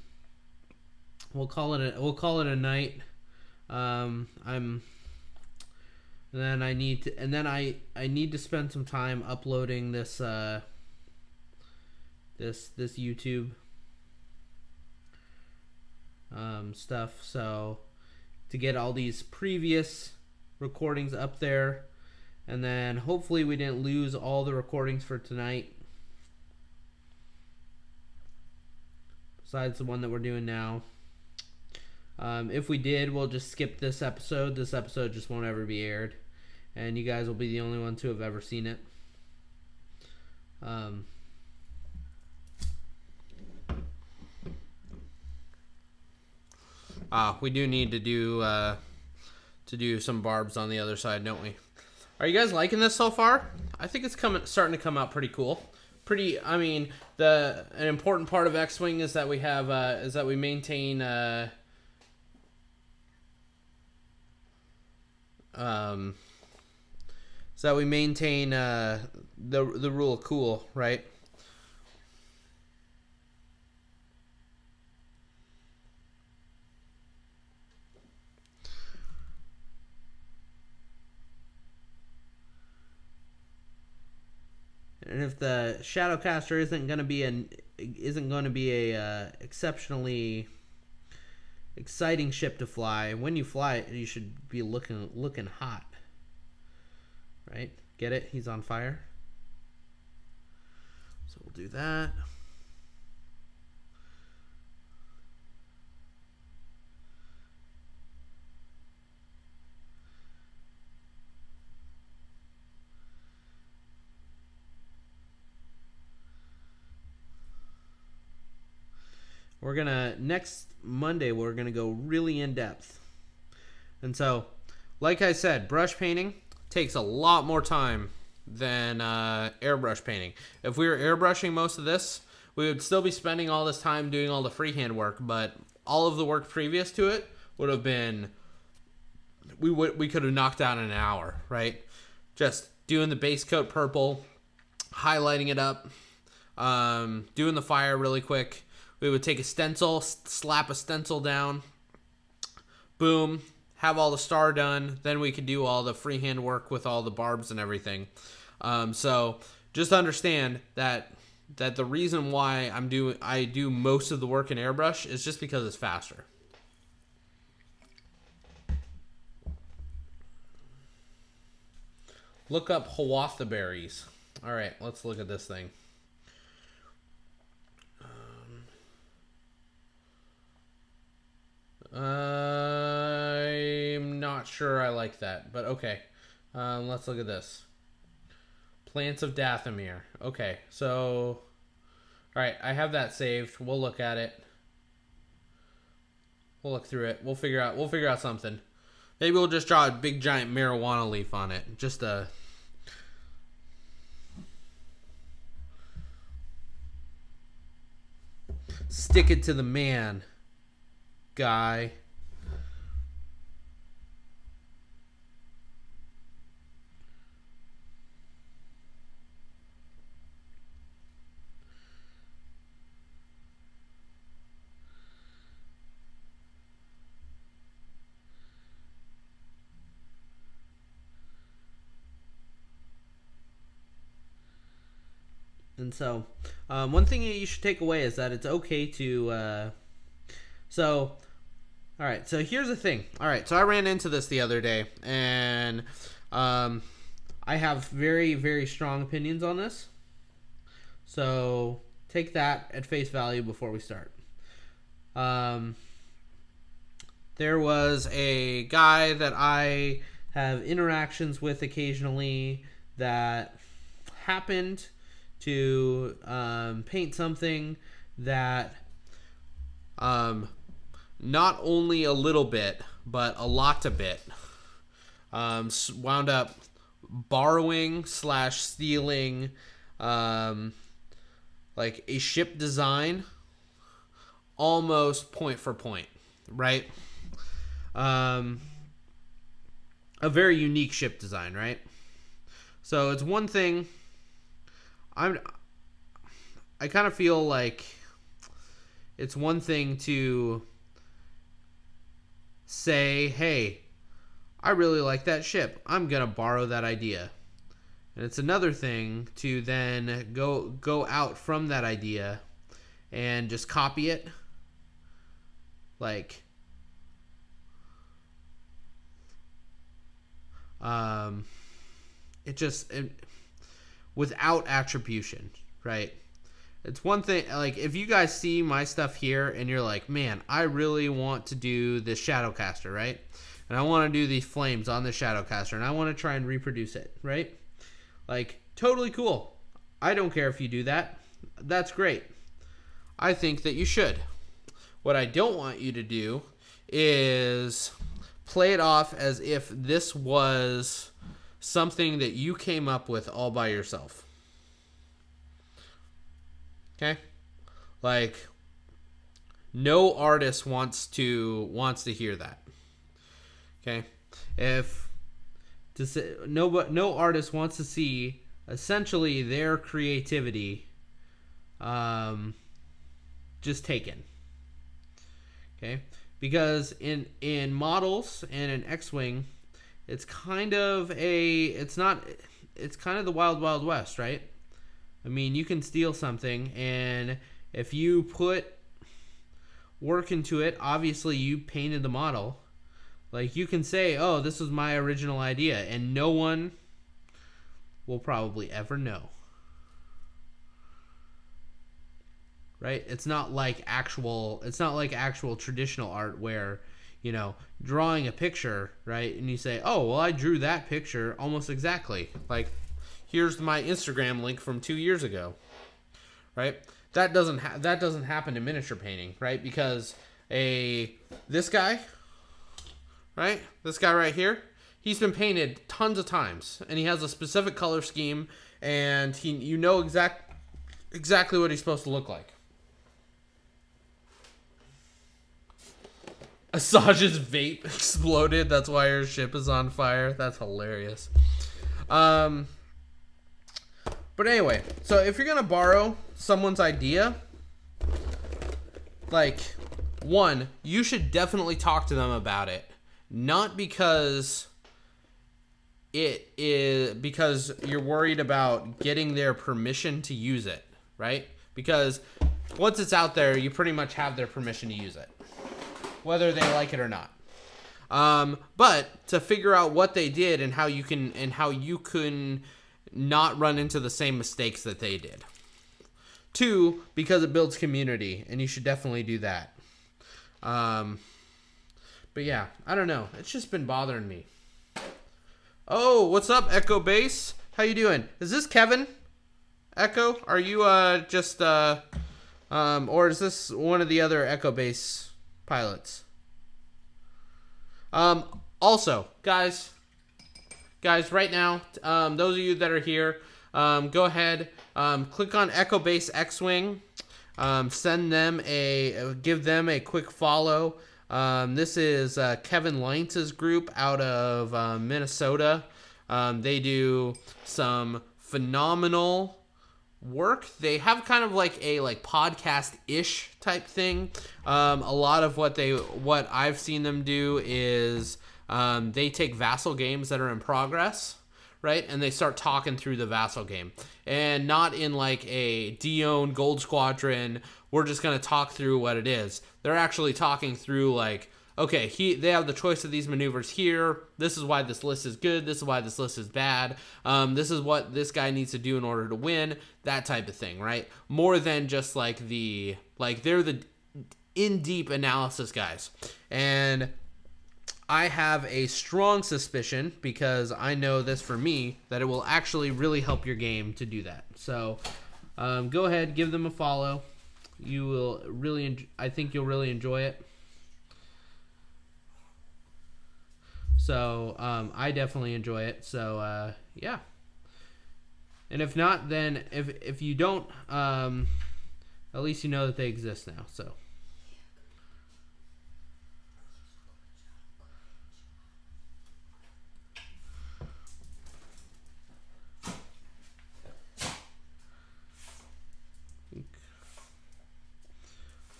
call it a night. And then I need to spend some time uploading this this YouTube stuff, so to get all these previous recordings up there, and then hopefully we didn't lose all the recordings for tonight besides the one that we're doing now. If we did, we'll just skip this episode. This episode just won't ever be aired, and you guys will be the only ones who have ever seen it. We do need to do some barbs on the other side, don't we? Are you guys liking this so far? I think it's starting to come out pretty cool. I mean, an important part of X-Wing is that we have we maintain the rule of cool, right? And if the Shadowcaster isn't going to be a exceptionally exciting ship to fly, when you fly it, you should be looking hot, right? Get it? He's on fire. So we'll do that. Next Monday, we're gonna go really in depth. And so, like I said, brush painting takes a lot more time than airbrush painting. If we were airbrushing most of this, we would still be spending all this time doing all the freehand work, but all of the work previous to it would have been, we could have knocked out in an hour, right? Just doing the base coat purple, highlighting it up, doing the fire really quick. We would take a stencil, slap a stencil down, boom, have all the star done. Then we could do all the freehand work with all the barbs and everything. So just understand that the reason why I do most of the work in airbrush is just because it's faster. Look up Hiawatha berries. All right, let's look at this thing. I'm not sure I like that, but okay. Let's look at this. Plants of Dathomir. Okay, so... Alright, I have that saved. We'll look at it. We'll look through it. We'll figure out something. Maybe we'll just draw a big giant marijuana leaf on it. Just a... Stick it to the man, guy. And so, one thing that you should take away is that it's okay to, alright, so here's the thing. Alright, so I ran into this the other day, and I have very, very strong opinions on this. So, take that at face value before we start. There was a guy that I have interactions with occasionally that happened to paint something that not only a little bit, but a lot of bit wound up borrowing / stealing like a ship design almost point for point, right? A very unique ship design, right? So it's one thing. I kind of feel like it's one thing to say, hey, I really like that ship. I'm going to borrow that idea. And it's another thing to then go out from that idea and just copy it. Like, without attribution, right? It's one thing, like, if you guys see my stuff here and you're like, man, I really want to do this Shadowcaster, right? And I want to do these flames on the Shadowcaster, and I want to try and reproduce it, right? Like, totally cool. I don't care if you do that. That's great. I think that you should. What I don't want you to do is play it off as if this was something that you came up with all by yourself. Okay? Like, no artist wants to hear that. Okay? No artist wants to see essentially their creativity just taken. Okay? Because in models and in X-Wing, it's kind of the wild, wild west, right? I mean, you can steal something, and if you put work into it, obviously you painted the model. Like, you can say, oh, this was my original idea, and no one will probably ever know. Right? It's not like actual traditional art where, you know, drawing a picture, right? And you say, oh, well, I drew that picture almost exactly. Like, here's my Instagram link from 2 years ago. Right? That doesn't happen in miniature painting, right? Because this guy, right? This guy right here, he's been painted tons of times, and he has a specific color scheme, and you know exactly what he's supposed to look like. Asajj's vape exploded. That's why her ship is on fire. That's hilarious. But anyway, so if you're gonna borrow someone's idea, like, one, you should definitely talk to them about it. Not because because you're worried about getting their permission to use it, right? Because once it's out there, you pretty much have their permission to use it, whether they like it or not. But to figure out what they did and how you can not run into the same mistakes that they did. Two, because it builds community, and you should definitely do that. But yeah, I don't know. It's just been bothering me. Oh, what's up, Echo Base? How you doing? Is this Kevin? Echo? Are you or is this one of the other Echo Base pilots? Also, guys, right now, those of you that are here, go ahead, click on Echo Base X-Wing, give them a quick follow. This is Kevin Leintz's group out of Minnesota. They do some phenomenal work. They have kind of like a podcast-ish type thing. A lot of what I've seen them do is they take vassal games that are in progress, right? And they start talking through the vassal game. And not in like a de-owned Gold Squadron, we're just going to talk through what it is. They're actually talking through like, okay, they have the choice of these maneuvers here. This is why this list is good. This is why this list is bad. This is what this guy needs to do in order to win. That type of thing, right? More than just like they're the in-deep analysis guys. And I have a strong suspicion, because I know this for me, that it will actually really help your game to do that. So go ahead, give them a follow. You will really, I think you'll really enjoy it. So I definitely enjoy it. So yeah. And if not, then if you don't, at least you know that they exist now. So.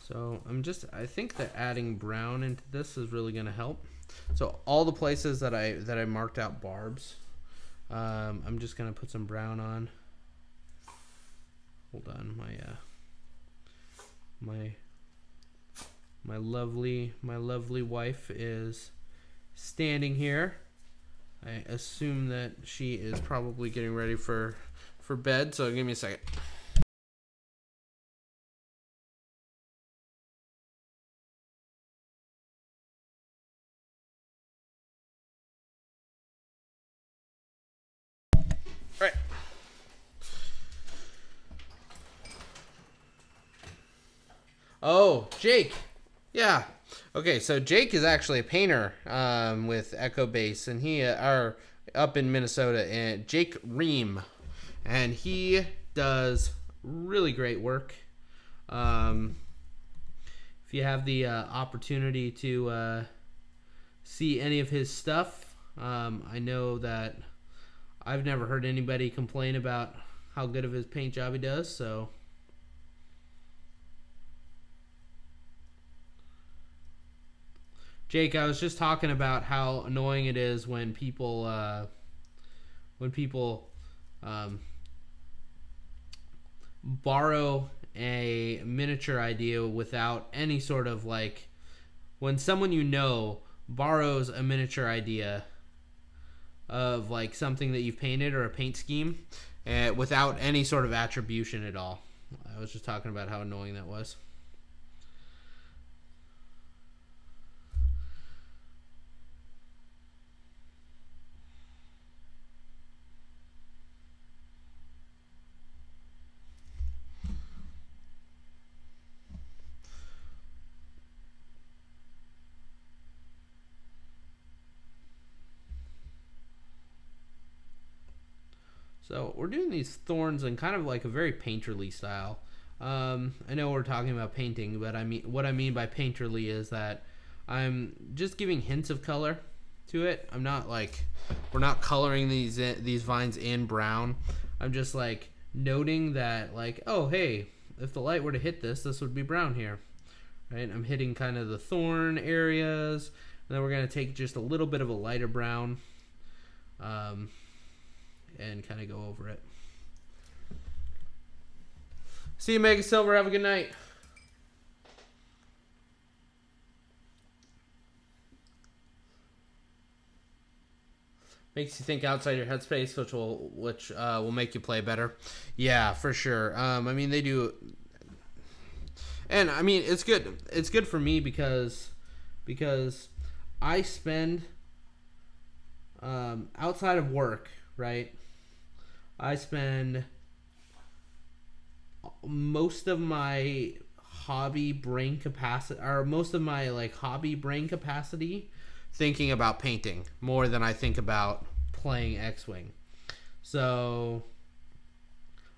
So I think that adding brown into this is really going to help. So all the places that I marked out barbs, I'm just going to put some brown on. Hold on, my lovely wife is standing here. I assume that she is probably getting ready for bed, so give me a second. All right. Oh, Jake. Yeah. Okay, so Jake is actually a painter with Echo Base, and he are up in Minnesota, and Jake Ream, and he does really great work. If you have the opportunity to see any of his stuff, I know that I've never heard anybody complain about how good of his paint job he does, so... Jake, I was just talking about how annoying it is when people borrow a miniature idea without any sort of like, when someone you know borrows a miniature idea of like something that you've painted or a paint scheme without any sort of attribution at all. I was just talking about how annoying that was. So we're doing these thorns in kind of like a very painterly style. I know we're talking about painting, but what I mean by painterly is that I'm just giving hints of color to it. I'm not like, we're not coloring these vines in brown. I'm just like noting that like, oh hey, if the light were to hit this would be brown here, right? I'm hitting kind of the thorn areas, and then we're gonna take just a little bit of a lighter brown. And kind of go over it. See you, Mega Silver. Have a good night. Makes you think outside your headspace, which will make you play better. Yeah, for sure. I mean, they do, and I mean it's good. It's good for me because I spend outside of work, right? I spend most of my hobby brain capacity, or most of my like hobby brain capacity, thinking about painting more than I think about playing X-Wing. So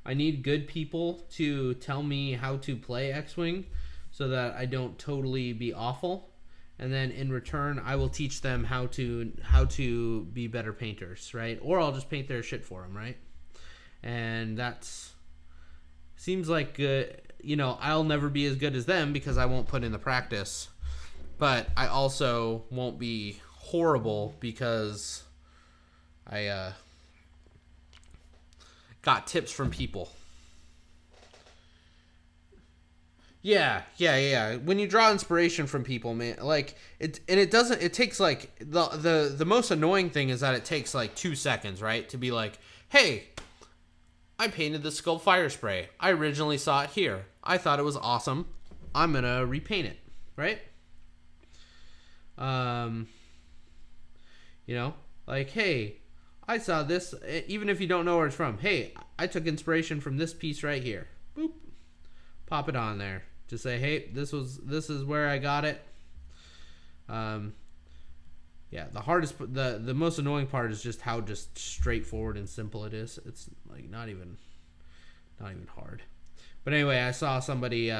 I need good people to tell me how to play X-Wing so that I don't totally be awful. And then in return, I will teach them how to be better painters, right? Or I'll just paint their shit for them, right? And that's seems like good. You know, I'll never be as good as them because I won't put in the practice. But I also won't be horrible because I got tips from people. Yeah. When you draw inspiration from people, man, like it takes like the most annoying thing is that it takes like 2 seconds, right? To be like, hey, I painted the Skull Fire Spray. I originally saw it here. I thought it was awesome. I'm gonna repaint it, right? You know, like, hey, I saw this, even if you don't know where it's from. Hey, I took inspiration from this piece right here. Boop. Pop it on there. Just say, hey, this is where I got it. Yeah, the most annoying part is just how just straightforward and simple it is. It's like not even hard. But anyway, I saw somebody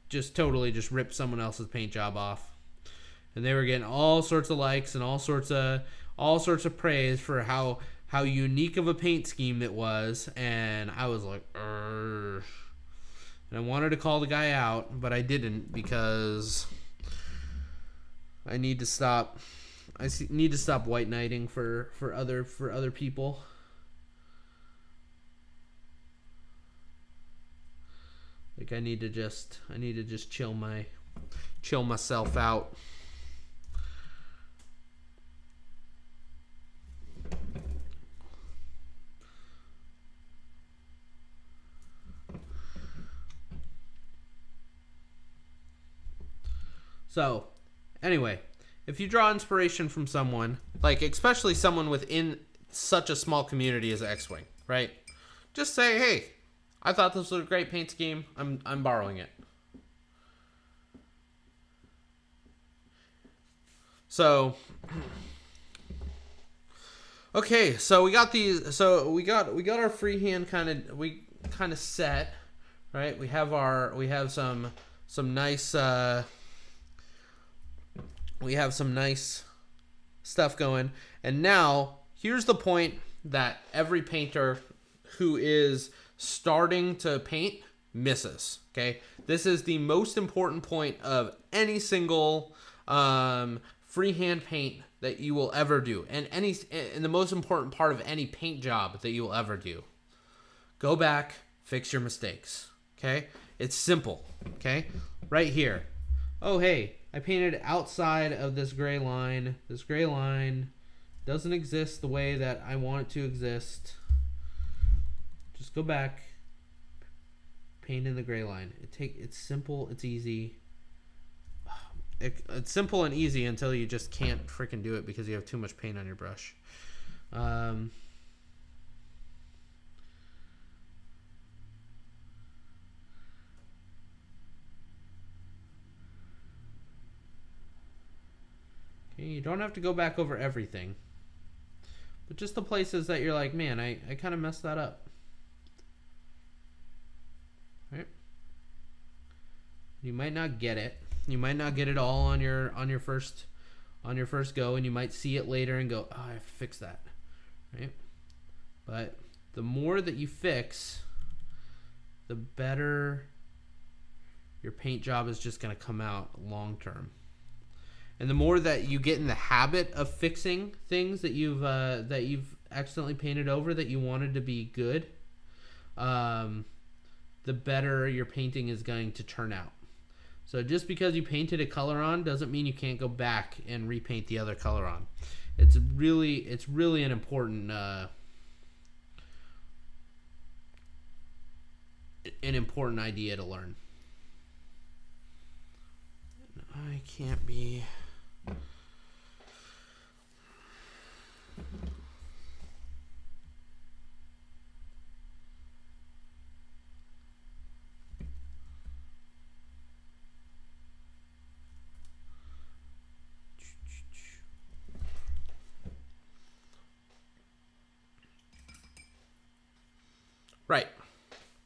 just totally just rip someone else's paint job off, and they were getting all sorts of likes and all sorts of praise for how unique of a paint scheme it was, and I was like, Urgh. And I wanted to call the guy out, but I didn't because I need to stop. I need to stop white knighting for other people. Like I need to just chill myself out. So, anyway, if you draw inspiration from someone, like especially someone within such a small community as X-Wing, right? Just say, hey, I thought this was a great paint scheme. I'm borrowing it. So, okay, so we got these. So we got our freehand kind of set, right? We have some nice stuff going, and now here's the point that every painter who is starting to paint misses. Okay, this is the most important point of any single freehand paint that you will ever do, and the most important part of any paint job that you will ever do. Go back, fix your mistakes. Okay, it's simple. Okay, right here. Oh, hey, I painted outside of this gray line. This gray line doesn't exist the way that I want it to exist. Just go back, paint in the gray line. It's simple, it's easy. It's simple and easy until you just can't freaking do it because you have too much paint on your brush. Okay, you don't have to go back over everything, but just the places that you're like, man, I kind of messed that up. Right? You might not get it. You might not get it all on your first go, and you might see it later and go, oh, I have to fix that. Right? But the more that you fix, the better your paint job is just going to come out long term. And the more that you get in the habit of fixing things that you've accidentally painted over that you wanted to be good, the better your painting is going to turn out. So just because you painted a color on doesn't mean you can't go back and repaint the other color on. It's really an important idea to learn. I can't be.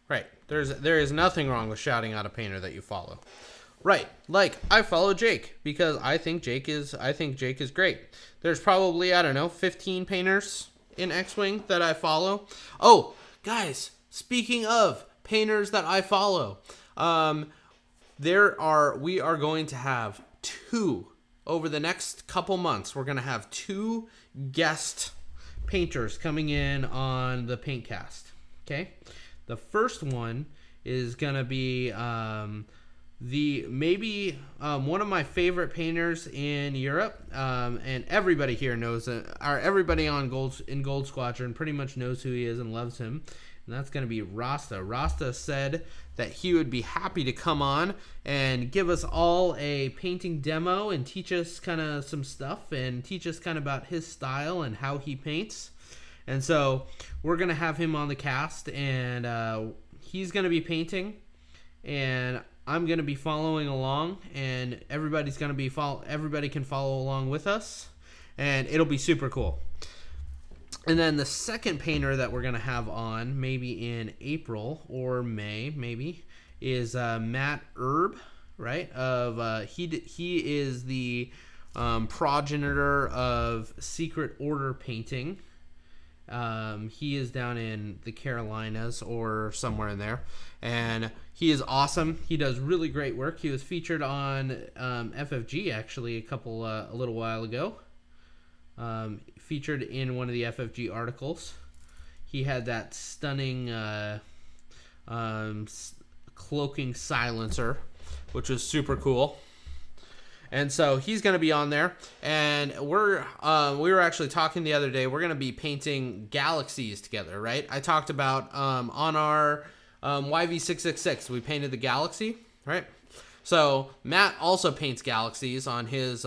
Right. There is nothing wrong with shouting out a painter that you follow. Right. Like I follow Jake because I think Jake is great. There's probably, I don't know, 15 painters in X-Wing that I follow. Oh, guys, speaking of painters that I follow, we are going to have two over the next couple months. We're going to have two guest painters coming in on the Paintcast. Okay? The first one is going to be one of my favorite painters in Europe, and everybody here knows everybody in Gold Squadron pretty much knows who he is and loves him, and that's going to be Rasta. Rasta said that he would be happy to come on and give us all a painting demo and teach us kind of some stuff and teach us kind of about his style and how he paints. And so we're going to have him on the cast, and he's going to be painting, and I'm going to be following along, and everybody can follow along with us, and it'll be super cool. And then the second painter that we're going to have on, maybe in April or May, maybe, is Matt Erb, right? He is the progenitor of Secret Order painting. He is down in the Carolinas or somewhere in there, and he is awesome. He does really great work. He was featured on FFG actually a little while ago. Featured in one of the FFG articles. He had that stunning cloaking silencer, which was super cool. And so he's going to be on there, and we were actually talking the other day. We're going to be painting galaxies together, right? I talked about on our YV666, we painted the galaxy, right? So Matt also paints galaxies on his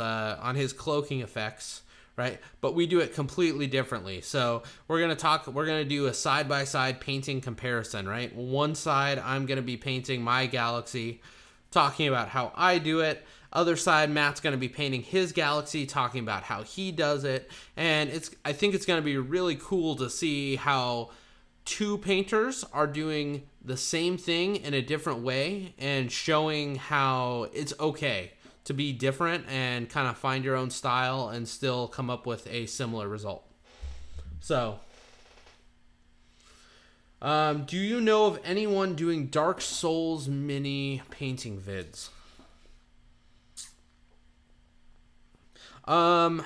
cloaking effects, right? But we do it completely differently. So we're going to do a side-by-side painting comparison, right? One side I'm going to be painting my galaxy talking about how I do it. Other side, Matt's going to be painting his galaxy, talking about how he does it. And I think it's going to be really cool to see how two painters are doing the same thing in a different way and showing how it's okay to be different and kind of find your own style and still come up with a similar result. So, do you know of anyone doing Dark Souls mini painting vids? I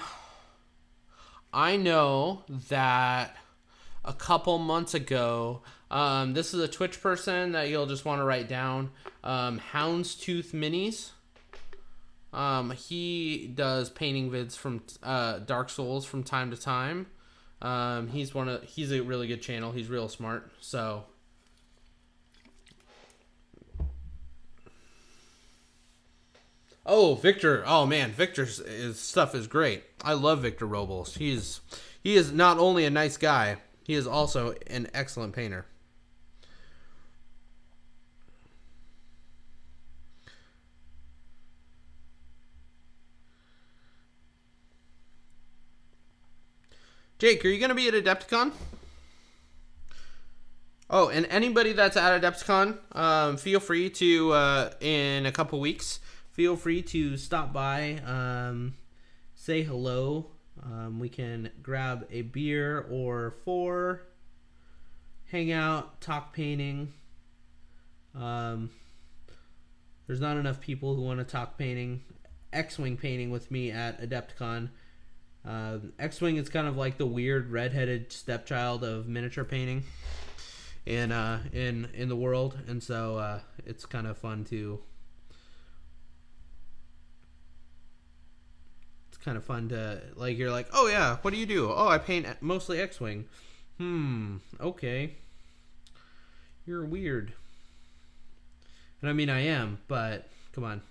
know that a couple months ago, this is a Twitch person that you'll just want to write down, Houndstooth Minis. He does painting vids from Dark Souls from time to time. He's a really good channel. He's real smart. So oh, Victor. Oh man, Victor's stuff is great. I love Victor Robles. He is not only a nice guy, he is also an excellent painter. Jake, are you going to be at Adepticon? Oh, and anybody that's at Adepticon, feel free to, in a couple weeks, feel free to stop by, say hello. We can grab a beer or four, hang out, talk painting. There's not enough people who want to talk painting, X-Wing painting with me at Adepticon. X-Wing is kind of like the weird redheaded stepchild of miniature painting in the world, and so it's kind of fun to like, you're like, oh yeah, what do you do? Oh, I paint mostly X-Wing. Okay, you're weird. And I mean, I am, but come on.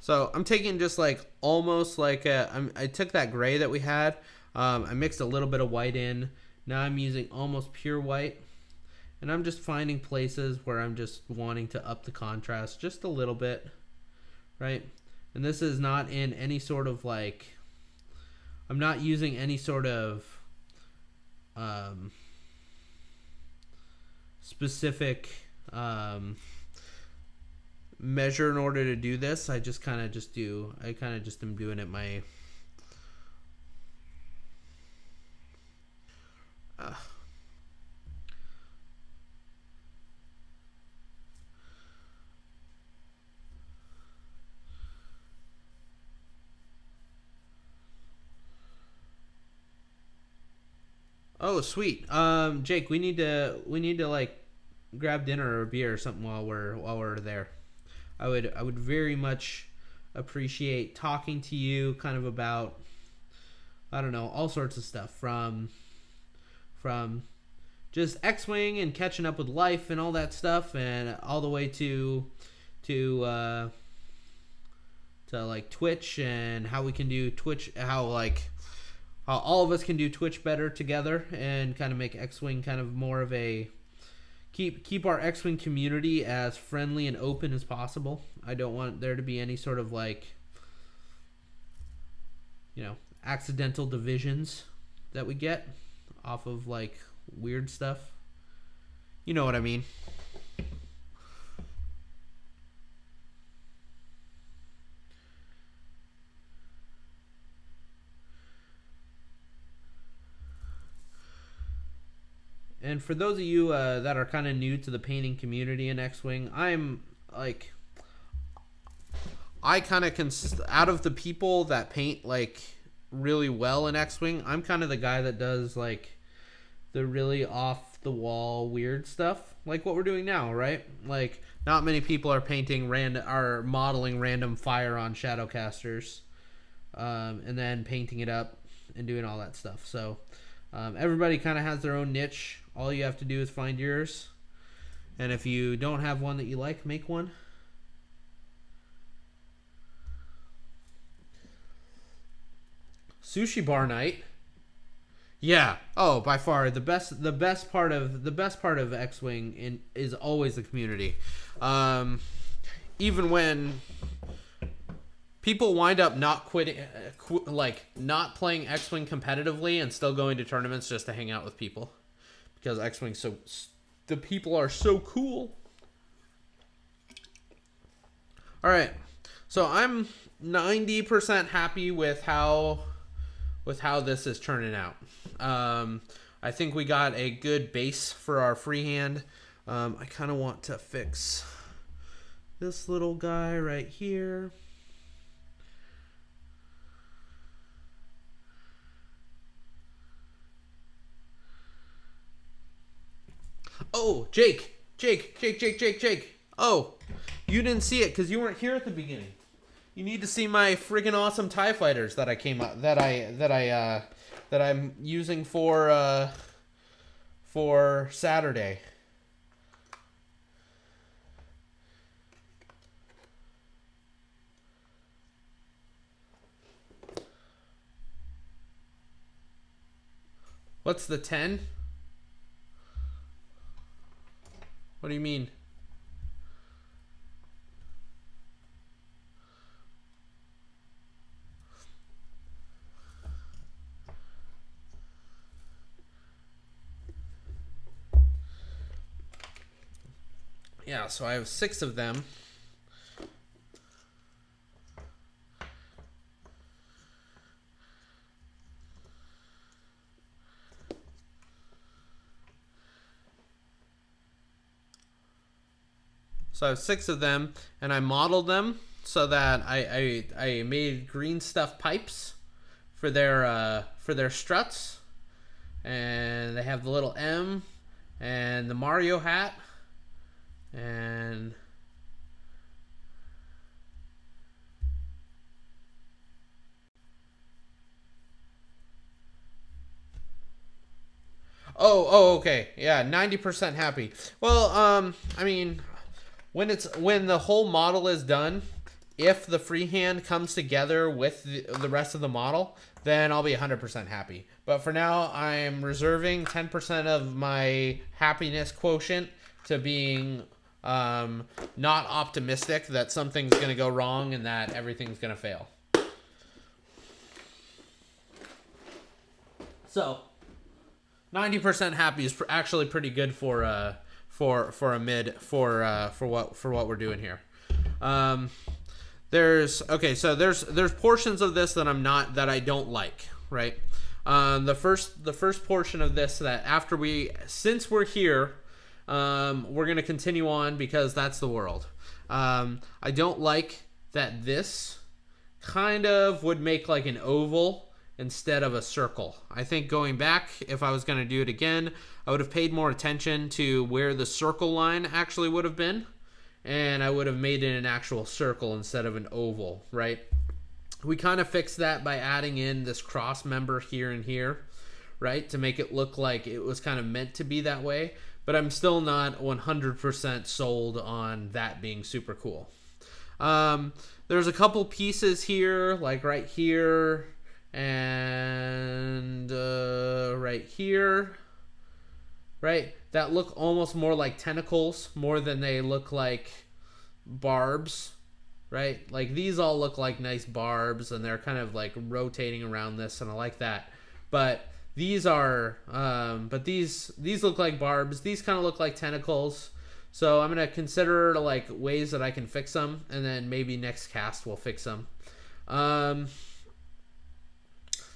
So I'm taking just like almost like I took that gray that we had, I mixed a little bit of white in. Now I'm using almost pure white, and I'm just finding places where I'm just wanting to up the contrast just a little bit, right? And this is not in any sort of like, I'm not using any sort of specific measure in order to do this. I kind of just am doing it my Oh, sweet. Jake, we need to like grab dinner or a beer or something while we're there. I would very much appreciate talking to you kind of about, I don't know, all sorts of stuff from just X-Wing and catching up with life and all that stuff, and all the way to like Twitch and how we can do Twitch, how all of us can do Twitch better together and kind of make X-Wing kind of more of a keep our X-Wing community as friendly and open as possible. I don't want there to be any sort of like, you know, accidental divisions that we get off of like weird stuff. You know what I mean? And for those of you that are kind of new to the painting community in X-Wing, I'm like, I kind of out of the people that paint like really well in X-Wing, I'm kind of the guy that does like the really off the wall weird stuff, like what we're doing now, right? Like, not many people are modeling random fire on Shadowcasters, and then painting it up and doing all that stuff. So everybody kind of has their own niche. All you have to do is find yours, and if you don't have one that you like, make one. Sushi bar night. Yeah. Oh, by far the best part of X-Wing is always the community. Even when people wind up not quitting, like not playing X-Wing competitively and still going to tournaments just to hang out with people, because X-Wing the people are so cool. All right, so I'm 90% happy with how this is turning out. I think we got a good base for our freehand. I kind of want to fix this little guy right here. Oh, Jake. Oh, you didn't see it because you weren't here at the beginning. You need to see my friggin' awesome TIE fighters that I came up that I'm using for Saturday. What's the 10? What do you mean? Yeah, so I have 6 of them. So I have 6 of them, and I modeled them so that I made green stuff pipes for their struts, and they have the little M and the Mario hat, and okay, yeah, 90% happy. Well, I mean, when the whole model is done, if the freehand comes together with the rest of the model, then I'll be 100% happy. But for now, I'm reserving 10% of my happiness quotient to being not optimistic that something's going to go wrong and that everything's going to fail. So 90% happy is actually pretty good for a mid for what we're doing here. There's portions of this that I don't like, right? The first portion of this that since we're here, we're gonna continue on because that's the world. I don't like that this kind of would make like an oval instead of a circle. I think going back, if I was going to do it again, I would have paid more attention to where the circle line actually would have been, and I would have made it an actual circle instead of an oval, right? We kind of fixed that by adding in this cross member here and here, right, to make it look like it was kind of meant to be that way, but I'm still not 100% sold on that being super cool. There's a couple pieces here, like right here, and right here, right, that look almost more like tentacles more than they look like barbs, right? Like these all look like nice barbs and they're kind of like rotating around this, and I like that. But these are these look like barbs. These kind of look like tentacles. So I'm gonna consider like ways that I can fix them, and then maybe next cast we'll fix them.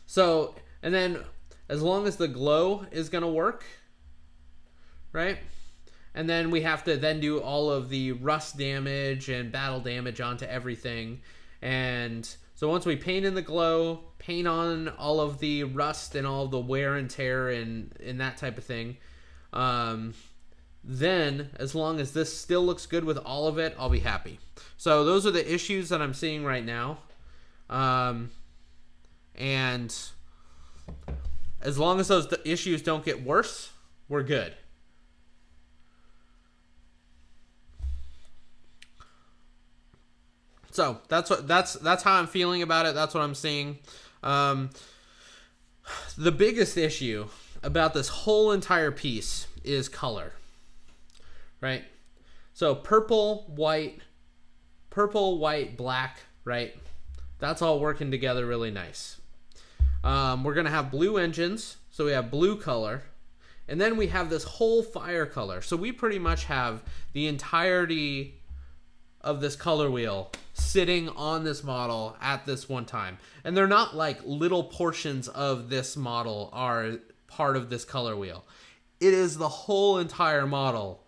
So, and then as long as the glow is going to work, right? And then we have to then do all of the rust damage and battle damage onto everything. And so once we paint in the glow, paint on all of the rust and all the wear and tear and that type of thing, then as long as this still looks good with all of it, I'll be happy. So those are the issues that I'm seeing right now. And as long as those issues don't get worse, we're good. So that's how I'm feeling about it. That's what I'm seeing. The biggest issue about this whole entire piece is color, right? So purple, white, black, right? That's all working together really nice. We're going to have blue engines, so we have blue color. And then we have this whole fire color. So we pretty much have the entirety of this color wheel sitting on this model at this one time. And they're not like little portions of this model are part of this color wheel. It is the whole entire model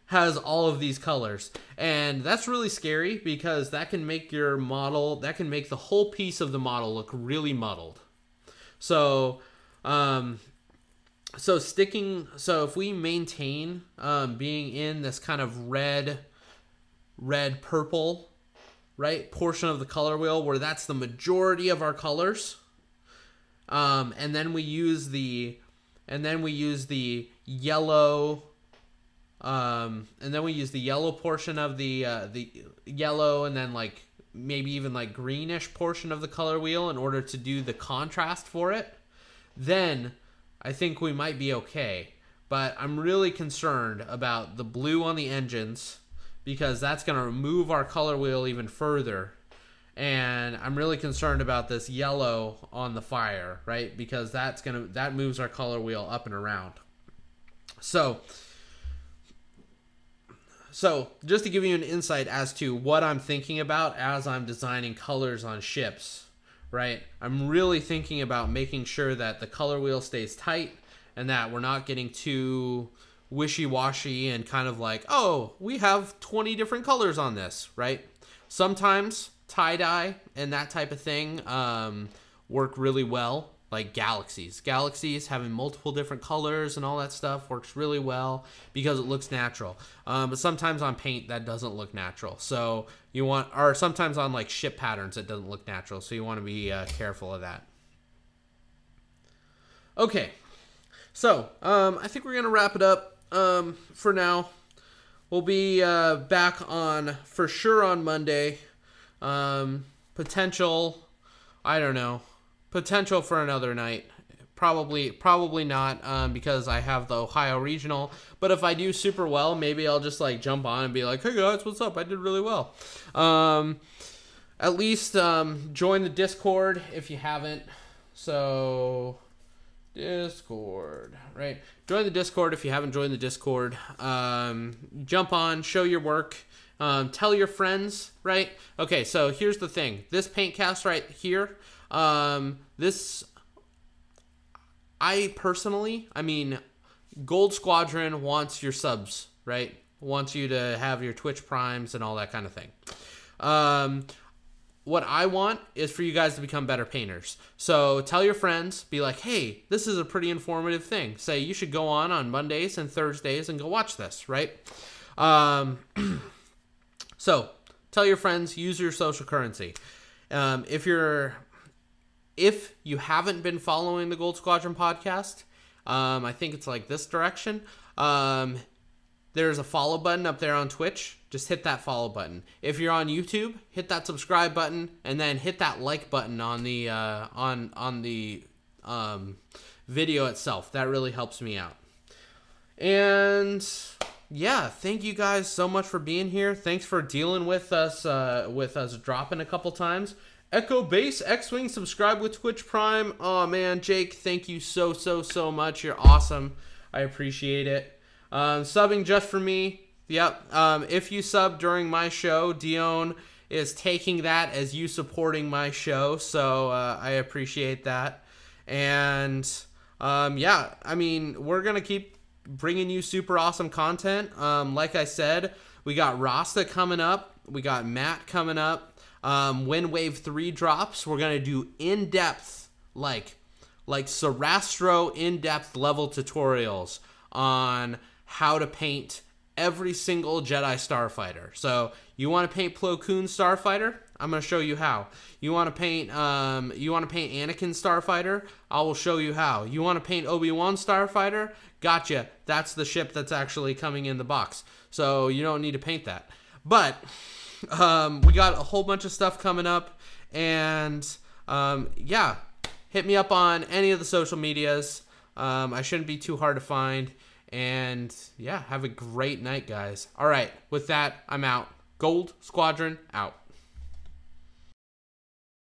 has all of these colors. And that's really scary because that can make your model, that can make the whole piece of the model look really muddled. So, so if we maintain being in this kind of red purple, right, portion of the color wheel where that's the majority of our colors, and then we use the yellow, portion of the yellow, and then like maybe even like greenish portion of the color wheel in order to do the contrast for it, then I think we might be okay. But I'm really concerned about the blue on the engines because that's going to remove our color wheel even further. And I'm really concerned about this yellow on the fire, right? Because that moves our color wheel up and around. So just to give you an insight as to what I'm thinking about as I'm designing colors on ships, right? I'm really thinking about making sure that the color wheel stays tight and that we're not getting too wishy-washy and kind of like, oh, we have 20 different colors on this, right? Sometimes tie-dye and that type of thing work really well, like galaxies. Galaxies having multiple different colors and all that stuff works really well because it looks natural. But sometimes on paint that doesn't look natural. So you want, or sometimes on like ship patterns it doesn't look natural. So you want to be careful of that. Okay, so I think we're gonna wrap it up for now. We'll be back on for sure on Monday. Potential, I don't know. Potential for another night. Probably not, because I have the Ohio Regional. But if I do super well, maybe I'll just like jump on and be like, hey guys, what's up? I did really well. At least join the Discord if you haven't. So Discord, right? Join the Discord if you haven't joined the Discord. Jump on, show your work. Tell your friends, right? Okay, so here's the thing. This Paintcast right here, I mean, Gold Squadron wants your subs, right? Wants you to have your Twitch primes and all that kind of thing. What I want is for you guys to become better painters. So tell your friends, be like, hey, this is a pretty informative thing. Say you should go on Mondays and Thursdays and go watch this, right? So tell your friends, use your social currency. If you haven't been following the Gold Squadron podcast, I think it's like this direction. There's a follow button up there on Twitch. Just hit that follow button. If you're on YouTube, hit that subscribe button and then hit that like button on the video itself. That really helps me out. And yeah, thank you guys so much for being here. Thanks for dealing with us dropping a couple times. Echo Base, X-Wing, subscribe with Twitch Prime. Oh man, Jake, thank you so much. You're awesome. I appreciate it. Subbing just for me. Yep. If you sub during my show, Dion is taking that as you supporting my show. So I appreciate that. And yeah, I mean, we're going to keep bringing you super awesome content. Like I said, we got Rasta coming up. We got Matt coming up. When Wave 3 drops, we're going to do in-depth, like Sarastro in-depth level tutorials on how to paint every single Jedi starfighter. So you want to paint Plo Koon starfighter? I'm going to show you how. You want to paint Anakin starfighter? I will show you how. You want to paint Obi-Wan starfighter? Gotcha. That's the ship that's actually coming in the box. So you don't need to paint that. But we got a whole bunch of stuff coming up, and yeah, hit me up on any of the social medias. I shouldn't be too hard to find. And yeah, have a great night, guys. All right, with that, I'm out. Gold Squadron out.